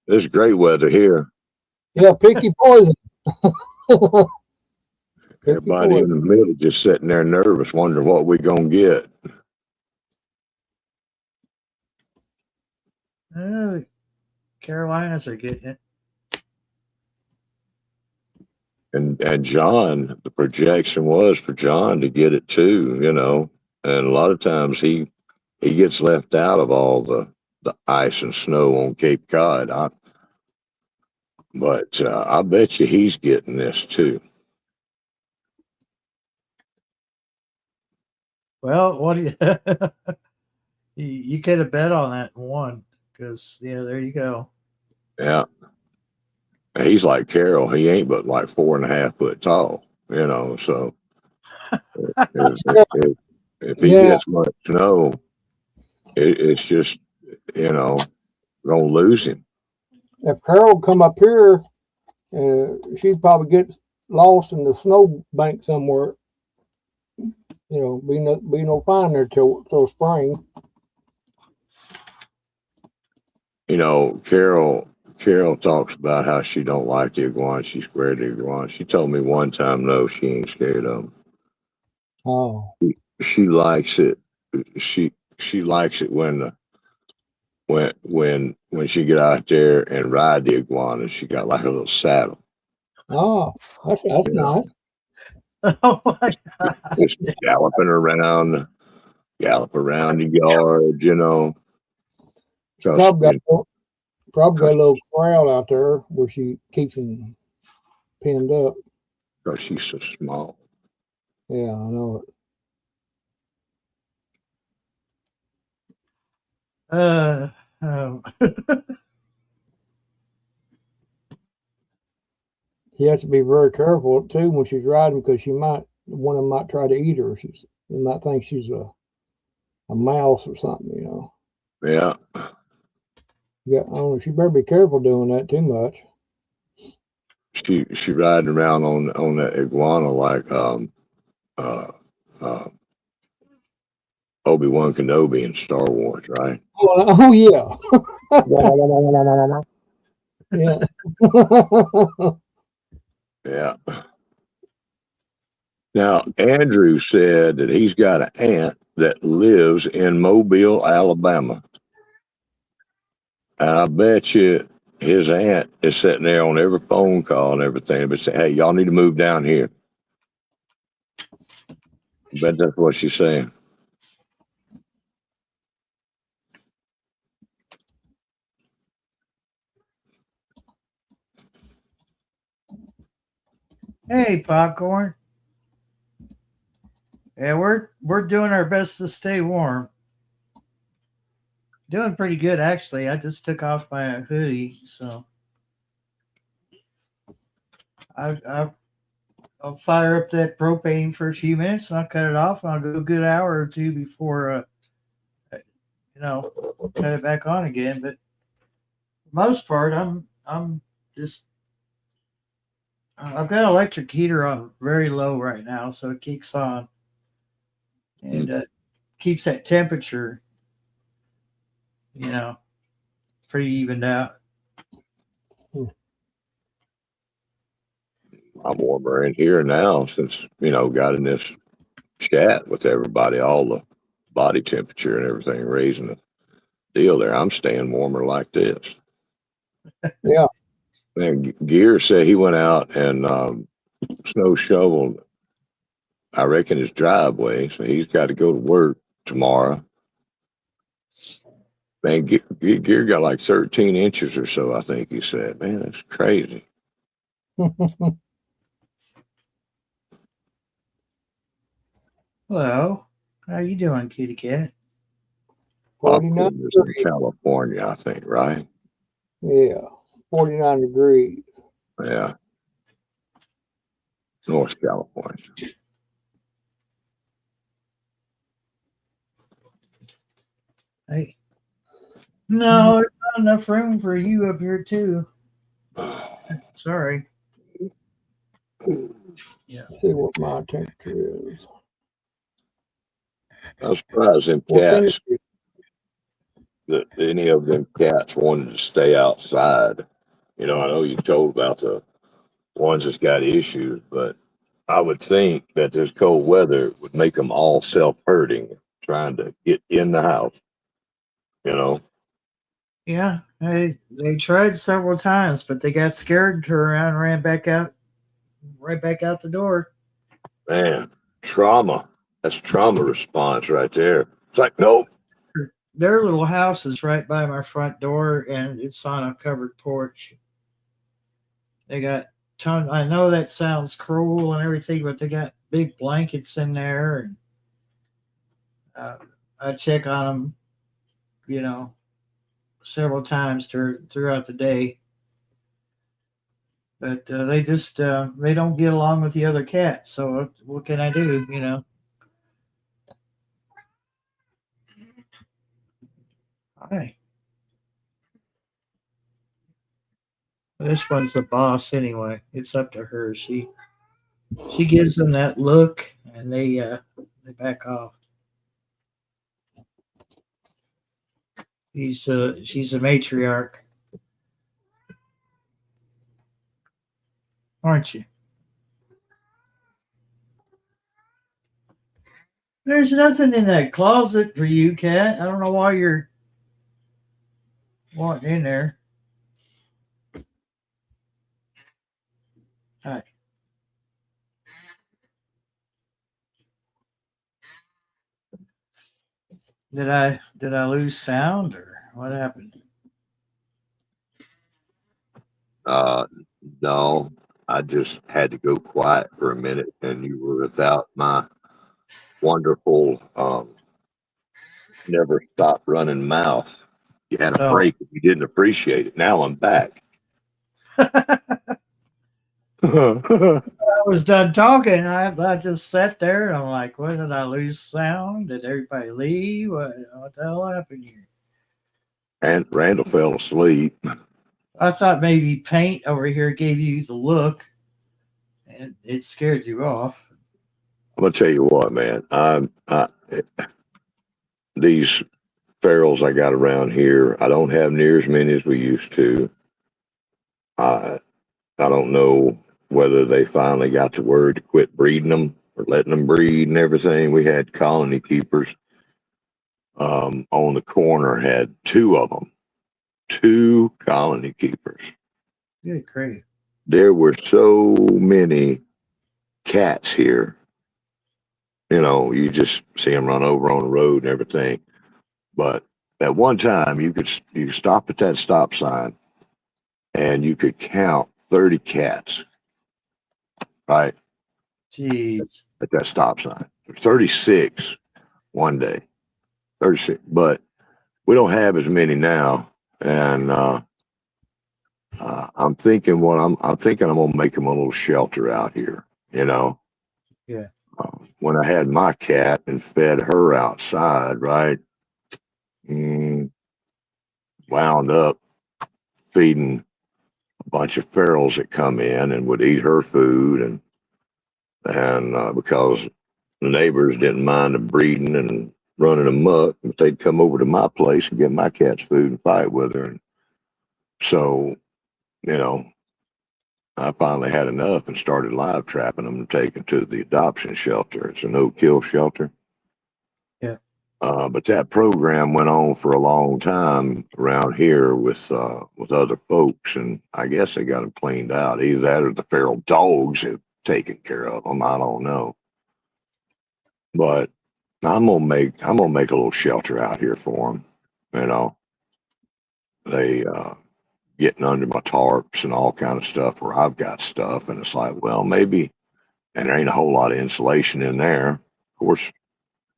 is great weather here. Yeah, picky poison. Everybody in the middle just sitting there nervous, wondering what we gonna get. Carolinas are getting it. And John, the projection was for John to get it too, and a lot of times he gets left out of all the ice and snow on Cape Cod. But I bet you he's getting this too. Well, what do you could have bet on that and won, because there you go. Yeah. He's like Carol. He ain't but like 4.5 foot tall, so if he gets much snow, it's just, gonna lose him. If Carol come up here, she'd probably get lost in the snow bank somewhere. Be no fine there till spring. Carol Carol talks about how she don't like the iguana. She's scared of the iguana. She told me one time, no, she ain't scared of them. Oh, She likes it. She likes it when she get out there and ride the iguana. She got like a little saddle. oh, that's Yeah. nice. Oh my God. Just gallop around the yard, you know. 'Cause, Probably got a little corral out there where she keeps them pinned up. 'cause she's so small. Yeah, I know it. Oh. You have to be very careful too when she's riding because one of them might try to eat her. They might think she's a mouse or something, you know. Yeah. Yeah, I don't know. She better be careful doing that too much. She riding around on that iguana like Obi-Wan Kenobi in Star Wars, right? Oh yeah. Yeah. Yeah. Now, Andrew said that he's got an aunt that lives in Mobile, Alabama. And I bet you his aunt is sitting there on every phone call and everything, but say, hey, y'all need to move down here. I bet that's what she's saying. Hey, popcorn. Yeah, we're doing our best to stay warm. Doing pretty good actually. I just took off my hoodie, so I'll fire up that propane for a few minutes and I'll cut it off and I'll go a good hour or two before cut it back on again. But for the most part, I'm just I've got an electric heater on very low right now, so it kicks on and keeps that temperature, pretty evened out. I'm warmer in here now since, got in this chat with everybody, all the body temperature and everything raising the deal there. I'm staying warmer like this. Yeah. And Gear said he went out and snow shoveled, I reckon, his driveway. So he's got to go to work tomorrow. Man, Gear got like 13 inches or so, I think he said. Man, that's crazy. Hello. How you doing, kitty cat? 49 Popcorn is in California, I think, right? Yeah. 49 degrees. Yeah. North California. Hey. No, there's not enough room for you up here too. Sorry. Yeah. Let's see what my temperature is. I'm surprised them cats, that any of them cats wanted to stay outside. I know you told about the ones that's got issues, but I would think that this cold weather would make them all self-hurting, trying to get in the house, Yeah, they tried several times, but they got scared and turned around and ran right back out the door. Man, trauma. That's trauma response right there. It's like, nope. Their little house is right by my front door, and it's on a covered porch. They got tons. I know that sounds cruel and everything, but they got big blankets in there, and I check on them, several times throughout the day. But they just they don't get along with the other cats. So what can I do? Hi. This one's the boss anyway. It's up to her. She gives them that look, and they back off. She's a matriarch. aren't you? There's nothing in that closet for you, Cat. I don't know why you're wanting in there. Hi. Did I lose sound or what happened? No, I just had to go quiet for a minute, and you were without my wonderful, never stop running mouth. You had a Oh. break if you didn't appreciate it. Now I'm back. I was done talking. I just sat there and I'm like, what, did I lose sound? Did everybody leave? What the hell happened here? And Randall fell asleep. I thought maybe paint over here gave you the look and it scared you off. I'm gonna tell you what, man. These ferals I got around here, I don't have near as many as we used to. I don't know whether they finally got the word to quit breeding them or letting them breed and everything. We had colony keepers. On the corner had two of them, two colony keepers. Good, great. There were so many cats here. You know, you just see them run over on the road and everything. But at one time, you could stop at that stop sign, and you could count 30 cats, right, Jeez. at that stop sign. 36 one day, 36. But we don't have as many now, and I'm thinking I'm thinking I'm gonna make them a little shelter out here. You know. Yeah. When I had my cat and fed her outside, right, wound up feeding a bunch of ferals that come in and would eat her food, and because the neighbors didn't mind them breeding and running amok, but they'd come over to my place and get my cat's food and fight with her. And so, you know, I finally had enough and started live trapping them and taking to the adoption shelter. It's a no-kill shelter. Yeah. But that program went on for a long time around here with other folks, and I guess they got them cleaned out. Either that or the feral dogs have taken care of them. I don't know. But I'm gonna make a little shelter out here for them. You know, they getting under my tarps and all kind of stuff where I've got stuff, and it's like, well, maybe, and there ain't a whole lot of insulation in there. Of course,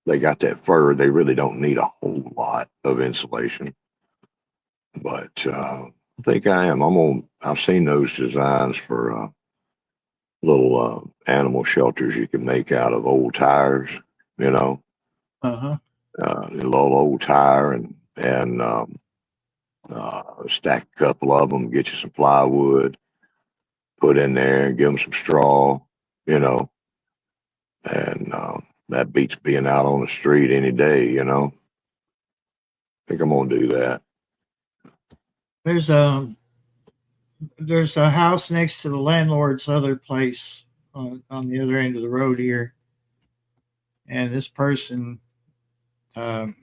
they got that fur; they really don't need a whole lot of insulation. But I think I am. I've seen those designs for little animal shelters you can make out of old tires. You know, Uh-huh. a little old tire and stack a couple of them, get you some plywood, put in there, and give them some straw, you know, and that beats being out on the street any day, you know. I think I'm gonna do that. There's a house next to the landlord's other place on the other end of the road here, and this person, I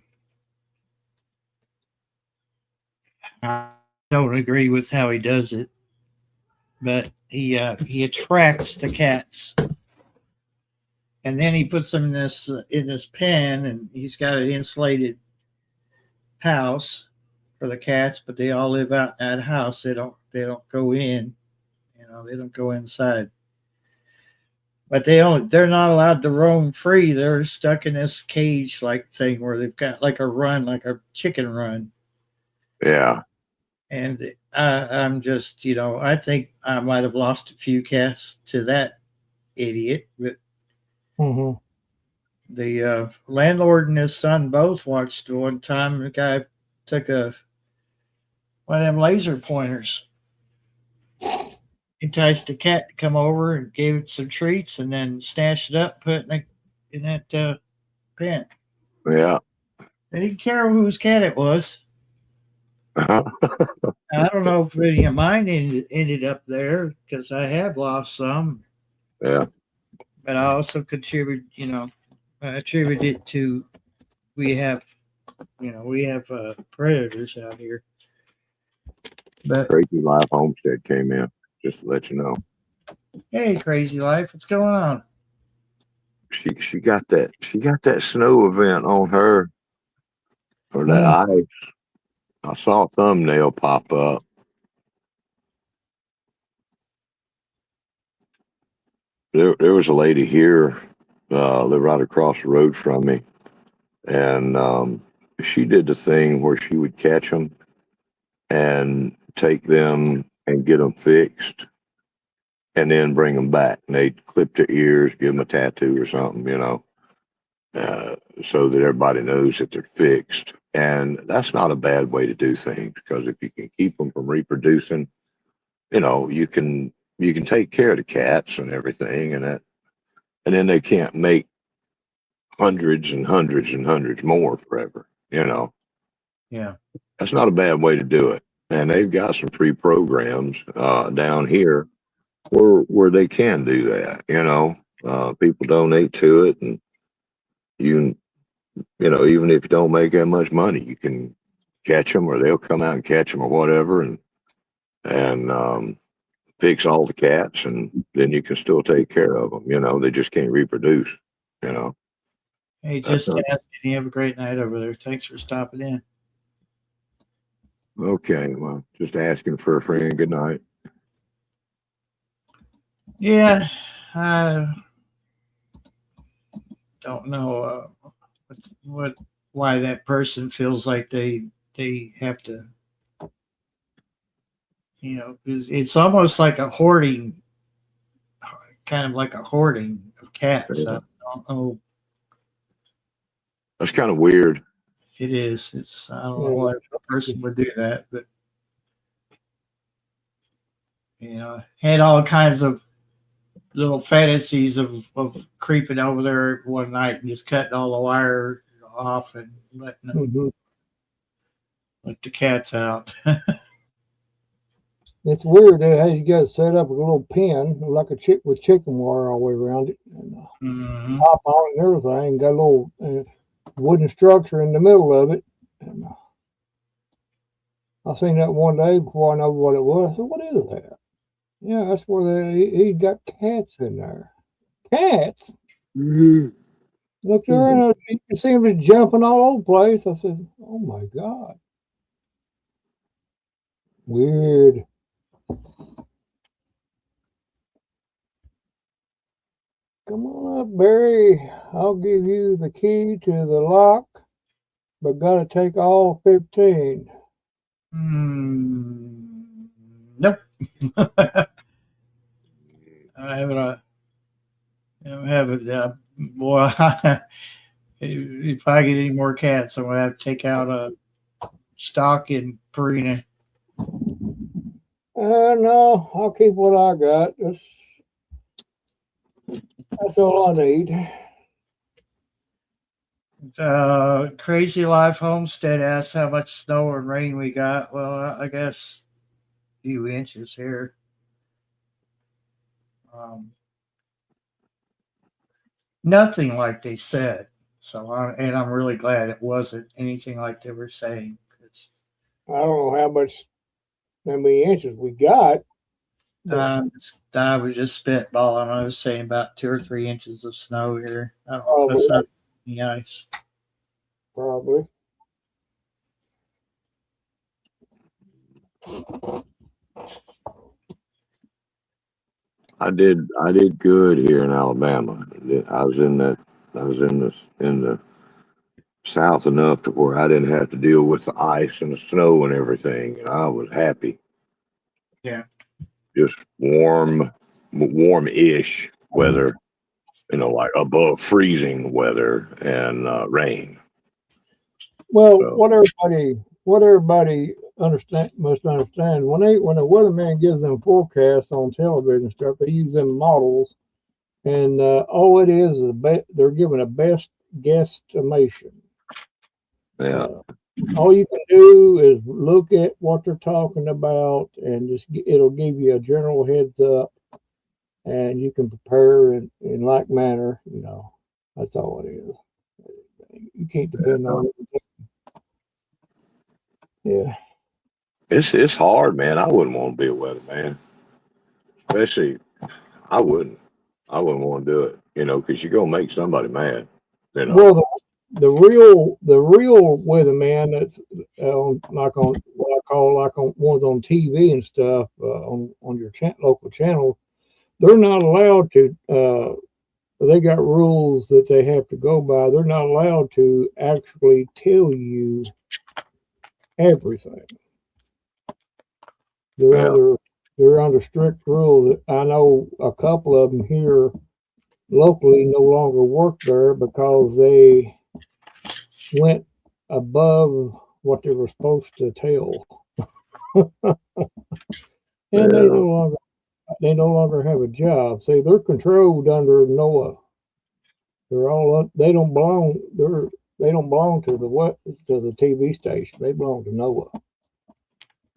don't agree with how he does it, but he attracts the cats, and then he puts them in this pen, and he's got an insulated house for the cats, but they all live out in that house. They don't go in, you know, they don't go inside. But they're not allowed to roam free. They're stuck in this cage like thing where they've got like a chicken run. Yeah. And I'm just, you know, I think I might have lost a few cats to that idiot. But the landlord and his son both watched one time. The guy took one of them laser pointers, enticed the cat to come over and gave it some treats, and then snatched it up, put it in that pen. Yeah. They didn't care whose cat it was. Uh-huh. I don't know if any of mine ended up there because I have lost some, Yeah. but I also contribute, I attribute it to we have predators out here. But Crazy Life Homestead came in, just to let you know. hey, Crazy Life, what's going on? She got that snow event on her, or that ice. I saw a thumbnail pop up. There was a lady here, lived right across the road from me, and she did the thing where she would catch them and take them and get them fixed, and then bring them back. And they'd clip their ears, give them a tattoo or something, so that everybody knows that they're fixed. And that's not a bad way to do things, because if you can keep them from reproducing, you can take care of the cats and everything, and then they can't make hundreds and hundreds and hundreds more forever. Yeah. That's not a bad way to do it. And they've got some free programs down here where they can do that. People donate to it, and even if you don't make that much money, you can catch them, or they'll come out and catch them or whatever, and fix all the cats, and then you can still take care of them. They just can't reproduce. Hey, just asking. You have a great night over there. Thanks for stopping in. Okay, well, just asking for a friend. Good night. Yeah, I don't know why that person feels like they have to, because it's almost like a hoarding, kind of like a hoarding of cats. Yeah. I don't know. That's kind of weird. It is. I don't know why a person would do that, but had all kinds of little fantasies of creeping over there one night and just cutting all the wire off and letting them let the cats out. It's weird how you got to set up a little pen like a chick with chicken wire all the way around it, and top on it and everything. Got a little wooden structure in the middle of it. And I seen that one day before I know what it was. I said, "What is that?" Yeah, that's where he got cats in there. Cats. Look there, and you can see them just jumping all over the place. I said, "Oh my God, weird." Come on up, Barry. I'll give you the key to the lock, but gotta take all 15. Nope. I haven't boy. If I get any more cats, I'm gonna have to take out a stock in Purina. No, I'll keep what I got. That's all I need. Crazy Life Homestead asks how much snow and rain we got. Well, I guess a few inches here. Nothing like they said. So, I'm really glad it wasn't anything like they were saying. I don't know how many inches we got. I was just spitballing. I was saying about 2 or 3 inches of snow here. I don't know. That's not any ice. Probably. I did good here in Alabama. I was in the south enough to where I didn't have to deal with the ice and the snow and everything, and I was happy. Yeah. Just warm-ish weather, like above freezing weather and rain. Well, so, what everybody must understand, when the weatherman gives them forecasts on television stuff, they use them models, and all it is they're giving a best guesstimation. Yeah. all you can do is look at what they're talking about, and it'll give you a general heads up, and you can prepare in like manner. You know, that's all it is. You can't depend on it. Yeah. It's hard, man. I wouldn't want to be a weatherman, especially I wouldn't want to do it, you know, because you're gonna make somebody mad, you know. Well, the real weatherman that's like on what I call like on ones on TV and stuff on your local channel, they're not allowed to. They got rules that they have to go by. They're not allowed to actually tell you everything. They're under strict rules. I know a couple of them here locally no longer work there because they went above what they were supposed to tell. And they no longer have a job. See, they're controlled under NOAA. They don't belong to the TV station. They belong to NOAA.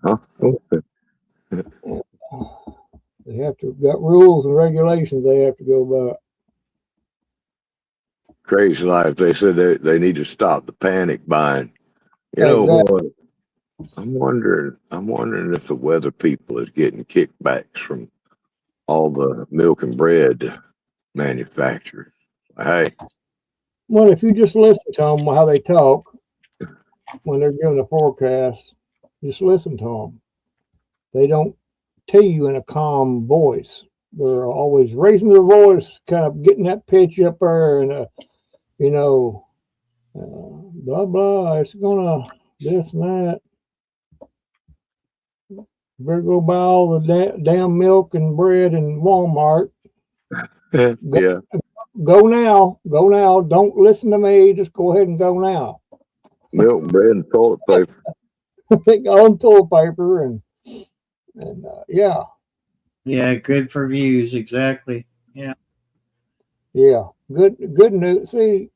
Huh? They have to got rules and regulations they have to go by. Crazy life. They said they need to stop the panic buying. You know what? I'm wondering if the weather people is getting kickbacks from all the milk and bread manufacturers. Hey. Well, if you just listen to them how they talk when they're giving a forecast, just listen to them. They don't tell you in a calm voice. They're always raising their voice, kind of getting that pitch up there, and blah blah. It's gonna this and that. Better go buy all the damn milk and bread in Walmart. Yeah. Go now. Don't listen to me. Just go ahead and go now. Milk, bread, and toilet paper. On toilet paper and yeah. Yeah, good for views. Exactly. Yeah. Good news. See,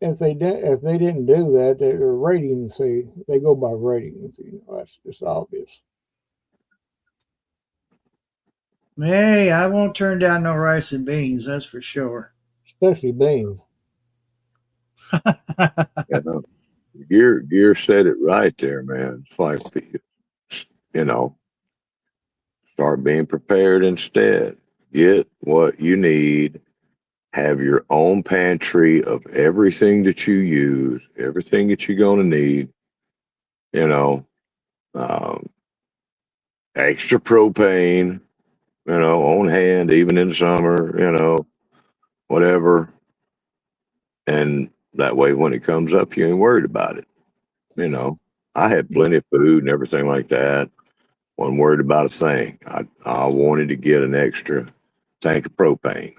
if they didn't do that, their ratings. See, they go by ratings. You know, that's just obvious. Hey, I won't turn down no rice and beans. That's for sure. Especially beans. You know, Gear said it right there, man. It's like, you know, start being prepared instead. Get what you need. Have your own pantry of everything that you use, everything that you're going to need. You know, extra propane, you know, on hand, even in summer, you know, whatever. And that way, when it comes up, you ain't worried about it. You know, I had plenty of food and everything like that. Wasn't worried about a thing. I wanted to get an extra tank of propane.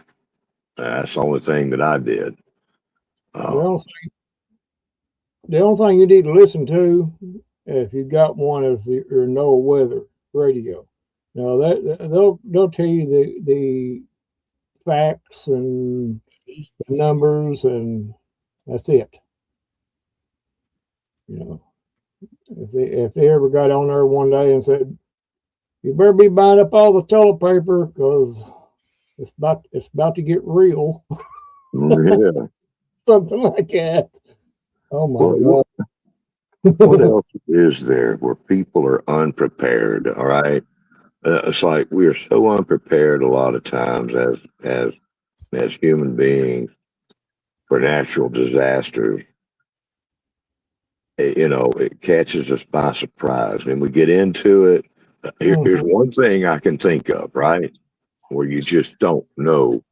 That's the only thing that I did. The only thing you need to listen to, if you got one, is your NOAA weather radio. Now they'll tell you the facts and the numbers, and that's it. You know, if they ever got on there one day and said, "You better be buying up all the toilet paper because it's about to get real," Yeah. something like that. Oh my God. What else is there where people are unprepared? All right. It's like we are so unprepared a lot of times as human beings for natural disasters. You know, it catches us by surprise. When we get into it, here's one thing I can think of, right? Where you just don't know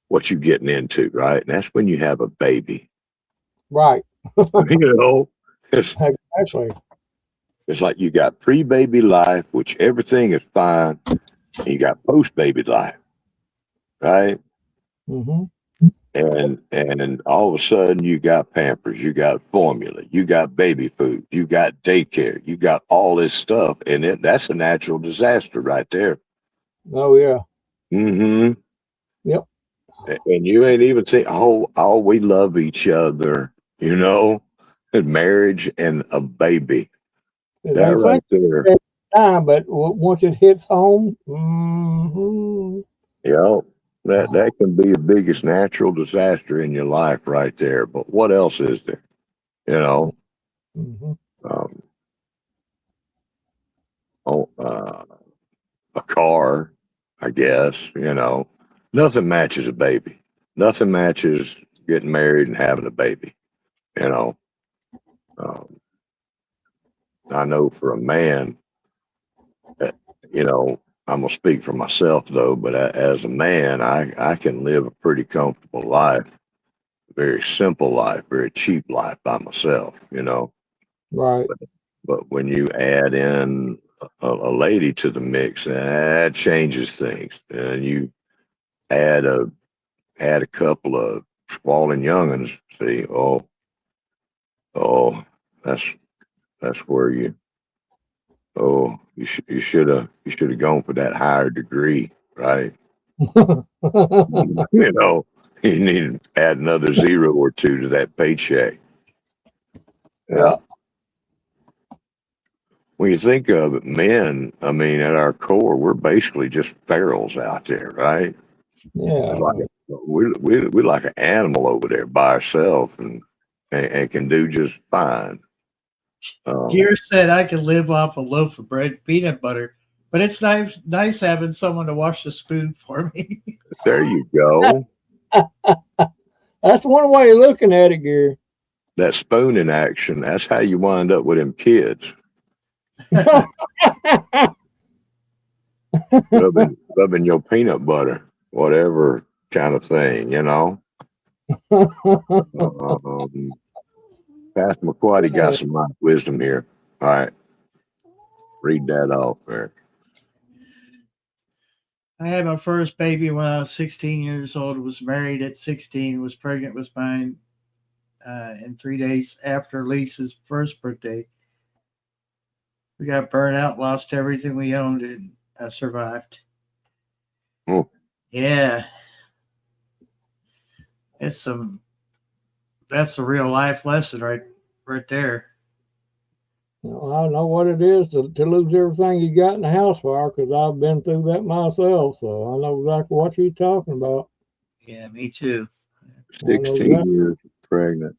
what you're getting into, right? And that's when you have a baby. Right. You know, Exactly. It's like you got pre-baby life, which everything is fine. And you got post-baby life, right? Mm-hmm. And all of a sudden you got Pampers, you got formula, you got baby food, you got daycare, you got all this stuff, and that's a natural disaster right there. Oh yeah. Mm-hmm. Yep. And you ain't even think, oh, we love each other, you know. marriage and a baby. They That right think there. time, but once it hits home, That can be the biggest natural disaster in your life right there. But what else is there? You know, um, a car, I guess. Nothing matches a baby. Nothing matches getting married and having a baby. You know, I know for a man, I'm gonna speak for myself though, but as a man, I can live a pretty comfortable life, very simple life, very cheap life by myself. right. But when you add in a lady to the mix, that changes things, and you add a couple of squalling young'uns. See, that's where you should have gone for that higher degree, right? You need to add another 0 or 2 to that paycheck. Yeah. When you think of it, men, I mean, at our core, we're basically just ferals out there, right? Yeah. We're like an animal over there by ourselves and can do just fine. Gear said I could live off a loaf of bread and peanut butter, but it's nice having someone to wash the spoon for me. There you go. That's one way of looking at it, Gary. That spooning action, that's how you wind up with them kids. rubbing your peanut butter, whatever kind of thing, Pastor McQuarrie got some life wisdom here. All right. Read that off there. I had my first baby when I was 16 years old, was married at 16, was pregnant with mine, and 3 days after Lisa's first birthday. We got burned out, lost everything we owned, and I survived. Oh. Yeah. That's a real life lesson right there. I know what it is to lose everything you got in the house fire, because I've been through that myself, so I know exactly what you're talking about. Yeah, me too. 16 years pregnant.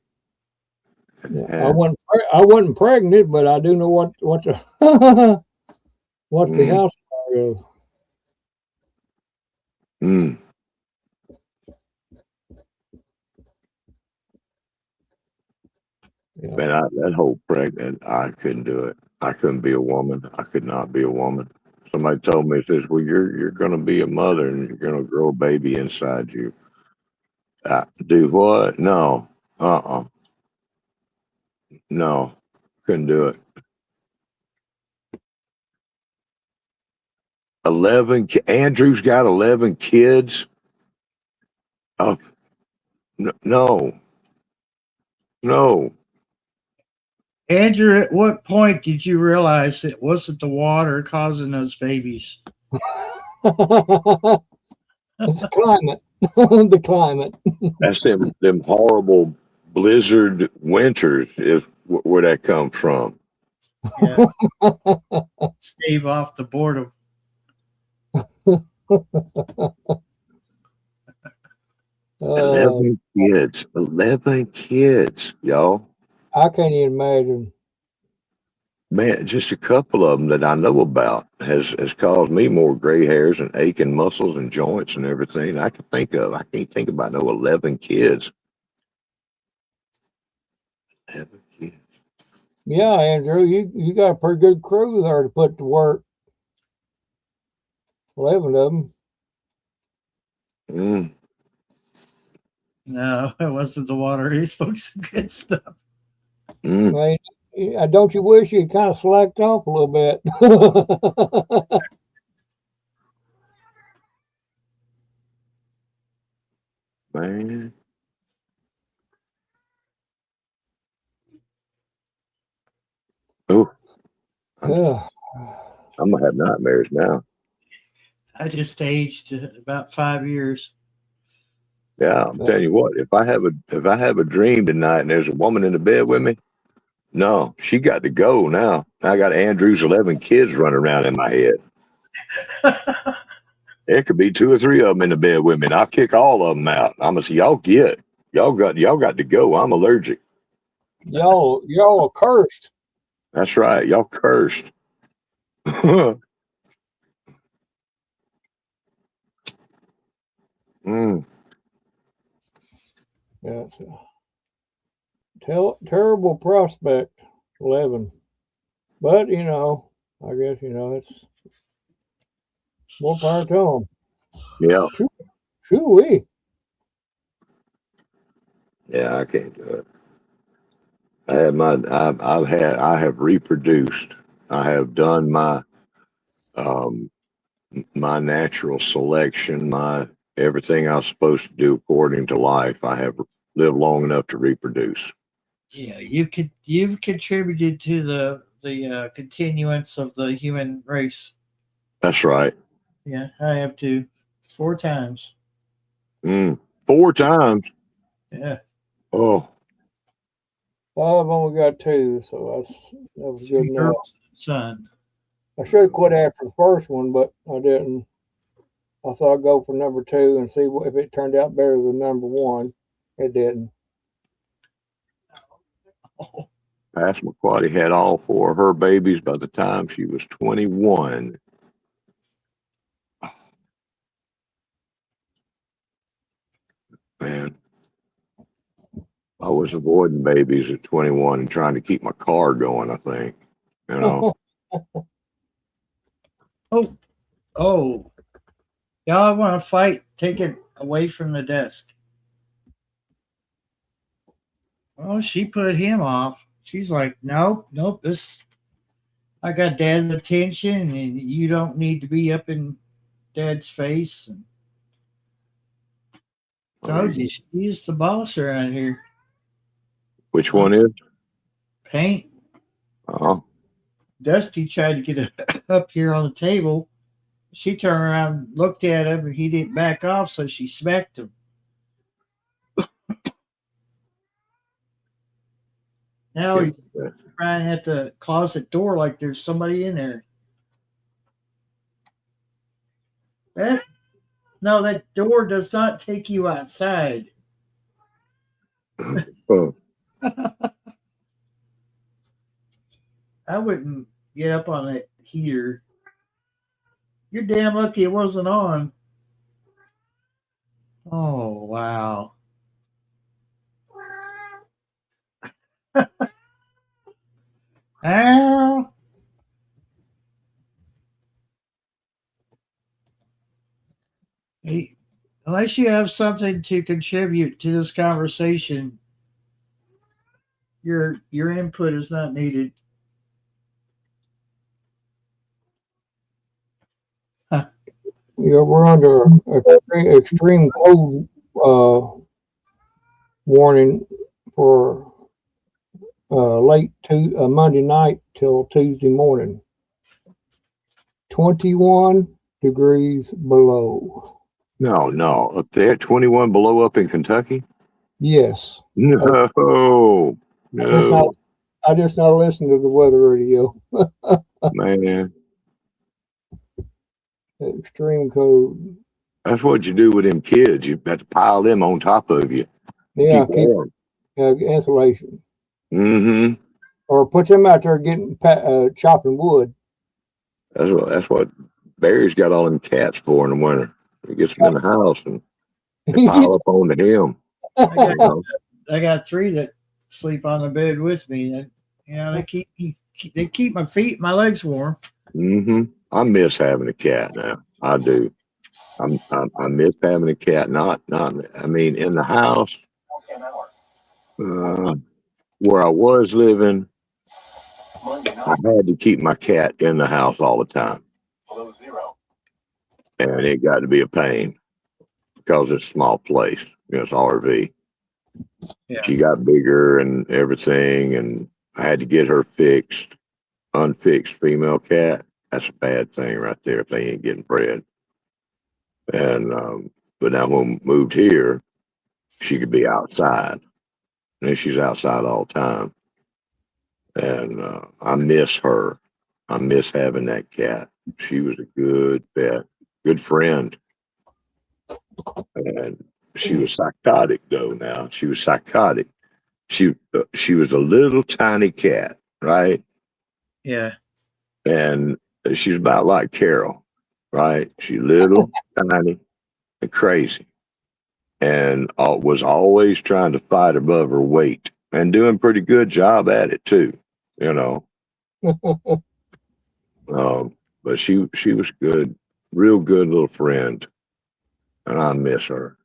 Yeah, I wasn't pregnant, but I do know what the the house fire is. Yeah. Man, that whole pregnant, I couldn't do it. I couldn't be a woman. I could not be a woman. Somebody told me, it says, well, you're going to be a mother and you're going to grow a baby inside you. Do what? No. No, couldn't do it. 11. Andrew's got 11 kids. Oh, no. Andrew, at what point did you realize it wasn't the water causing those babies? It's the climate. The climate. That's them horrible blizzard winters is where that comes from. Yeah. Stave off the boredom. 11 kids, y'all. I can't even imagine. Man, just a couple of them that I know about has caused me more gray hairs and aching muscles and joints and everything I can think of. I can't think about no 11 kids. 11 kids. Yeah, Andrew, you got a pretty good crew there to put to work. 11 of them. No, it wasn't the water. He spoke some good stuff. Right. Don't you wish you kind of slacked off a little bit? Man. Oh. I'm going to have nightmares now. I just aged about 5 years. Yeah, I'm telling you what, if I have a dream tonight and there's a woman in the bed with me, No, she got to go now. I got Andrew's 11 kids running around in my head. There could be 2 or 3 of them in the bed with me, and I'll kick all of them out. I'm gonna say, y'all got to go. I'm allergic. Y'all are cursed. That's right. Y'all cursed. mm. Yeah, it's a terrible prospect, 11. But, you know, I guess, you know, it's more power to them. Yeah. Shoo-wee. Yeah, I can't do it. I have reproduced. I have done my my natural selection, my everything I was supposed to do according to life. I have lived long enough to reproduce. Yeah, you've contributed to the continuance of the human race. That's right. Yeah, I have too. 4 times. 4 times. Yeah. Oh, I've only got 2, so that was good 3 enough. girls and a son. I should have quit after the first one, but I didn't. I thought I'd go for number 2 and see if it turned out better than number 1. It didn't. Oh, Passamaquoddy had all 4 of her babies by the time she was 21. Man, I was avoiding babies at 21 and trying to keep my car going, I think. You know, oh. Y'all want to fight? Take it away from the desk. Oh, she put him off. She's like, nope. I got dad's attention, and you don't need to be up in dad's face. And told you, she's the boss around here. which one is? Paint. Oh, Dusty tried to get it up here on the table. She turned around, looked at him, and he didn't back off, so she smacked him. Now he's crying at the closet door like there's somebody in there. That door does not take you outside. oh. I wouldn't get up on that heater. You're damn lucky it wasn't on. Oh, wow. Ow. Hey, unless you have something to contribute to this conversation, your input is not needed. Yeah, we're under extreme cold warning for late Monday night till Tuesday morning. 21 degrees below. No. Up there, 21 below up in Kentucky? Yes. No. I just not listen to the weather radio. Man. Extreme cold. That's what you do with them kids. You have to pile them on top of you. Yeah, Keep warm. insulation. Mm-hmm. Or put them out there getting chopping wood. That's what Barry's got all them cats for in the winter. He gets them in the house and they pile up onto him. I got 3 that sleep on the bed with me, and they keep my feet, my legs warm. Mm-hmm. I miss having a cat now. I do. I miss having a cat. Not. I mean, in the house where I was living, I had to keep my cat in the house all the time, and it got to be a pain because it's a small place. It's RV. Yeah. She got bigger and everything, and I had to get her fixed. Unfixed female cat. That's a bad thing right there if they ain't getting bred. And but now when we moved here, she could be outside. And she's outside all the time. And I miss her. I miss having that cat. She was a good pet, good friend. And she was psychotic though. Now she was psychotic. She was a little tiny cat, right? Yeah. And she's about like Carol, right? She's little, tiny, and crazy, and was always trying to fight above her weight, and doing pretty good job at it too, you know. But she was good, real good little friend, and I miss her.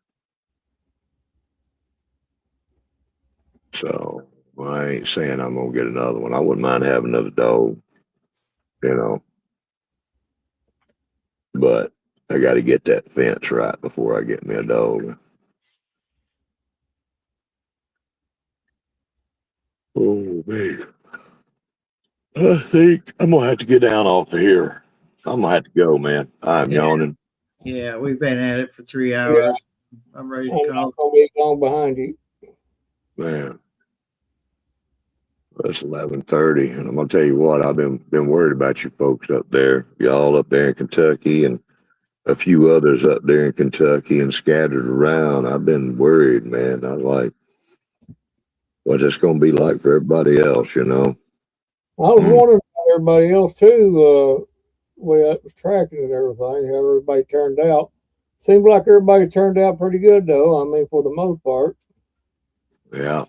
So I ain't saying I'm gonna get another one. I wouldn't mind having another dog, you know. But I got to get that fence right before I get me a dog. Oh man, I think I'm gonna have to get down off of here. I'm gonna have to go, man. I'm Yeah. yawning. Yeah, we've been at it for 3 hours. I'm ready to I'm call. not gonna be long behind you. Man, it's 11:30, and I'm gonna tell you what. I've been worried about you folks up there, y'all up there in Kentucky, and a few others up there in Kentucky and scattered around. I've been worried, man. I was like, what's this gonna be like for everybody else, you know? I was wondering about everybody else too. Way I was tracking and everything, how everybody turned out. Seems like everybody turned out pretty good though. I mean, for the most part. Yeah.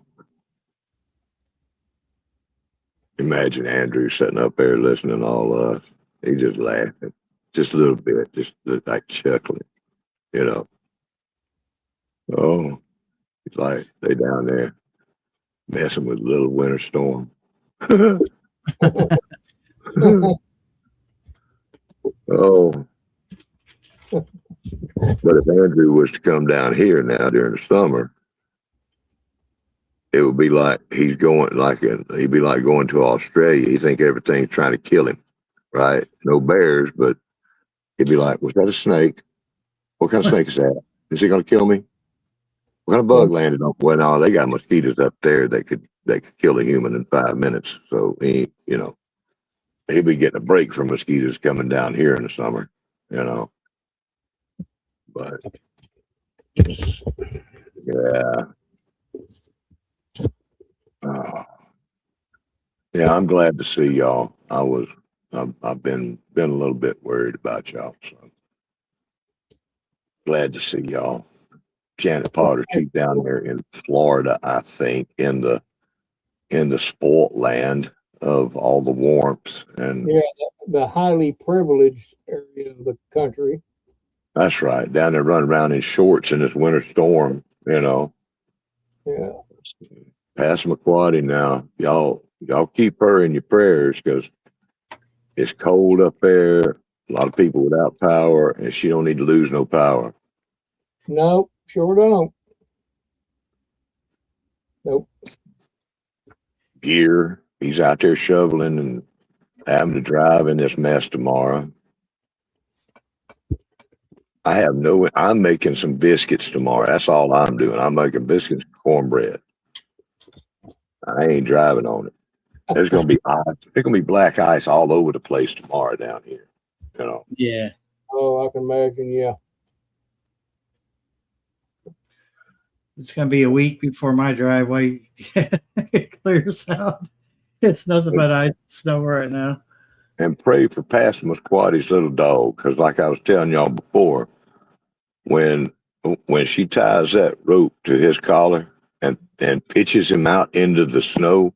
Imagine Andrew sitting up there listening to all us. He just laughing, just a little bit, just like chuckling, you know. Oh, it's like they down there messing with little winter storm. Oh, but if Andrew was to come down here now during the summer, it would be like he'd be like going to Australia. He think everything's trying to kill him, right? No bears, but he'd be like, "Was that a snake? What kind of snake is that? Is he gonna kill me? What kind of bug landed on?" Well, no, they got mosquitoes up there that could kill a human in 5 minutes. So he'd be getting a break from mosquitoes coming down here in the summer, you know. But yeah. Yeah, I'm glad to see y'all. I've been a little bit worried about y'all. So glad to see y'all. Janet Potter, she's down there in Florida, I think, in the sport land of all the warmth, and Yeah, the highly privileged area of the country. that's right, down there running around in shorts in this winter storm, you know. Yeah. Passamaquoddy now, y'all keep her in your prayers because it's cold up there. A lot of people without power, and she don't need to lose no power. Nope, sure don't. Nope. Gear, he's out there shoveling and having to drive in this mess tomorrow. I'm making some biscuits tomorrow. That's all I'm doing. I'm making biscuits and cornbread. I ain't driving on it. There's gonna be ice. There's gonna be black ice all over the place tomorrow down here. You know. Yeah. Oh, I can imagine. Yeah. It's going to be a week before my driveway clears out. It's nothing but ice and snow right now. And pray for Passamaquoddy's little dog, because like I was telling y'all before, when she ties that rope to his collar and pitches him out into the snow,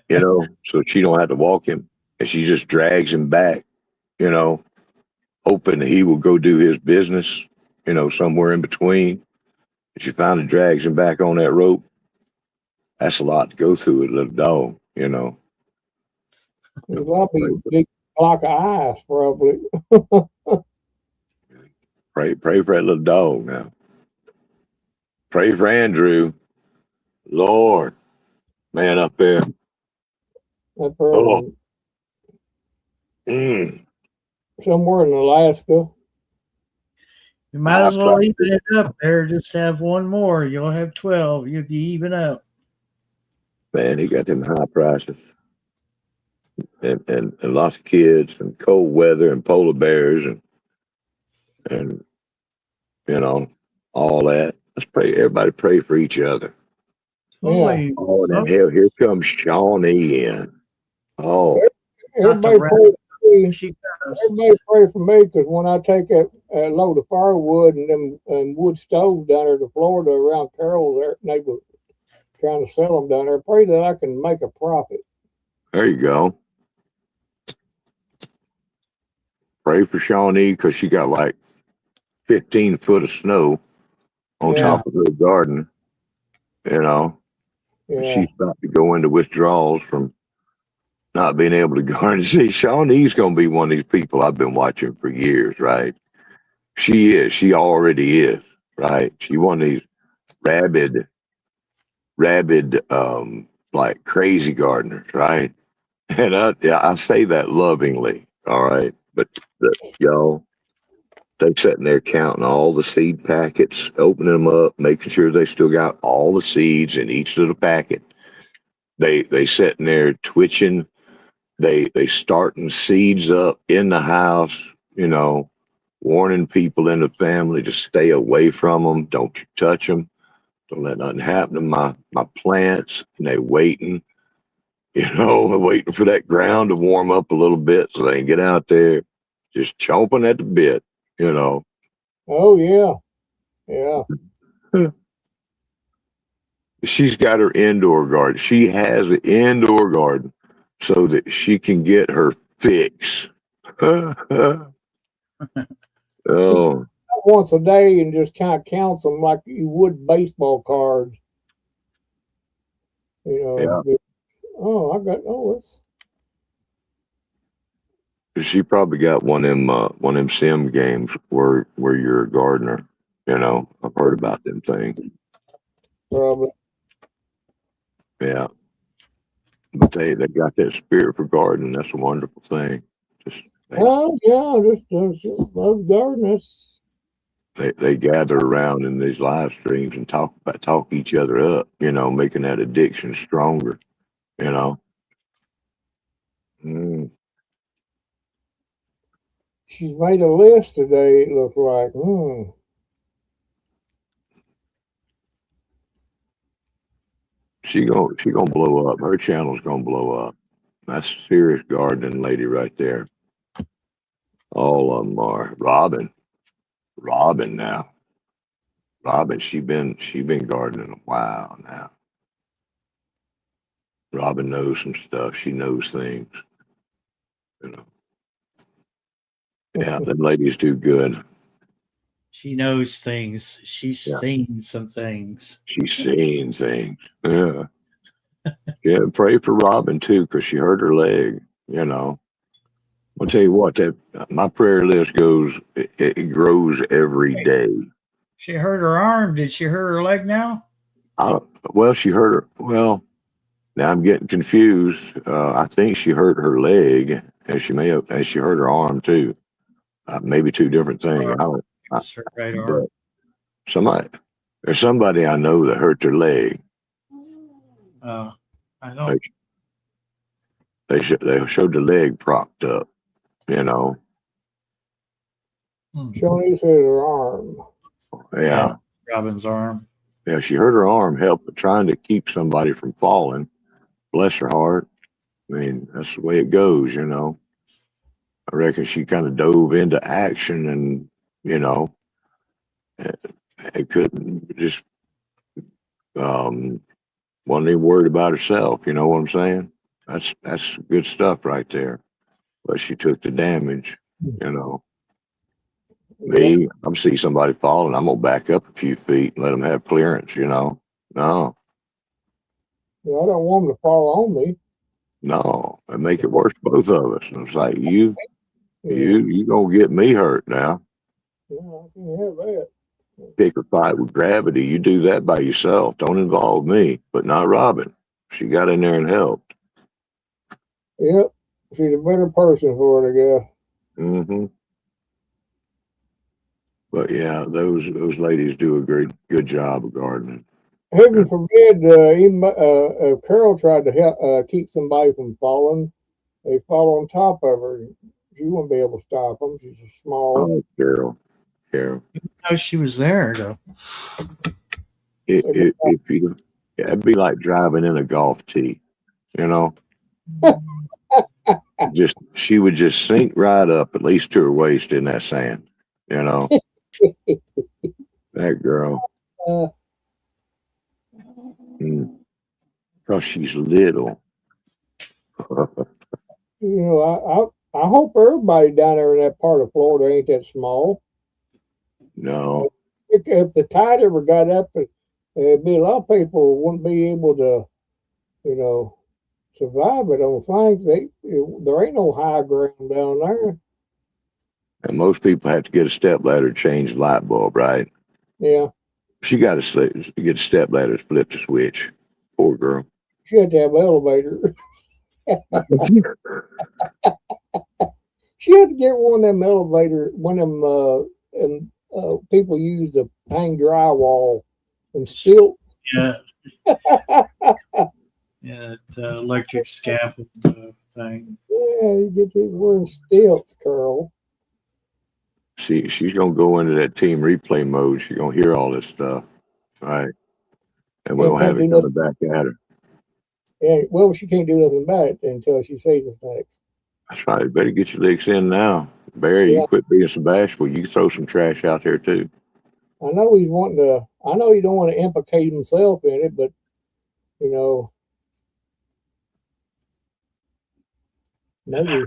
you know, so she don't have to walk him, and she just drags him back, you know, hoping that he will go do his business, you know, somewhere in between. And she finally drags him back on that rope. That's a lot to go through with a little dog, you know. That'll be a big block of ice, probably. Pray for that little dog now. Pray for Andrew. Lord, man up there. That person Mm. somewhere in Alaska. You might as well even it up there. Just have one more. You'll have 12. You'll be even up. Man, he got them high prices. and lots of kids and cold weather and polar bears and you know, all that. Let's pray. Everybody pray for each other. Holy Oh, and smoke, hell, here comes Shawnee in. Oh, not the Everybody rat. pray for me. She does. Everybody pray for me, because when I take that load of firewood and them wood stoves down there to Florida around Carroll's their neighbor, trying to sell them down there, pray that I can make a profit. there you go. Pray for Shawnee because she got like 15 foot of snow on Yeah. top of her garden. You know, and Yeah. she's about to go into withdrawals from not being able to garden. See, Shawnee's going to be one of these people I've been watching for years, right? She is. She already is, right? She one of these rabid, like crazy gardeners, right? And I say that lovingly, all right? But y'all, they sitting there counting all the seed packets, opening them up, making sure they still got all the seeds in each little packet. They sitting there twitching. They starting seeds up in the house, you know, warning people in the family to stay away from them. Don't you touch them. Don't let nothing happen to my plants. And they waiting, you know, waiting for that ground to warm up a little bit so they can get out there just chomping at the bit, you know. Oh, yeah. Yeah. She's got her indoor garden. She has an indoor garden so that she can get her fix. Oh, Once a day and just kind of counts them like you would baseball cards. You know. yeah. It's She probably got one of them sim games where you're a gardener. You know, I've heard about them things. probably. Yeah, but they got that spirit for gardening. That's a wonderful thing. Just Oh, yeah, just love gardeners. they gather around in these live streams and talk each other up. You know, making that addiction stronger. You know. Mm. She's made a list today, it looks like. She gonna blow up. Her channel's gonna blow up. That's a serious gardening lady right there. All of them are. Robin now. Robin, she been gardening a while now. Robin knows some stuff. She knows things. You know. Yeah, them ladies do good. She knows things. She's Yeah. seen some things. She's seen things. Yeah. Yeah, pray for Robin too, because she hurt her leg, you know. I'll tell you what, that my prayer list goes, it grows every day. She hurt her arm. Did she hurt her leg now? Well, she hurt her. Well, now I'm getting confused. I think she hurt her leg, and she hurt her arm too. Maybe two different things. I don't. It's her right arm. But there's somebody I know that hurt their leg. I don't. They showed the leg propped up, you know. Shawnee's hit her arm. Yeah. Robin's arm. Yeah, she hurt her arm, trying to keep somebody from falling. Bless her heart. I mean, that's the way it goes, you know. I reckon she kind of dove into action and, you know, it couldn't just, wasn't even worried about herself. You know what I'm saying? That's good stuff right there. But she took the damage, you know. Me, I'm see somebody falling, I'm gonna back up a few feet and let them have clearance, you know. No. Yeah, I don't want them to fall on me. No, and make it worse for both of us. And it's like you gonna get me hurt now. Yeah, I can have that. Pick a fight with gravity. You do that by yourself. Don't involve me, but not Robin. She got in there and helped. Yep, she's a better person for it, I guess. Mm-hmm. But yeah, those ladies do a good job of gardening. Heaven forbid, even Carol tried to help keep somebody from falling. they fall on top of her. She wouldn't be able to stop them. She's a small. Oh, Carol. How she was there though. It'd be like driving in a golf tee, you know. She would just sink right up, at least to her waist in that sand, you know. That girl. Uh, Because she's little. I hope everybody down there in that part of Florida ain't that small. No. If the tide ever got up, there'd be a lot of people who wouldn't be able to, survive it. I don't think there ain't no high ground down there. And most people have to get a step ladder to change the light bulb, right? Yeah, She got to get a step ladder to flip the switch. Poor girl. she had to have an elevator. She had to get one of them people use to hang drywall and still. Yeah. Yeah, the electric scaffold thing. Yeah, you get these wearing stilts, Carl. She's gonna go into that team replay mode. She's gonna hear all this stuff, right? And we'll have it coming back at her. Yeah, well, she can't do nothing about it until she sees us next. That's right. You better get your licks in now, Barry. You quit being so bashful. You can throw some trash out there too. I know he's wanting to. I know he don't want to implicate himself in it, but maybe.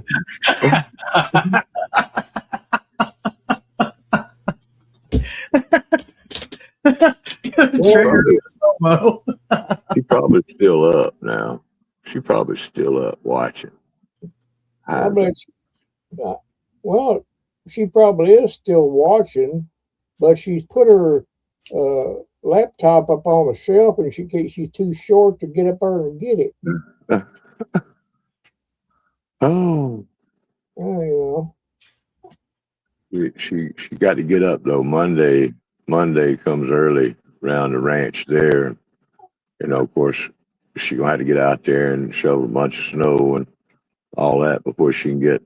She's probably still up now. She's probably still up watching. I bet well, she probably is still watching, but she's put her laptop up on the shelf, and she's too short to get up there and get it. Oh. She got to get up though. Monday comes early around the ranch there. Of course, she's gonna have to get out there and shovel a bunch of snow and all that before she can get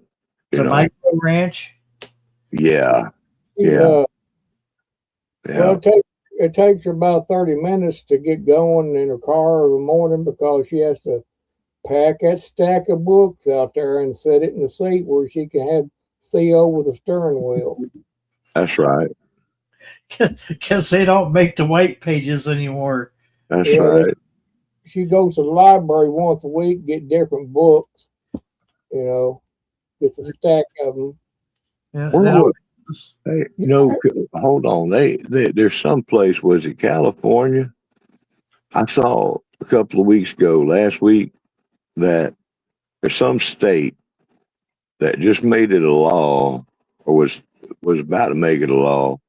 the micro ranch. Yeah. Well, it takes her about 30 minutes to get going in her car in the morning because she has to pack that stack of books out there and set it in the seat where she can see over the steering wheel. That's right. Because they don't make the white pages anymore. That's right. She goes to the library once a week, get different books, gets a stack of them. Yeah, hey, hold on. There's some place, was it California? I saw a couple of weeks ago, last week, that there's some state that just made it a law, or was about to make it a law,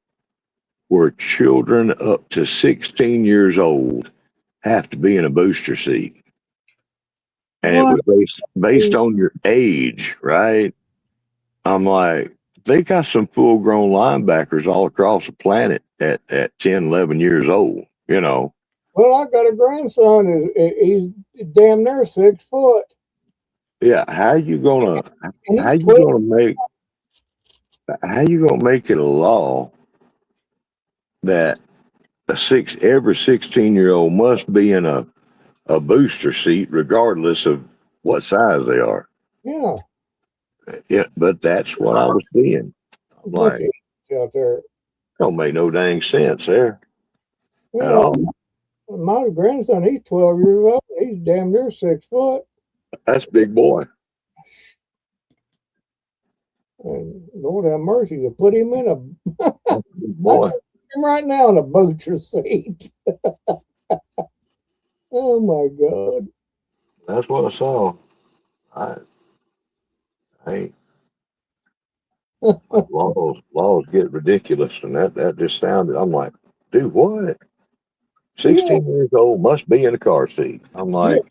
where children up to 16 years old have to be in a booster seat. And it was based on your age, right? I'm like, they got some full-grown linebackers all across the planet at 10, 11 years old, Well, I got a grandson. He's damn near 6 foot. Yeah, how you gonna make it a law that every 16-year-old must be in a booster seat regardless of what size they are? Yeah. Yeah, but that's what I was seeing. I'm like, out there don't make no dang sense there at all. My grandson, he's 12 years old. He's damn near 6 foot. That's a big boy. And Lord have mercy, to put him in a boy right now in a booster seat. Oh my God. That's what I saw. Laws get ridiculous, and that just sounded. I'm like, dude, what? 16 years old must be in a car seat. I'm like,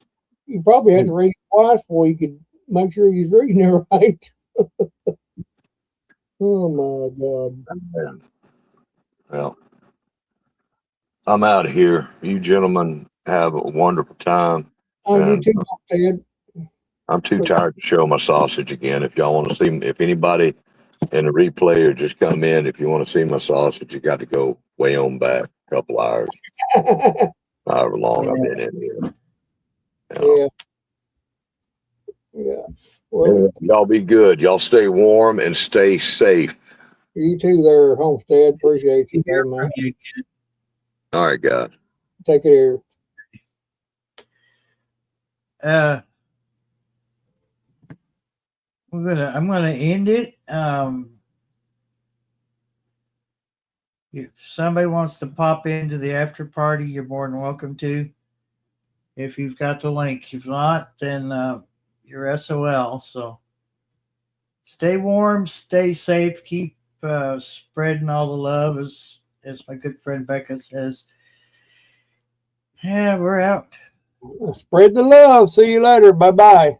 you probably had to read twice before you could make sure he's reading it right. Oh my God. Man. Well, I'm out of here. You gentlemen have a wonderful time. Oh, you too, Ted. I'm too tired to show my sausage again. If y'all want to see, if anybody in the replay or just come in, if you want to see my sausage, you got to go way on back a couple hours, however long I've been in here. Yeah. Yeah. Well, Y'all be good. Y'all stay warm and stay safe. you too there, Homestead. Appreciate you Hear very from much. you. All right, guys. Take care. I'm gonna end it. If somebody wants to pop into the after party, you're more than welcome to. If you've got the link. If not, then you're SOL. So stay warm, stay safe, keep spreading all the love, as my good friend Becca says. Yeah, we're out. Spread the love. See you later. Bye bye.